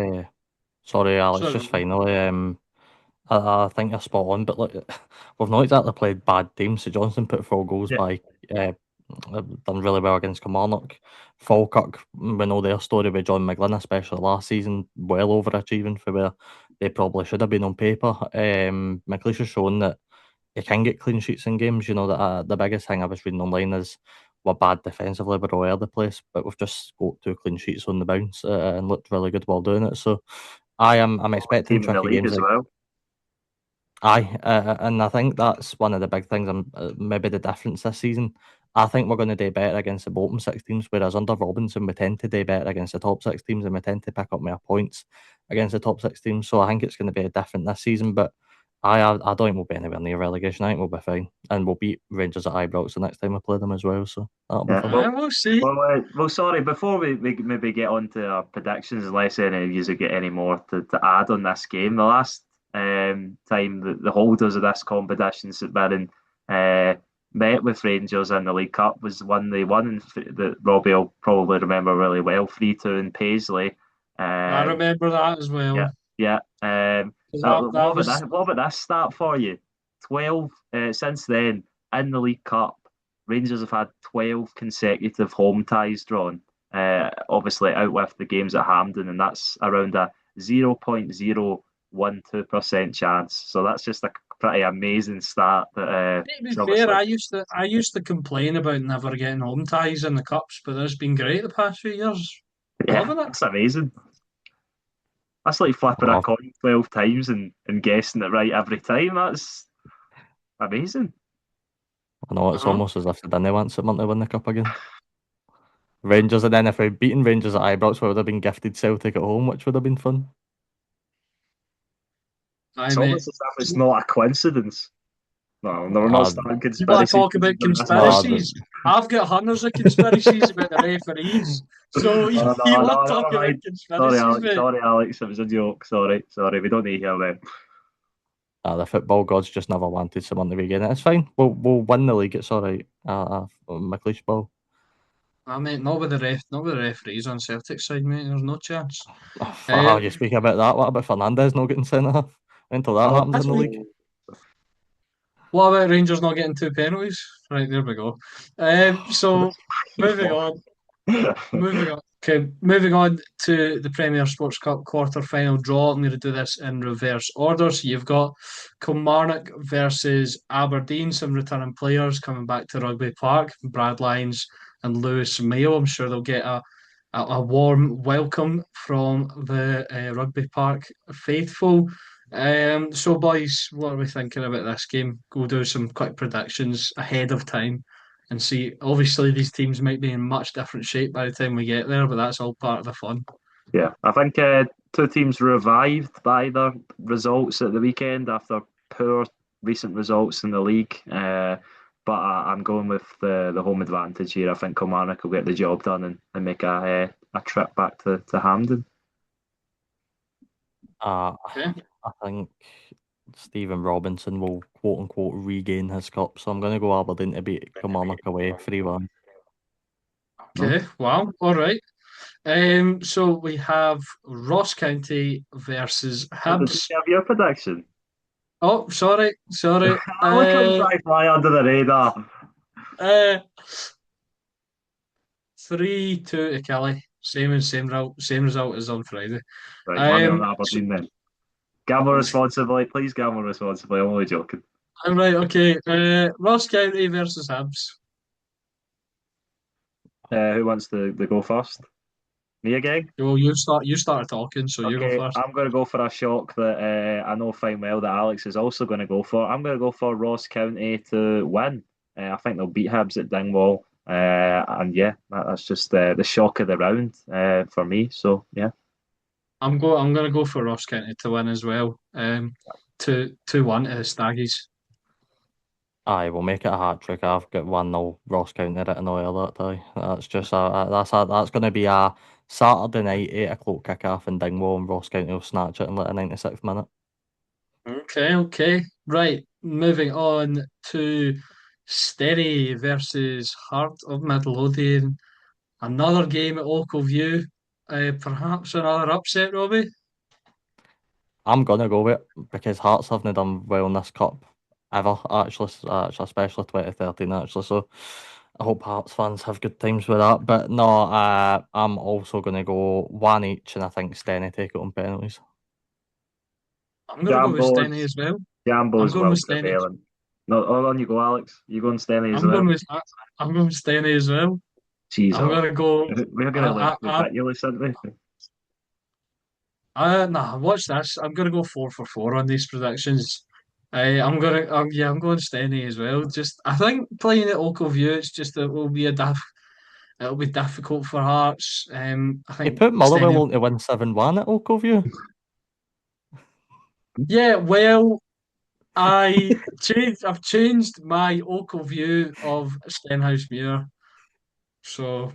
sorry, Alex, Sorry. just finally, I think you're spot on, but look, we've not exactly played bad teams. So Johnson put 4 goals by, done really well against Kilmarnock. Falkirk, we know their story with John McGlynn, especially last season, well overachieving for where they probably should have been on paper. McLeish has shown that he can get clean sheets in games. That the biggest thing I was reading online is we're bad defensively, we're all over the place, but we've just got 2 clean sheets on the bounce and looked really good while doing it. So I'm expecting Team in the tricky league games as well. Aye, and I think that's one of the big things, and maybe the difference this season. I think we're going to do better against the bottom 6 teams, whereas under Robinson we tend to do better against the top 6 teams, and we tend to pick up more points against the top 6 teams. So I think it's going to be different this season, but I don't think we'll be anywhere near relegation. I think we'll be fine, and we'll beat Rangers at Ibrox the next time we play them as well. So that'll be fun. We'll see. Well, sorry. Before we maybe get on to our predictions, unless any of you get any more to add on this game, the last time the holders of this competition, St Mirren, met with Rangers in the League Cup was one they won, and that Robbie will probably remember really well, 3-2 in Paisley. I remember that as well. Yeah. What about this stat for you? 12 since then in the League Cup. Rangers have had 12 consecutive home ties drawn. Obviously out with the games at Hampden, and that's around a 0.012% chance. So that's just a pretty amazing stat. To be fair, I used to complain about never getting home ties in the cups, but it's been great the past few years. Yeah, Loving it. that's amazing. That's like flipping a coin 12 times and guessing it right every time. That's amazing. I know, it's almost as if they didn't want someone to win the cup again. Rangers, and then if we'd beaten Rangers at Ibrox, we would have been gifted Celtic at home, which would have been fun. It's almost as if it's not a coincidence. No, we're not starting conspiracies. You want to talk about conspiracies? I've got hundreds of conspiracies about the referees. So you want to talk about conspiracies? Sorry, Alex. It was a joke. Sorry. We don't need to hear them. The football gods just never wanted someone to regain it. It's fine. We'll win the league. It's all right. McLeish ball. I mean, not with the referees on Celtic's side, mate. There's no chance. You speak about that. What about Fernandez not getting sent off until that happens in the league? What about Rangers not getting 2 penalties? Right, there we go. So moving on. Okay, moving on to the Premier Sports Cup quarter-final draw. I'm going to do this in reverse order. So you've got Kilmarnock versus Aberdeen, some returning players coming back to Rugby Park, Brad Lyons and Lewis Mayo. I'm sure they'll get a warm welcome from the Rugby Park faithful. So boys, what are we thinking about this game? We'll do some quick predictions ahead of time and see. Obviously, these teams might be in much different shape by the time we get there, but that's all part of the fun. Yeah, I think 2 teams revived by their results at the weekend after poor recent results in the league. but I'm going with the home advantage here. I think Kilmarnock will get the job done and make a trip back to Hampden. Okay. I think Stephen Robinson will quote unquote regain his cup, so I'm going to go Aberdeen to beat Kilmarnock away 3-1. Okay. Wow. All right. So we have Ross County versus Did you Hibs. have your prediction? Oh, sorry. Look at him try fly under the radar. Uh, 3-2 to Kelly. Same result as on Friday. Right, money on So, Aberdeen then. Gamble responsibly, please gamble responsibly. I'm only joking. I'm right. Okay. Ross County versus Hibs. Who wants to go first? Me again? Well, You started talking, so you go Okay, first. I'm going to go for a shock that I know fine well that Alex is also going to go for. I'm going to go for Ross County to win. I think they'll beat Hibs at Dingwall. And yeah, that's just the shock of the round for me. So yeah. I'm gonna go for Ross County to win as well. 2-1 to the Staggies. Aye, we'll make it a hat trick. I've got 1-0 Ross County written all that day. That's just that's going to be a Saturday night 8 o'clock kick-off in Dingwall, and Ross County will snatch it in like the 96th minute. Okay. Right. Moving on to Sterry versus Heart of Midlothian. Another game at local view. Perhaps another upset, Robbie. I'm gonna go with it because Hearts haven't done well in this cup ever, actually, especially 2013, actually. So I hope Hearts fans have good times with that. But no, I'm also gonna go one each, and I think Stenny take it on penalties. I'm gonna go with Stenny Jambos, as well. I'm Jambos going will with Stenny. prevail. No, hold on, you go, Alex. You going Stenny as I'm well? going with I- I'm going with Stenny as well. Jeez, I'm gonna go. we're going to look ridiculous, aren't we? Nah. Watch this. I'm gonna go 4 for 4 on these predictions. I'm going Stenny as well. Just I think playing at local view, it's just it'll be difficult for Hearts. I He think put Motherwell Stenny. on to win 7-1 at Oakleview. Yeah, well, I've changed my local view of Stenhousemuir. So,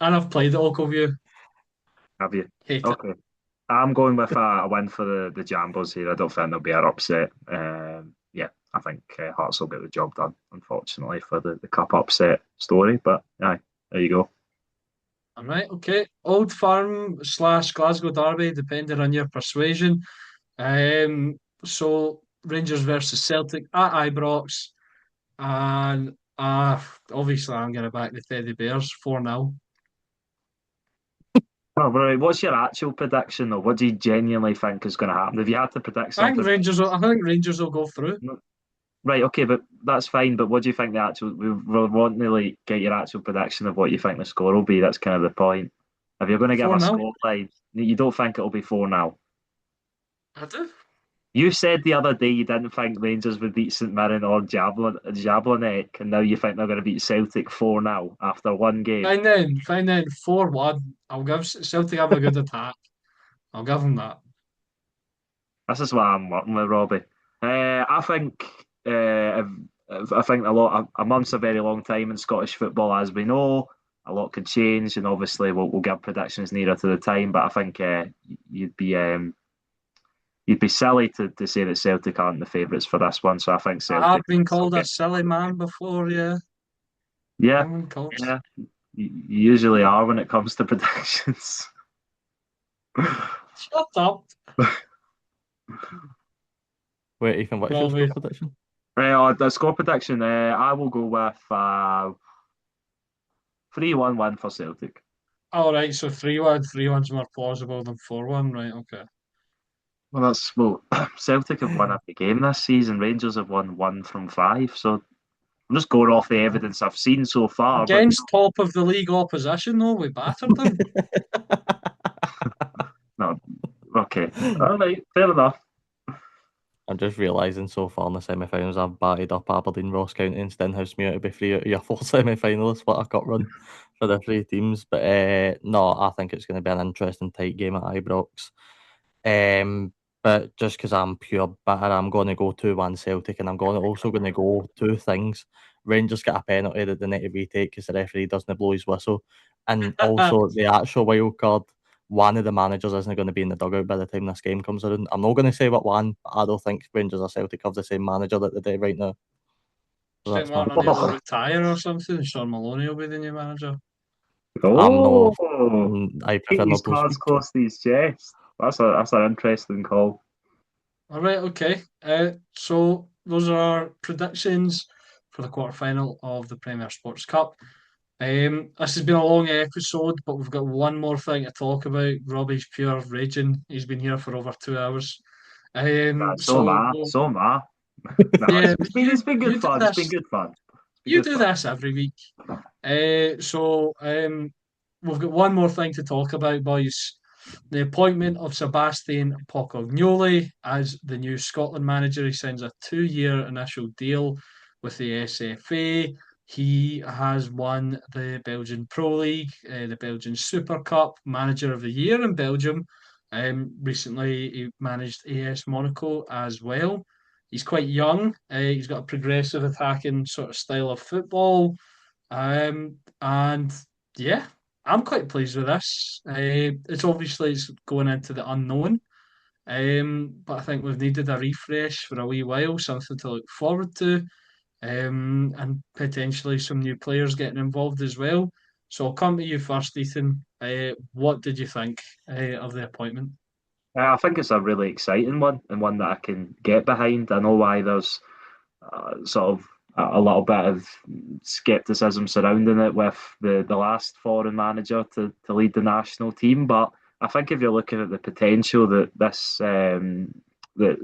and I've played at local view. Have you? Hate it. Okay. I'm going with a win for the Jambos here. I don't think there'll be an upset. Yeah, I think Hearts will get the job done, unfortunately, for the cup upset story. But aye, there you go. All right, okay. Old Firm slash Glasgow Derby, depending on your persuasion. So Rangers versus Celtic at Ibrox, and obviously I'm going to back the Teddy Bears 4-0. Oh, right. What's your actual prediction, though? What do you genuinely think is going to happen? If you had to predict something, I think Rangers will go through. right? Okay, but that's fine. But what do you think the actual? We're wanting to like get your actual prediction of what you think the score will be. That's kind of the point. If you're going to give a 4-0. score line, you don't think it'll be 4-0. I do. You said the other day you didn't think Rangers would beat St Mirren or Jablonek, and now you think they're going to beat Celtic 4-0 after one game. Fine then, 4-1. I'll give Celtic have a good attack. I'll give them that. This is what I'm working with, Robbie. I think I think a month's a very long time in Scottish football, as we know. A lot could change, and obviously we'll give predictions nearer to the time. But I think you'd be you'd be silly to say that Celtic aren't the favourites for this one. So I think I have Celtic been will called a get. silly man before, yeah. Yeah, I've been called. yeah. You usually are when it comes to predictions. Shut up, Wait, Ethan, what's your score Robbie. prediction? The score prediction, I will go with 3-1 win for Celtic. All right, so 3-1. 3-1's more plausible than 4-1, right? Okay. Well, Celtic have won every game this season. Rangers have won 1 from 5. So I'm just going off the evidence I've seen so far. But Against top of the league opposition, though, we battered them. no, okay, all right, fair enough. I'm just realising so far in the semi-finals I've batted up Aberdeen, Ross County and Stenhousemuir to be 3 out of your 4 semi-finalists. What a cup run for the 3 teams. But no, I think it's going to be an interesting tight game at Ibrox. But just because I'm pure bitter, I'm going to go 2-1 Celtic, and I'm also going to go two things. Rangers get a penalty that they need to retake because the referee doesn't blow his whistle. And also the actual wild card, one of the managers isn't going to be in the dugout by the time this game comes around. I'm not going to say what one, but I don't think Rangers or Celtic have the same manager that they do right now. So Think that's my Martin will Oh, retire or something. Sean Maloney will be the new manager. I'm no. oh, I prefer keep his not to cards speak. close to his chest. That's an interesting call. All right, okay. So those are our predictions for the quarterfinal of the Premier Sports Cup. This has been a long episode, but we've got one more thing to talk about. Robbie's pure raging. He's been here for over 2 hours. So am So I. So am I. No, yeah, but it's been good you do fun. It's been this. good fun. It's been You good do fun. this every week. We've got one more thing to talk about, boys. The appointment of Sébastien Pocognoli as the new Scotland manager. He signs a 2-year initial deal with the SFA. He has won the Belgian Pro League, the Belgian Super Cup, Manager of the Year in Belgium. Recently, he managed AS Monaco as well. He's quite young. He's got a progressive attacking sort of style of football. And yeah, I'm quite pleased with this. It's going into the unknown, but I think we've needed a refresh for a wee while, something to look forward to, and potentially some new players getting involved as well. So I'll come to you first, Ethan. What did you think of the appointment? I think it's a really exciting one and one that I can get behind. I know why there's sort of a little bit of skepticism surrounding it with the last foreign manager to lead the national team. But I think if you're looking at the potential that that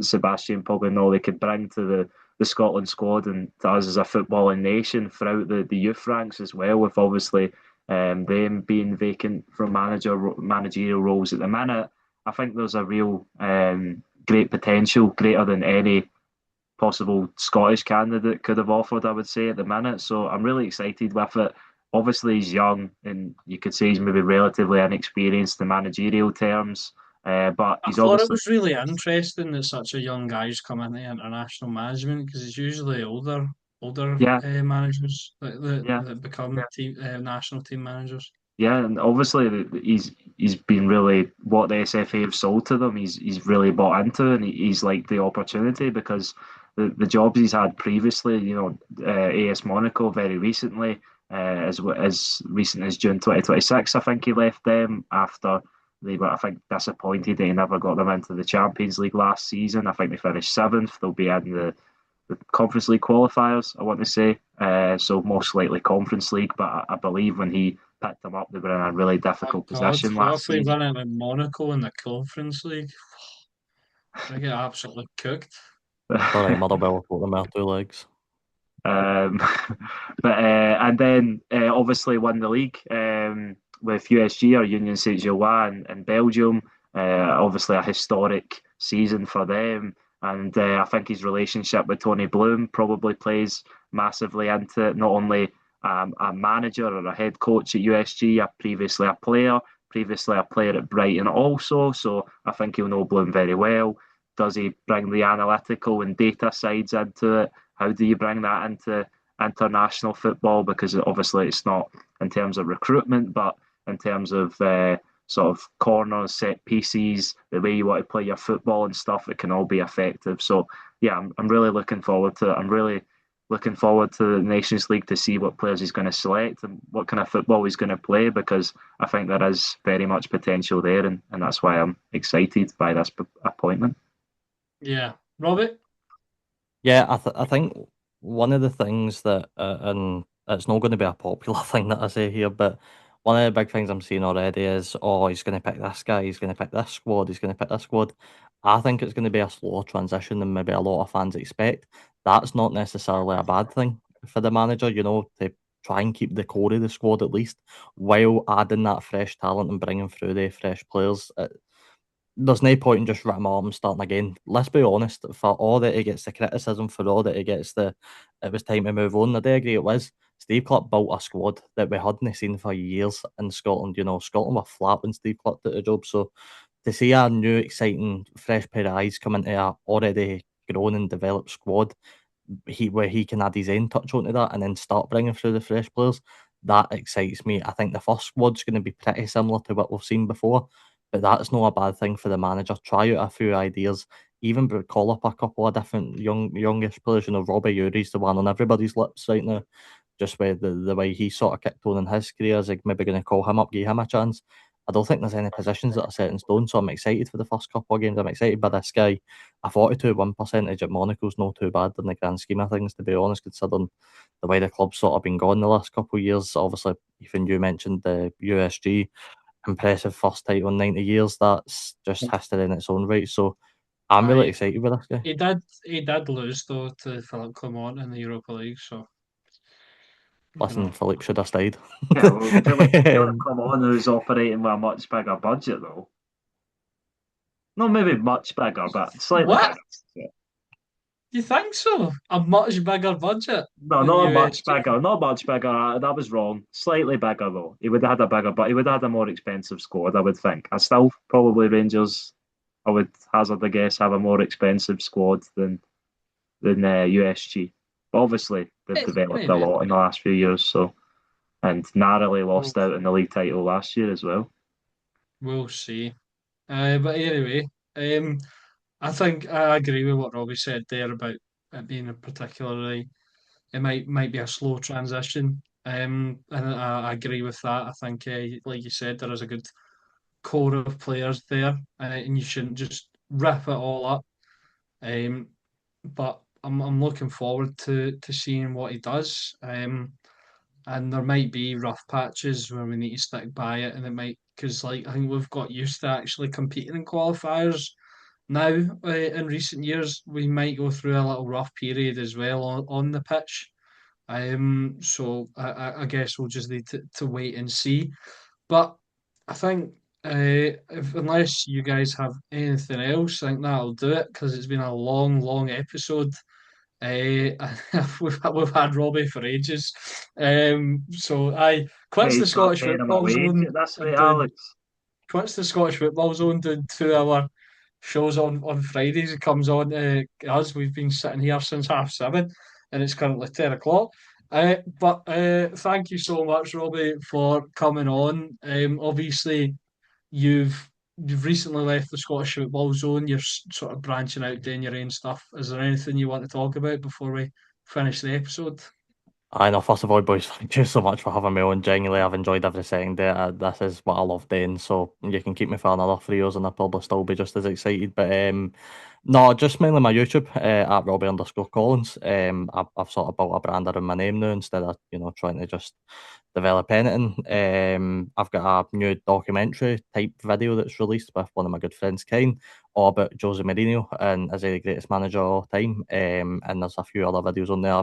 Sébastien Pocognoli could bring to the Scotland squad and to us as a footballing nation throughout the youth ranks as well, with obviously them being vacant from managerial roles at the minute, I think there's a real great potential, greater than any possible Scottish candidate could have offered, I would say, at the minute. So I'm really excited with it. Obviously, he's young, and you could say he's maybe relatively inexperienced in managerial terms. But I he's thought it obviously, was really interesting that such a young guy's come into international management because it's usually older yeah, managers yeah, that become national team managers. yeah, and obviously he's been really what the SFA have sold to them. He's really bought into, and he's liked the opportunity because the jobs he's had previously, AS Monaco very recently, as recent as June 2026, I think he left them after they were, I think, disappointed that he never got them into the Champions League last season. I think they finished seventh. They'll be in the Conference League qualifiers, I want to say. So most likely Conference League, but I believe when he picked them up, they were in a really Thank difficult God. position What last if we season. run out of Monaco in the Conference League? They get absolutely cooked. All right, Motherwell put them out 2 legs. Um, but and then obviously won the league with USG or Union Saint-Gilloise in Belgium. Obviously a historic season for them, and I think his relationship with Tony Bloom probably plays massively into it. Not only a manager or a head coach at USG, previously a player at Brighton also. So I think he'll know Bloom very well. Does he bring the analytical and data sides into it? How do you bring that into international football? Because obviously it's not in terms of recruitment, but in terms of sort of corners, set pieces, the way you want to play your football and stuff, it can all be effective. So yeah, I'm really looking forward to it. I'm really looking forward to the Nations League to see what players he's going to select and what kind of football he's going to play, because I think there is very much potential there, and that's why I'm excited by this appointment. Yeah. Robert? Yeah, I think one of the things that, and it's not going to be a popular thing that I say here, but one of the big things I'm seeing already is, oh, he's going to pick this guy, he's going to pick this squad, he's going to pick this squad. I think it's going to be a slower transition than maybe a lot of fans expect. That's not necessarily a bad thing for the manager, to try and keep the core of the squad at least, while adding that fresh talent and bringing through the fresh players. There's no point in just ripping him and starting again. Let's be honest, for all that he gets the criticism, for all that he gets it was time to move on, I do agree it was. Steve Clarke built a squad that we hadn't seen for years in Scotland. Scotland were flat when Steve Clarke did the job, so to see a new, exciting, fresh pair of eyes come into a already grown and developed squad, where he can add his own touch onto that and then start bringing through the fresh players, that excites me. I think the first squad's going to be pretty similar to what we've seen before, but that's not a bad thing for the manager. Try out a few ideas, even call up a couple of different youngish players. Robbie Uri's the one on everybody's lips right now, just with the way he sort of kicked on in his career. Is like maybe going to call him up, give him a chance. I don't think there's any positions that are set in stone, so I'm excited for the first couple of games. I'm excited by this guy. A 42 win percentage at Monaco's not too bad in the grand scheme of things, to be honest, considering the way the club's sort of been going the last couple of years. Obviously, even you mentioned the USG, impressive first title in 90 years. That's just history in its own right. So I'm really Aye, excited with this guy. he did lose though to Philip Clement in the Europa League, so Listen, Philippe should have stayed. Yeah, well, Philip Um, Clement, who's operating with a much bigger budget, though. Not maybe much bigger, but slightly What? bigger. Yeah. You think so? A much bigger budget No, than not much USG? bigger. Not much bigger. That was wrong. Slightly bigger though. He would have had a bigger, but he would have had a more expensive squad, I would think. I still probably Rangers. I would hazard a guess have a more expensive squad than USG. But obviously, they've developed a Maybe. lot in the last few years. So and narrowly We'll, lost out in the league title last year as well. we'll see. But anyway, I think I agree with what Robbie said there about it being a particularly, it might be a slow transition. And I agree with that. I think, like you said, there is a good core of players there, and you shouldn't just rip it all up. Um, but I'm looking forward to seeing what he does. And there might be rough patches where we need to stick by it, and it might because like I think we've got used to actually competing in qualifiers now. In recent years, we might go through a little rough period as well on the pitch. So I guess we'll just need to wait and see. But I think unless you guys have anything else, I think that'll do it because it's been a long, long episode. Uh, we've had Robbie for ages. So I Yeah, quits you the start Scottish paying him a Football wage Zone at this and rate, doing Alex. quits the Scottish Football Zone doing 2 hour shows on Fridays. It comes on us. We've been sitting here since 7:30, and it's currently 10 o'clock. But thank you so much, Robbie, for coming on. Obviously, you've you've recently left the Scottish Football Zone. You're sort of branching out, doing your own stuff. Is there anything you want to talk about before we finish the episode? I know, first of all, boys, thank you so much for having me on. Genuinely, I've enjoyed every second there. This is what I love doing, so you can keep me for another 3 years and I'll probably still be just as excited. But no, just mainly my YouTube at Robbie_Collins. I've sort of built a brand around my name now instead of trying to just develop anything. I've got a new documentary type video that's released with one of my good friends, Kane, all about Jose Mourinho and is he the greatest manager of all time. And there's a few other videos on there,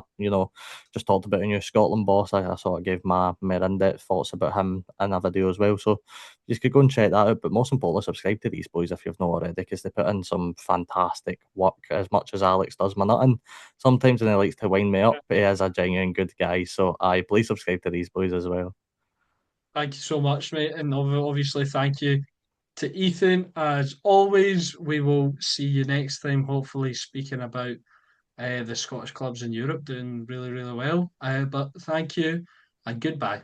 just talked about a new Scotland boss. I sort of gave my in-depth thoughts about him in a video as well. So you could go and check that out. But most importantly, subscribe to these boys if you've not already, because they put in some fantastic work as much as Alex does my nutting. Sometimes when he likes to wind me up, he is a genuine good guy. So please subscribe to these boys as well. Thank you so much, mate, and obviously thank you to Ethan. As always, we will see you next time. Hopefully, speaking about the Scottish clubs in Europe doing really, really well. But thank you and goodbye.